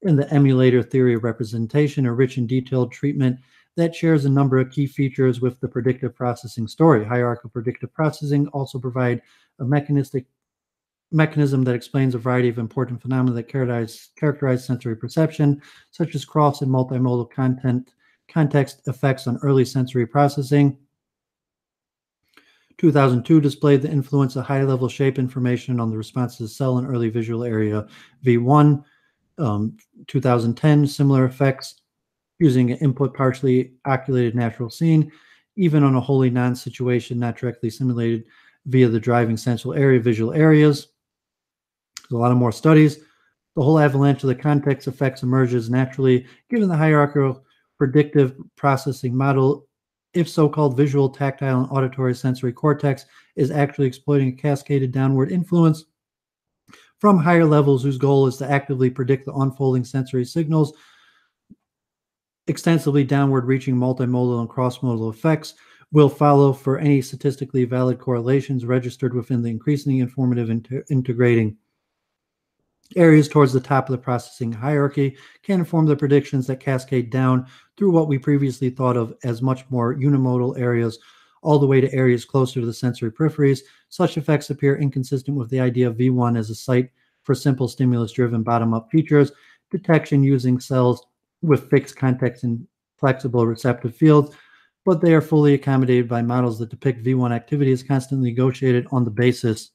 in the emulator theory of representation, a rich and detailed treatment that shares a number of key features with the predictive processing story. Hierarchical predictive processing also provide a mechanism that explains a variety of important phenomena that characterize sensory perception, such as cross and multimodal context effects on early sensory processing. 2002 displayed the influence of high-level shape information on the response to the cell in early visual area V1. 2010, similar effects using an input partially oculated natural scene, even on a wholly non-situation, not directly simulated via the driving central area visual areas. There's a lot of more studies. The whole avalanche of the context effects emerges naturally given the hierarchical predictive processing model. If so-called visual, tactile, and auditory sensory cortex is actually exploiting a cascaded downward influence from higher levels whose goal is to actively predict the unfolding sensory signals, extensively downward reaching multimodal and cross-modal effects will follow for any statistically valid correlations registered within the increasingly informative integrating areas towards the top of the processing hierarchy can inform the predictions that cascade down through what we previously thought of as much more unimodal areas all the way to areas closer to the sensory peripheries. Such effects appear inconsistent with the idea of V1 as a site for simple stimulus-driven bottom-up features detection using cells with fixed context and flexible receptive fields, but they are fully accommodated by models that depict V1 activity as constantly negotiated on the basis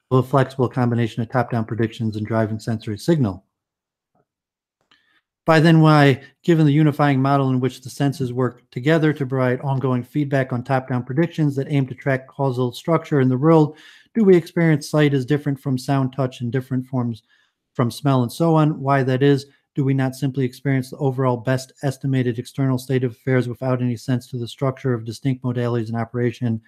of a flexible combination of top-down predictions and driving sensory signal. By then why, given the unifying model in which the senses work together to provide ongoing feedback on top-down predictions that aim to track causal structure in the world, do we experience sight as different from sound, touch, and different forms from smell and so on? Why that is, do we not simply experience the overall best estimated external state of affairs without any sense to the structure of distinct modalities in operation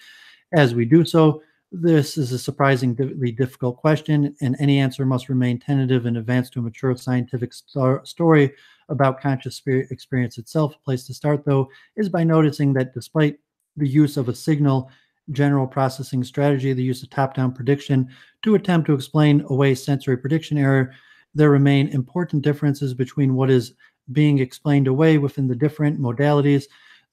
as we do so? This is a surprisingly difficult question, and any answer must remain tentative and advance to a mature scientific story about conscious experience itself. A place to start, though, is by noticing that despite the use of a signal general processing strategy, the use of top-down prediction to attempt to explain away sensory prediction error, there remain important differences between what is being explained away within the different modalities.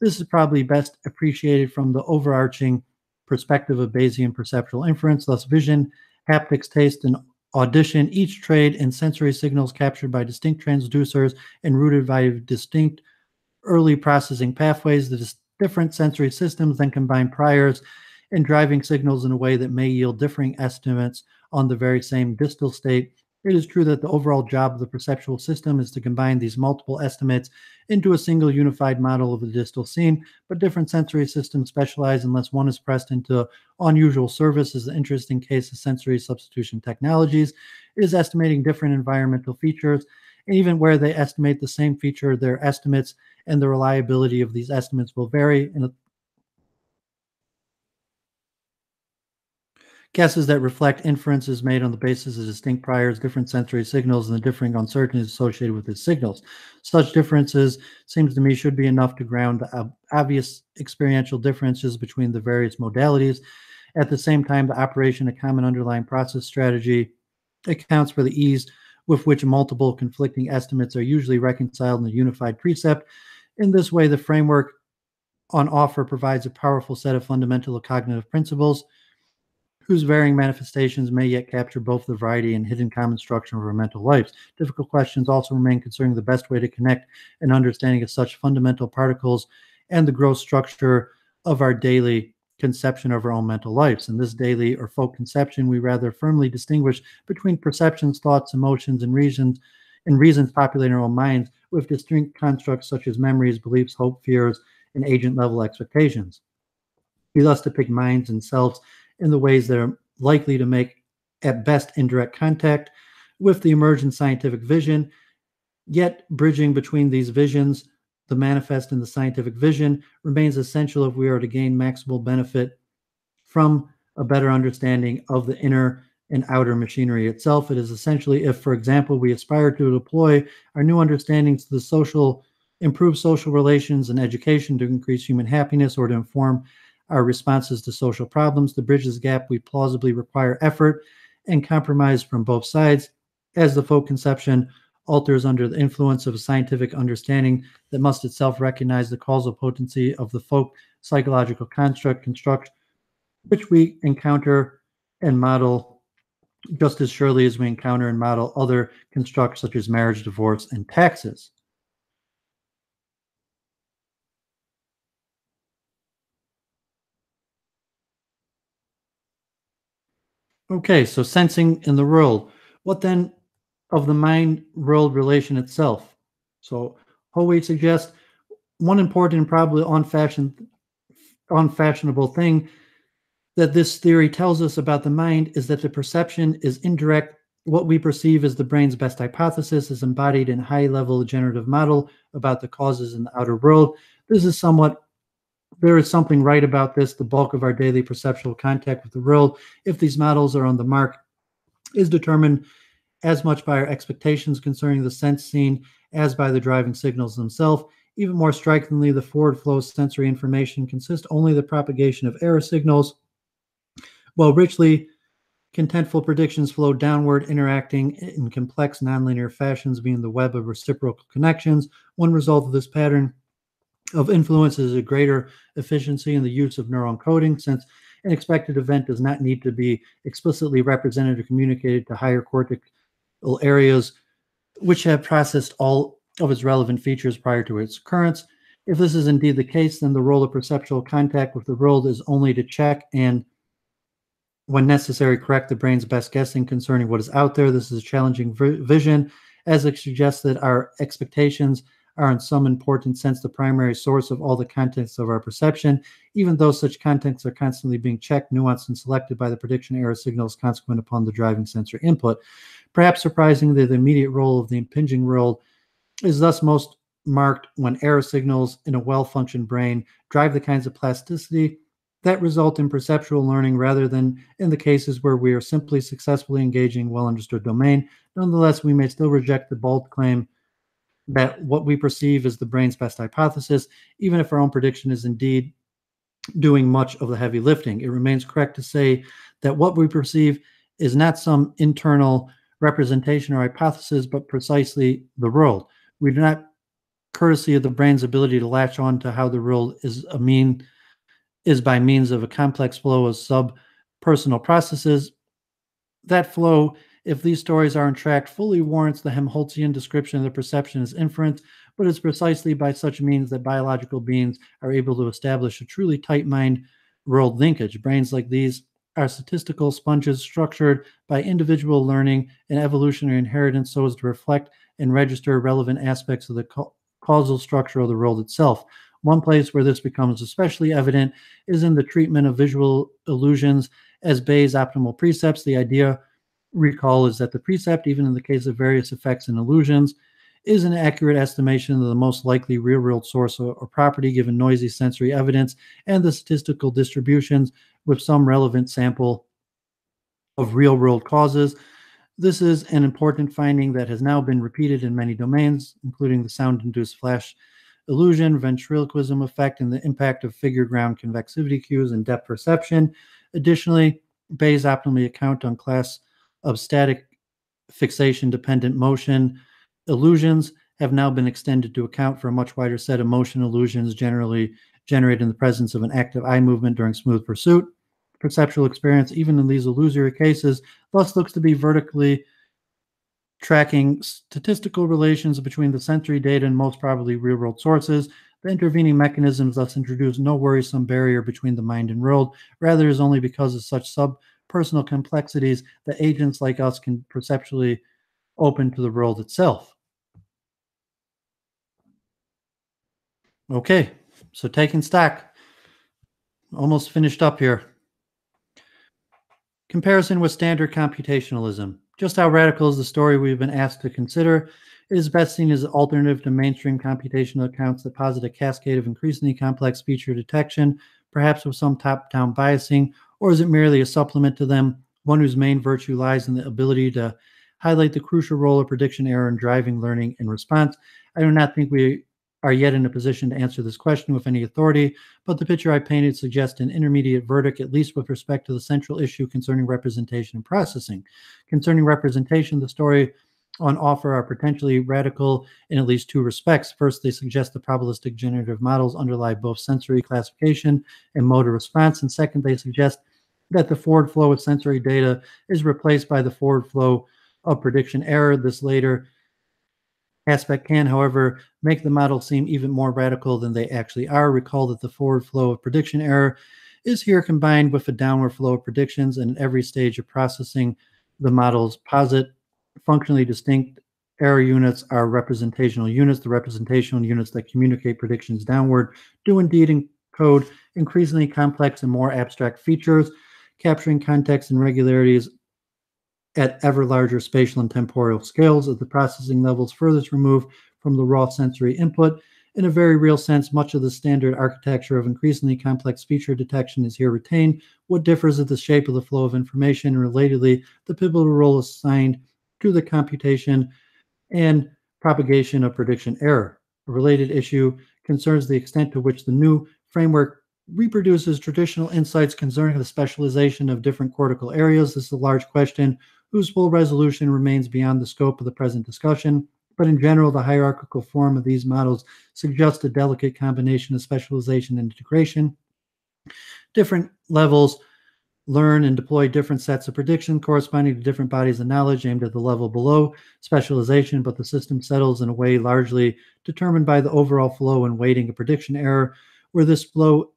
This is probably best appreciated from the overarching perspective of Bayesian perceptual inference, thus vision, haptics, taste, and audition, each trade in sensory signals captured by distinct transducers and routed via distinct early processing pathways. The different sensory systems then combine priors and driving signals in a way that may yield differing estimates on the very same distal state. It is true that the overall job of the perceptual system is to combine these multiple estimates into a single unified model of the distal scene, but different sensory systems specialize unless one is pressed into unusual service. As the interesting case of sensory substitution technologies is estimating different environmental features Even where they estimate the same feature, their estimates and the reliability of these estimates will vary. And guesses that reflect inferences made on the basis of distinct priors, different sensory signals, and the differing uncertainties associated with these signals. Such differences, seems to me, should be enough to ground the obvious experiential differences between the various modalities. At the same time, the operation of common underlying process strategy accounts for the ease with which multiple conflicting estimates are usually reconciled in a unified precept. In this way, the framework on offer provides a powerful set of fundamental cognitive principles whose varying manifestations may yet capture both the variety and hidden common structure of our mental lives. Difficult questions also remain concerning the best way to connect an understanding of such fundamental particles and the gross structure of our daily conception of our own mental lives. In this daily or folk conception, we rather firmly distinguish between perceptions, thoughts, emotions, and reasons populating our own minds with distinct constructs such as memories, beliefs, hope, fears, and agent-level expectations. We thus depict minds and selves in the ways that are likely to make, at best, indirect contact with the emergent scientific vision, yet bridging between these visions, the manifest and the scientific vision, remains essential if we are to gain maximal benefit from a better understanding of the inner and outer machinery itself. It is essentially if, for example, we aspire to deploy our new understandings to improve social relations and education to increase human happiness or to inform our responses to social problems. To bridge this gap, we plausibly require effort and compromise from both sides, as the folk conception alters under the influence of a scientific understanding that must itself recognize the causal potency of the folk psychological construct, which we encounter and model just as surely as we encounter and model other constructs such as marriage, divorce, and taxes. Okay, so sensing in the world. What then of the mind-world relation itself? So Howe suggests one important and probably unfashionable thing that this theory tells us about the mind is that the perception is indirect. What we perceive as the brain's best hypothesis is embodied in high-level generative model about the causes in the outer world. There is something right about this. The bulk of our daily perceptual contact with the world, if these models are on the mark, is determined as much by our expectations concerning the sense scene as by the driving signals themselves. Even more strikingly, the forward flow of sensory information consists only of the propagation of error signals, while richly contentful predictions flow downward, interacting in complex nonlinear fashions, being the web of reciprocal connections. One result of this pattern of influence is a greater efficiency in the use of neural encoding, since an expected event does not need to be explicitly represented or communicated to higher cortical areas, which have processed all of its relevant features prior to its occurrence. If this is indeed the case, then the role of perceptual contact with the world is only to check and, when necessary, correct the brain's best guessing concerning what is out there. This is a challenging vision, as it suggests that our expectations are in some important sense the primary source of all the contents of our perception, even though such contents are constantly being checked, nuanced, and selected by the prediction error signals consequent upon the driving sensory input. Perhaps surprisingly, the immediate role of the impinging world is thus most marked when error signals in a well-functioned brain drive the kinds of plasticity that result in perceptual learning rather than in the cases where we are simply successfully engaging well-understood domain. Nonetheless, we may still reject the bold claim that what we perceive is the brain's best hypothesis, even if our own prediction is indeed doing much of the heavy lifting. It remains correct to say that what we perceive is not some internal representation or hypothesis, but precisely the world. We do not, courtesy of the brain's ability to latch on to how the world is by means of a complex flow of sub-personal processes. That flow, if these stories are tracked, fully warrants the Helmholtzian description of the perception as inference, but it's precisely by such means that biological beings are able to establish a truly tight mind-world linkage. Brains like these are statistical sponges structured by individual learning and evolutionary inheritance so as to reflect and register relevant aspects of the causal structure of the world itself. One place where this becomes especially evident is in the treatment of visual illusions as Bayes' optimal precepts. The idea, recall, is that the precept, even in the case of various effects and illusions, is an accurate estimation of the most likely real-world source or property given noisy sensory evidence and the statistical distributions with some relevant sample of real-world causes. This is an important finding that has now been repeated in many domains, including the sound-induced flash illusion, ventriloquism effect, and the impact of figure ground convexivity cues and depth perception. Additionally, Bayes optimally account on class of static fixation-dependent motion illusions have now been extended to account for a much wider set of motion illusions generally generated in the presence of an active eye movement during smooth pursuit. Perceptual experience, even in these illusory cases, thus looks to be vertically tracking statistical relations between the sensory data and most probably real-world sources. The intervening mechanisms thus introduce no worrisome barrier between the mind and world. Rather, it is only because of such sub-personal complexities that agents like us can perceptually open to the world itself. Okay, so taking stock. Almost finished up here. Comparison with standard computationalism. Just how radical is the story we've been asked to consider? It is best seen as an alternative to mainstream computational accounts that posit a cascade of increasingly complex feature detection, perhaps with some top-down biasing, or is it merely a supplement to them, one whose main virtue lies in the ability to highlight the crucial role of prediction error in driving learning and response? I do not think we are yet in a position to answer this question with any authority, but the picture I painted suggests an intermediate verdict, at least with respect to the central issue concerning representation and processing. Concerning representation, the story on offer are potentially radical in at least two respects. First, they suggest the probabilistic generative models underlie both sensory classification and motor response. And second, they suggest that the forward flow of sensory data is replaced by the forward flow of prediction error. This later aspect can, however, make the model seem even more radical than they actually are. Recall that the forward flow of prediction error is here combined with a downward flow of predictions, and at every stage of processing, the models posit functionally distinct error units are representational units. The representational units that communicate predictions downward do indeed encode increasingly complex and more abstract features, capturing context and regularities at ever larger spatial and temporal scales at the processing levels furthest removed from the raw sensory input. In a very real sense, much of the standard architecture of increasingly complex feature detection is here retained. What differs is the shape of the flow of information, and relatedly, the pivotal role assigned to the computation and propagation of prediction error. A related issue concerns the extent to which the new framework reproduces traditional insights concerning the specialization of different cortical areas. This is a large question whose full resolution remains beyond the scope of the present discussion. But in general, the hierarchical form of these models suggests a delicate combination of specialization and integration. Different levels learn and deploy different sets of prediction corresponding to different bodies of knowledge aimed at the level below specialization, but the system settles in a way largely determined by the overall flow and weighting of prediction error, where this flow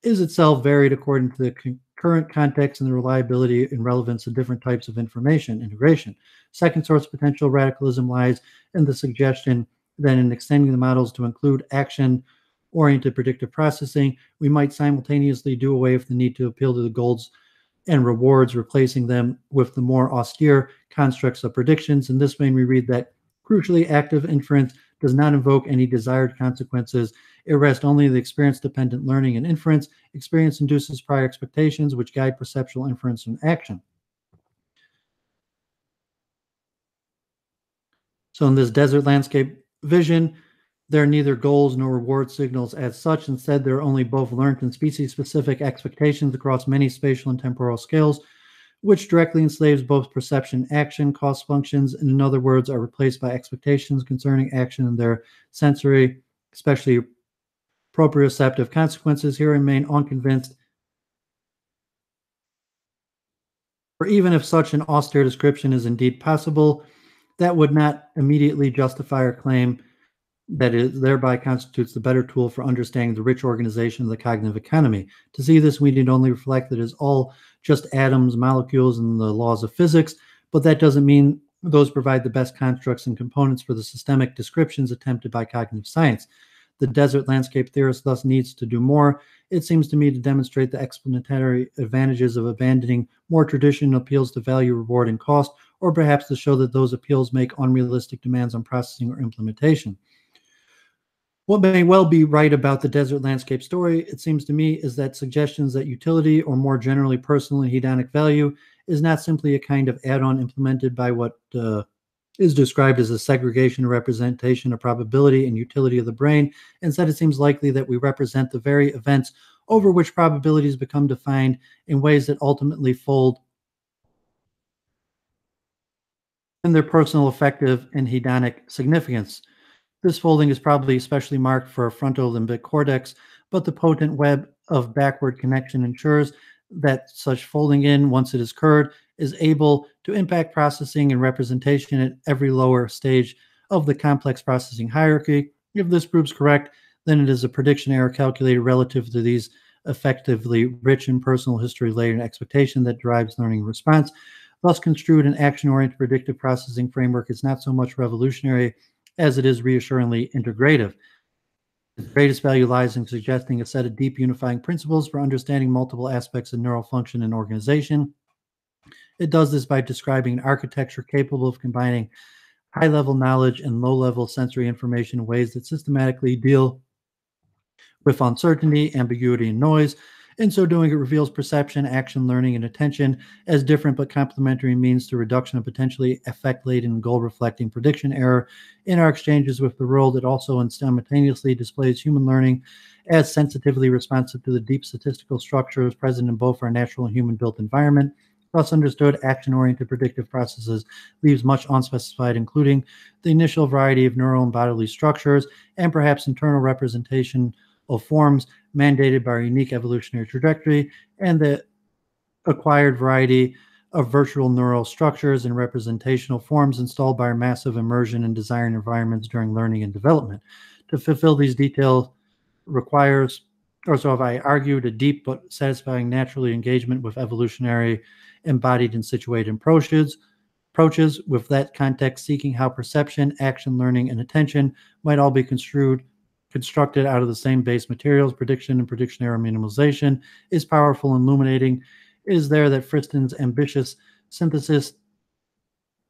is itself varied according to the current context and the reliability and relevance of different types of information integration. Second source potential radicalism lies in the suggestion that in extending the models to include action-oriented predictive processing, we might simultaneously do away with the need to appeal to the goals and rewards, replacing them with the more austere constructs of predictions. In this vein, we read that crucially active inference does not invoke any desired consequences. It rests only in the experience-dependent learning and inference. Experience induces prior expectations, which guide perceptual inference and action. So in this desert landscape vision, there are neither goals nor reward signals as such. Instead, there are only both learned and species-specific expectations across many spatial and temporal scales, which directly enslaves both perception and action cost functions, and in other words, are replaced by expectations concerning action and their sensory, especially proprioceptive consequences. Here remain unconvinced, for even if such an austere description is indeed possible, that would not immediately justify our claim that it thereby constitutes the better tool for understanding the rich organization of the cognitive economy. To see this, we need only reflect that it is all just atoms, molecules, and the laws of physics, but that doesn't mean those provide the best constructs and components for the systemic descriptions attempted by cognitive science. The desert landscape theorist thus needs to do more, it seems to me, to demonstrate the explanatory advantages of abandoning more traditional appeals to value, reward, and cost, or perhaps to show that those appeals make unrealistic demands on processing or implementation. What may well be right about the desert landscape story, it seems to me, is that suggestions that utility, or more generally personal and hedonic value, is not simply a kind of add-on implemented by what is described as a segregation representation of probability and utility of the brain. Instead, it seems likely that we represent the very events over which probabilities become defined in ways that ultimately fold in their personal, affective, and hedonic significance. This folding is probably especially marked for a frontal limbic cortex, but the potent web of backward connection ensures that such folding in, once it has occurred, is able to impact processing and representation at every lower stage of the complex processing hierarchy. If this proves correct, then it is a prediction error calculated relative to these effectively rich in personal history layered expectation that drives learning response. Thus construed, an action-oriented predictive processing framework is not so much revolutionary as it is reassuringly integrative. Its greatest value lies in suggesting a set of deep unifying principles for understanding multiple aspects of neural function and organization. It does this by describing an architecture capable of combining high-level knowledge and low-level sensory information in ways that systematically deal with uncertainty, ambiguity, and noise. In so doing, it reveals perception, action, learning, and attention as different but complementary means to reduction of potentially affect-laden and goal-reflecting prediction error in our exchanges with the world. It also simultaneously displays human learning as sensitively responsive to the deep statistical structures present in both our natural and human-built environment. Thus understood, action-oriented predictive processes leaves much unspecified, including the initial variety of neural and bodily structures and perhaps internal representation of forms mandated by our unique evolutionary trajectory, and the acquired variety of virtual neural structures and representational forms installed by our massive immersion and desired environments during learning and development. To fulfill these details requires, or so have I argued, a deep but satisfying naturally engagement with evolutionary embodied and situated approaches. With that context, seeking how perception, action, learning, and attention might all be constructed out of the same base materials, prediction and prediction error minimalization, is powerful and illuminating. It is there that Friston's ambitious synthesis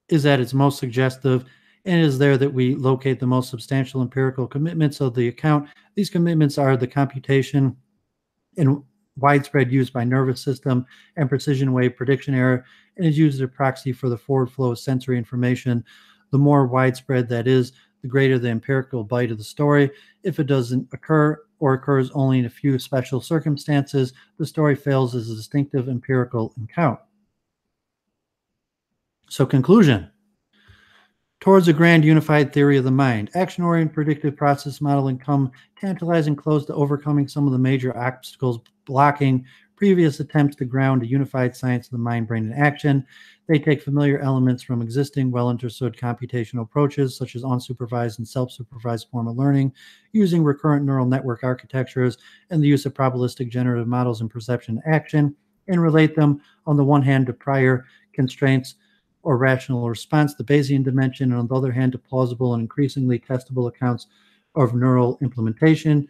is at its most suggestive, and it is there that we locate the most substantial empirical commitments of the account. These commitments are the computation and widespread use by nervous system and precision wave prediction error, and is used as a proxy for the forward flow of sensory information. The more widespread that is, the greater the empirical bite of the story. If it doesn't occur or occurs only in a few special circumstances, the story fails as a distinctive empirical account. So, conclusion. Towards a grand unified theory of the mind, action-oriented predictive process modeling come tantalizing close to overcoming some of the major obstacles blocking previous attempts to ground a unified science of the mind, brain, and action. They take familiar elements from existing, well-understood computational approaches, such as unsupervised and self-supervised formal learning, using recurrent neural network architectures, and the use of probabilistic generative models in perception and action, and relate them, on the one hand, to prior constraints or rational response, the Bayesian dimension, and on the other hand, to plausible and increasingly testable accounts of neural implementation.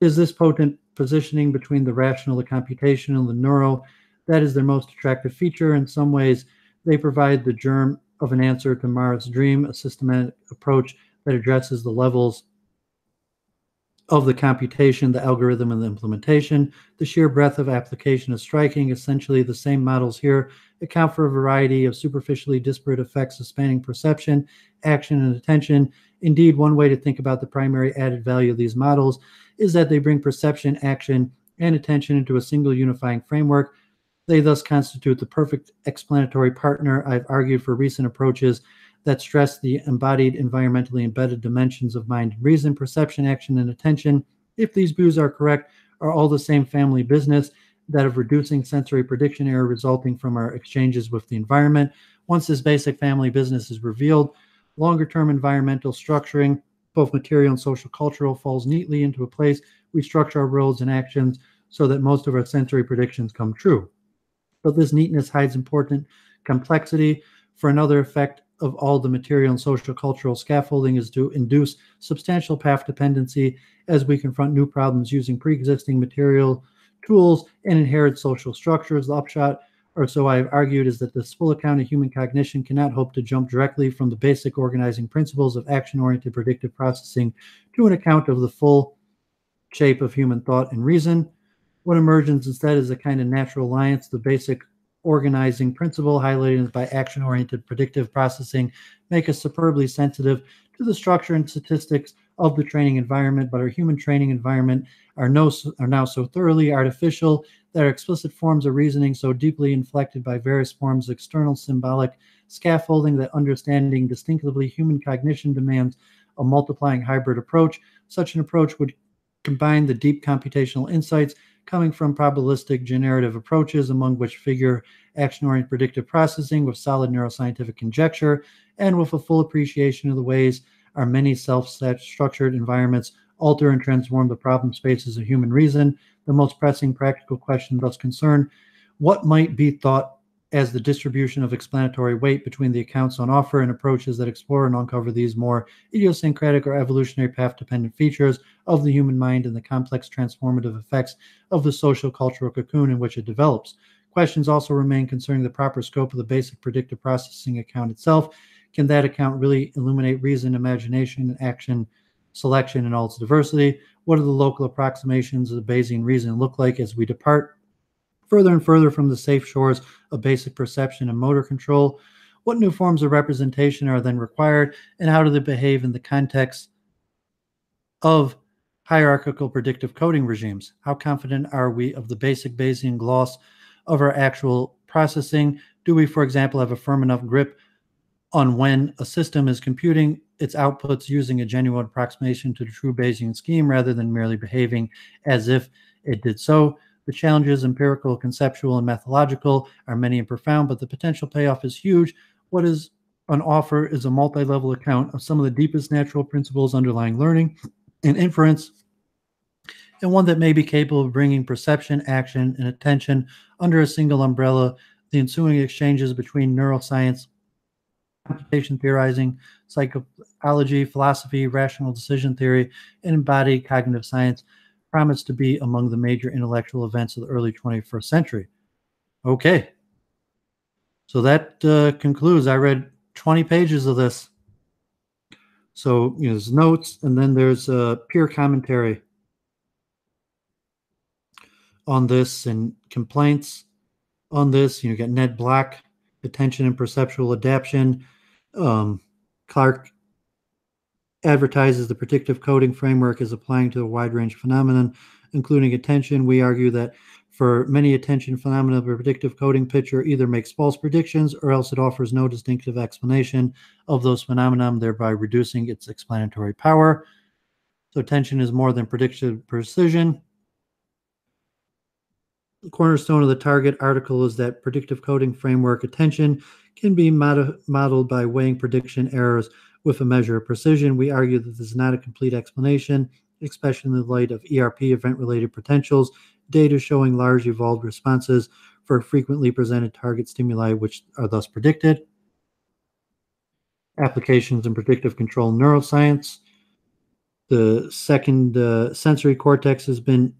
Is this potent positioning between the rational, the computational, and the neural that is their most attractive feature? In some ways, they provide the germ of an answer to Mara's dream, a systematic approach that addresses the levels of the computation, the algorithm, and the implementation. The sheer breadth of application is striking. Essentially, the same models here account for a variety of superficially disparate effects of spanning perception, action, and attention. Indeed, one way to think about the primary added value of these models is that they bring perception, action, and attention into a single unifying framework. They thus constitute the perfect explanatory partner, I've argued, for recent approaches that stress the embodied, environmentally embedded dimensions of mind and reason. Perception, action, and attention, if these views are correct, are all the same family business, that of reducing sensory prediction error resulting from our exchanges with the environment. Once this basic family business is revealed, longer-term environmental structuring, both material and social cultural, falls neatly into a place. We structure our roles and actions so that most of our sensory predictions come true. But this neatness hides important complexity. For another effect of all the material and social cultural scaffolding is to induce substantial path dependency as we confront new problems using pre-existing material tools and inherent social structures. The upshot, or so I've argued, is that this full account of human cognition cannot hope to jump directly from the basic organizing principles of action-oriented predictive processing to an account of the full shape of human thought and reason. What emerges instead is a kind of natural alliance. The basic organizing principle highlighted by action-oriented predictive processing make us superbly sensitive to the structure and statistics of the training environment, but our human training environment are now so thoroughly artificial that our explicit forms of reasoning so deeply inflected by various forms of external symbolic scaffolding that understanding distinctively human cognition demands a multiplying hybrid approach. Such an approach would combine the deep computational insights coming from probabilistic generative approaches, among which figure action-oriented predictive processing with solid neuroscientific conjecture, and with a full appreciation of the ways our many self-structured environments alter and transform the problem spaces of human reason. The most pressing practical question thus concerned what might be thought as the distribution of explanatory weight between the accounts on offer and approaches that explore and uncover these more idiosyncratic or evolutionary path-dependent features of the human mind and the complex transformative effects of the social cultural cocoon in which it develops. Questions also remain concerning the proper scope of the basic predictive processing account itself. Can that account really illuminate reason, imagination, action, selection, and all its diversity? What do the local approximations of the Bayesian reason look like as we depart further and further from the safe shores of basic perception and motor control? What new forms of representation are then required, and how do they behave in the context of hierarchical predictive coding regimes? How confident are we of the basic Bayesian gloss of our actual processing? Do we, for example, have a firm enough grip on when a system is computing its outputs using a genuine approximation to the true Bayesian scheme rather than merely behaving as if it did so? The challenges, empirical, conceptual, and methodological, are many and profound, but the potential payoff is huge. What is on offer is a multi-level account of some of the deepest natural principles underlying learning and inference, and one that may be capable of bringing perception, action, and attention under a single umbrella. The ensuing exchanges between neuroscience, computation theorizing, psychology, philosophy, rational decision theory, and embodied cognitive science promise to be among the major intellectual events of the early 21st century. Okay. So that concludes. I read 20 pages of this. So, there's notes, and then there's peer commentary on this and complaints on this. You got Ned Block, attention and perceptual adaptation. Clark advertises the predictive coding framework as applying to a wide range of phenomenon, including attention. We argue that for many attention phenomena, the predictive coding picture either makes false predictions or else it offers no distinctive explanation of those phenomena, thereby reducing its explanatory power. So attention is more than predictive precision. The cornerstone of the Target article is that predictive coding framework attention can be modeled by weighing prediction errors with a measure of precision. We argue that this is not a complete explanation, especially in the light of ERP, event-related potentials, data showing large evolved responses for frequently presented target stimuli, which are thus predicted. Applications in predictive control neuroscience. The second sensory cortex has been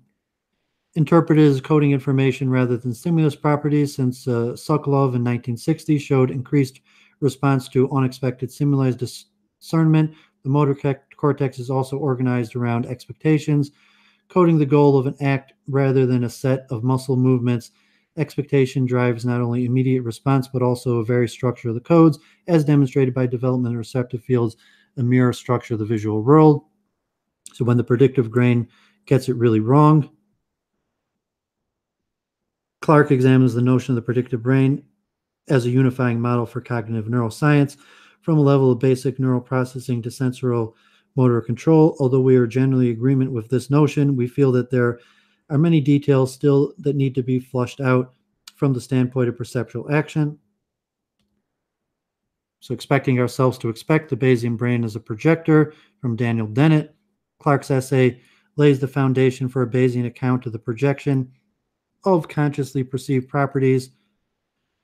interpreted as coding information rather than stimulus properties since Sokolov in 1960 showed increased response to unexpected stimuli discernment. The motor cortex is also organized around expectations, coding the goal of an act rather than a set of muscle movements. Expectation drives not only immediate response, but also a very structure of the codes, as demonstrated by development of receptive fields, a mirror structure of the visual world. So when the predictive brain gets it really wrong, Clark examines the notion of the predictive brain as a unifying model for cognitive neuroscience from a level of basic neural processing to sensorial motor control. Although we are generally in agreement with this notion, we feel that there are many details still that need to be flushed out from the standpoint of perceptual action. So expecting ourselves to expect the Bayesian brain as a projector from Daniel Dennett. Clark's essay lays the foundation for a Bayesian account of the projection of consciously perceived properties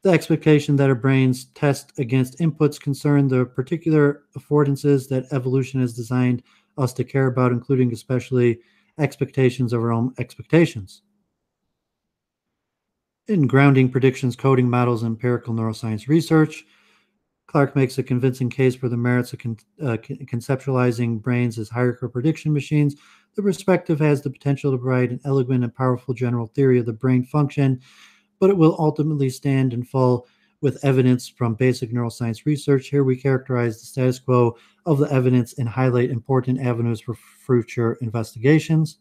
The expectation that our brains test against inputs concern the particular affordances that evolution has designed us to care about, including especially expectations of our own expectations. In grounding predictions, coding models, and empirical neuroscience research, Clark makes a convincing case for the merits of conceptualizing brains as hierarchical prediction machines. The perspective has the potential to provide an elegant and powerful general theory of the brain function, but it will ultimately stand and fall with evidence from basic neuroscience research. Here we characterize the status quo of the evidence and highlight important avenues for future investigations.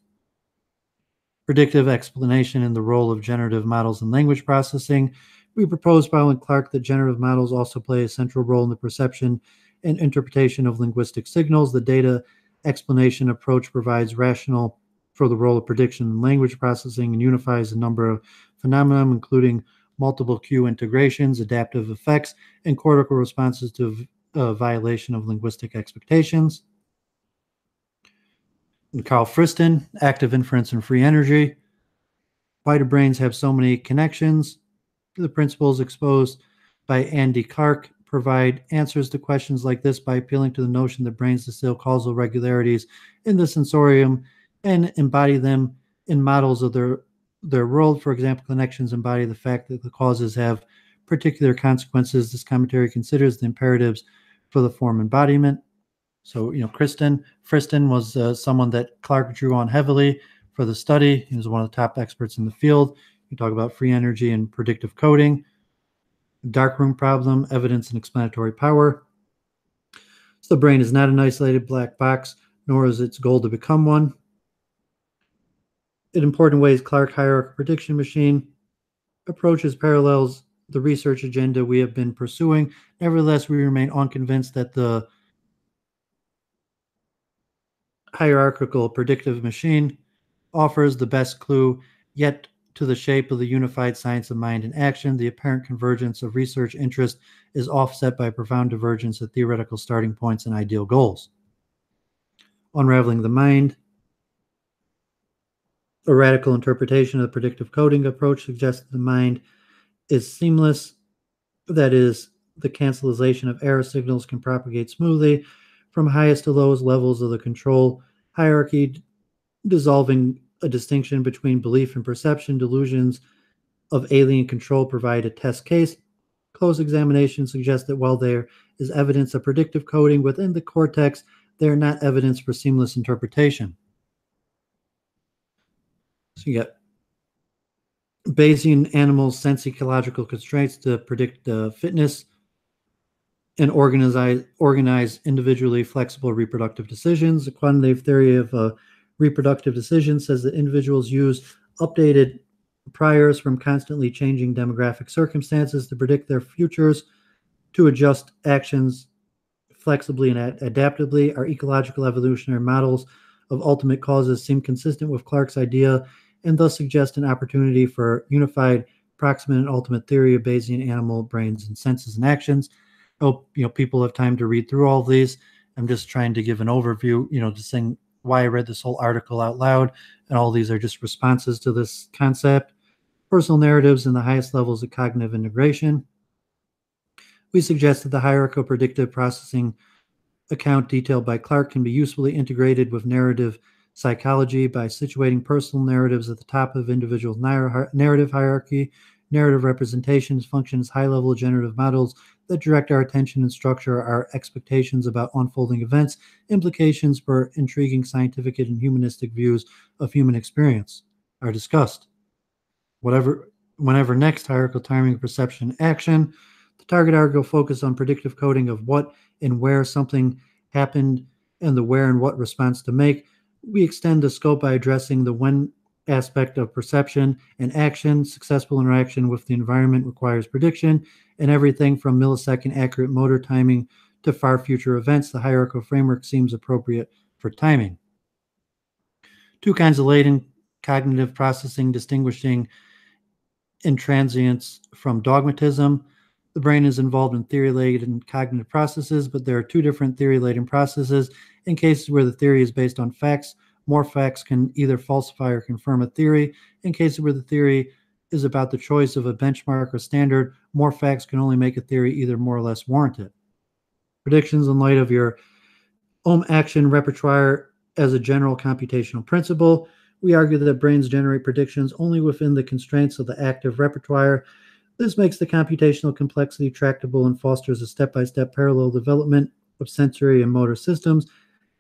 Predictive explanation and the role of generative models in language processing. We propose, following Clark, that generative models also play a central role in the perception and interpretation of linguistic signals. The data explanation approach provides rationale for the role of prediction in language processing and unifies a number of phenomena, including multiple cue integrations, adaptive effects, and cortical responses to violation of linguistic expectations. And Carl Friston, active inference and free energy. Why do brains have so many connections? The principles exposed by Andy Clark provide answers to questions like this by appealing to the notion that brains distill causal regularities in the sensorium and embody them in models of their world. For example, connections embody the fact that the causes have particular consequences. This commentary considers the imperatives for the form embodiment. So, Friston was someone that Clark drew on heavily for the study. He was one of the top experts in the field. You talk about free energy and predictive coding, darkroom problem, evidence and explanatory power. So the brain is not an isolated black box, nor is its goal to become one. In important ways, Clark hierarchical prediction machine approaches parallels the research agenda we have been pursuing. Nevertheless, we remain unconvinced that the hierarchical predictive machine offers the best clue yet to the shape of the unified science of mind and action. The apparent convergence of research interest is offset by profound divergence of theoretical starting points and ideal goals. Unraveling the mind. A radical interpretation of the predictive coding approach suggests that the mind is seamless. That is, the cancellation of error signals can propagate smoothly from highest to lowest levels of the control hierarchy, dissolving a distinction between belief and perception. Delusions of alien control provide a test case. Close examination suggests that while there is evidence of predictive coding within the cortex, they are not evidence for seamless interpretation. So you got Bayesian animals sense ecological constraints to predict fitness and organize individually flexible reproductive decisions. The quantitative theory of reproductive decisions says that individuals use updated priors from constantly changing demographic circumstances to predict their futures, to adjust actions flexibly and adaptively. Our ecological evolutionary models of ultimate causes seem consistent with Clark's idea and thus suggest an opportunity for unified proximate and ultimate theory of Bayesian animal brains and senses and actions. I hope people have time to read through all of these. I'm just trying to give an overview, just saying why I read this whole article out loud, and all these are just responses to this concept. Personal narratives and the highest levels of cognitive integration. We suggest that the hierarchical predictive processing account detailed by Clark can be usefully integrated with narrative psychology by situating personal narratives at the top of individual narrative hierarchy. Narrative representations function as high-level generative models that direct our attention and structure our expectations about unfolding events. Implications for intriguing scientific and humanistic views of human experience are discussed. Whenever next, hierarchical timing, perception, action. The target article focus on predictive coding of what and where something happened and the where and what response to make. We extend the scope by addressing the when aspect of perception and action. Successful interaction with the environment requires prediction, and everything from millisecond accurate motor timing to far future events. The hierarchical framework seems appropriate for timing. Two kinds of latent cognitive processing, distinguishing intransience from dogmatism. The brain is involved in theory-laden cognitive processes, but there are two different theory-laden processes. In cases where the theory is based on facts, more facts can either falsify or confirm a theory. In cases where the theory is about the choice of a benchmark or standard. More facts can only make a theory either more or less warranted. Predictions in light of your ohm action repertoire as a general computational principle. We argue that brains generate predictions only within the constraints of the active repertoire. This makes the computational complexity tractable and fosters a step-by-step parallel development of sensory and motor systems,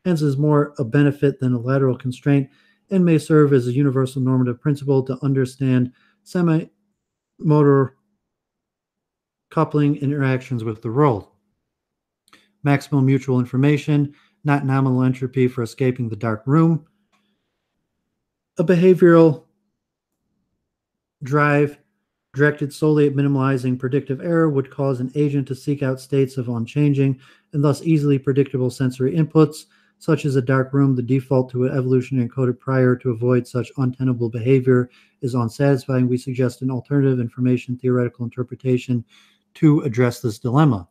hence is more a benefit than a lateral constraint, and may serve as a universal normative principle to understand semi-motor coupling interactions with the world. Maximal mutual information, not nominal entropy for escaping the dark room. A behavioral drive directed solely at minimizing predictive error would cause an agent to seek out states of unchanging and thus easily predictable sensory inputs, such as a dark room. The default to an evolution encoded prior to avoid such untenable behavior is unsatisfying. We suggest an alternative information theoretical interpretation to address this dilemma.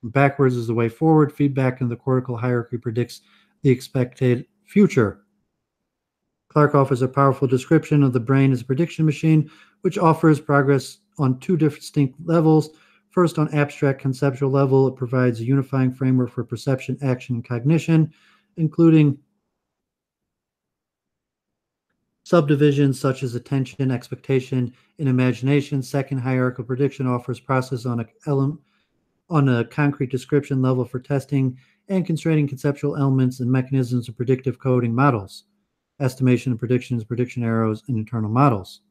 Backwards is the way forward. Feedback in the cortical hierarchy predicts the expected future. Clark offers a powerful description of the brain as a prediction machine, which offers progress on two distinct levels. First, on abstract conceptual level, it provides a unifying framework for perception, action, and cognition, including subdivisions such as attention, expectation, and imagination. Second, hierarchical prediction offers process on a concrete description level for testing and constraining conceptual elements and mechanisms of predictive coding models, estimation of predictions, prediction arrows, and internal models.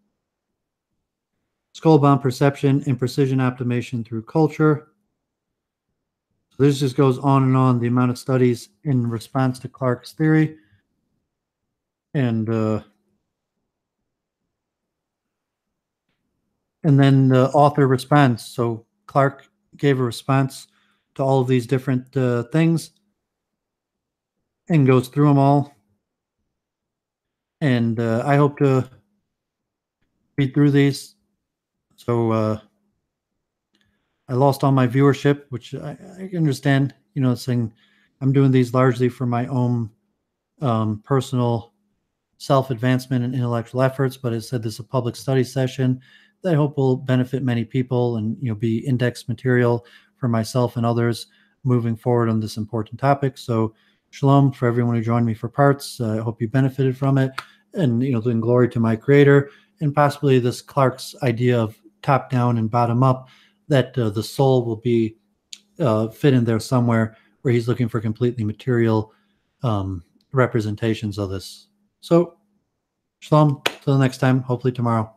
Skull-bound perception and precision optimization through culture. So this just goes on and on, the amount of studies in response to Clark's theory. And then the author responds. So Clark gave a response to all of these different things and goes through them all. And I hope to read through these. So I lost all my viewership, which I understand, saying I'm doing these largely for my own personal self-advancement and intellectual efforts, but it said this is a public study session that I hope will benefit many people and be index material for myself and others moving forward on this important topic. So shalom for everyone who joined me for parts. I hope you benefited from it, and doing glory to my creator, and possibly this Clark's idea of top down and bottom up, that the soul will be fit in there somewhere where he's looking for completely material representations of this. So shalom till the next time, hopefully tomorrow.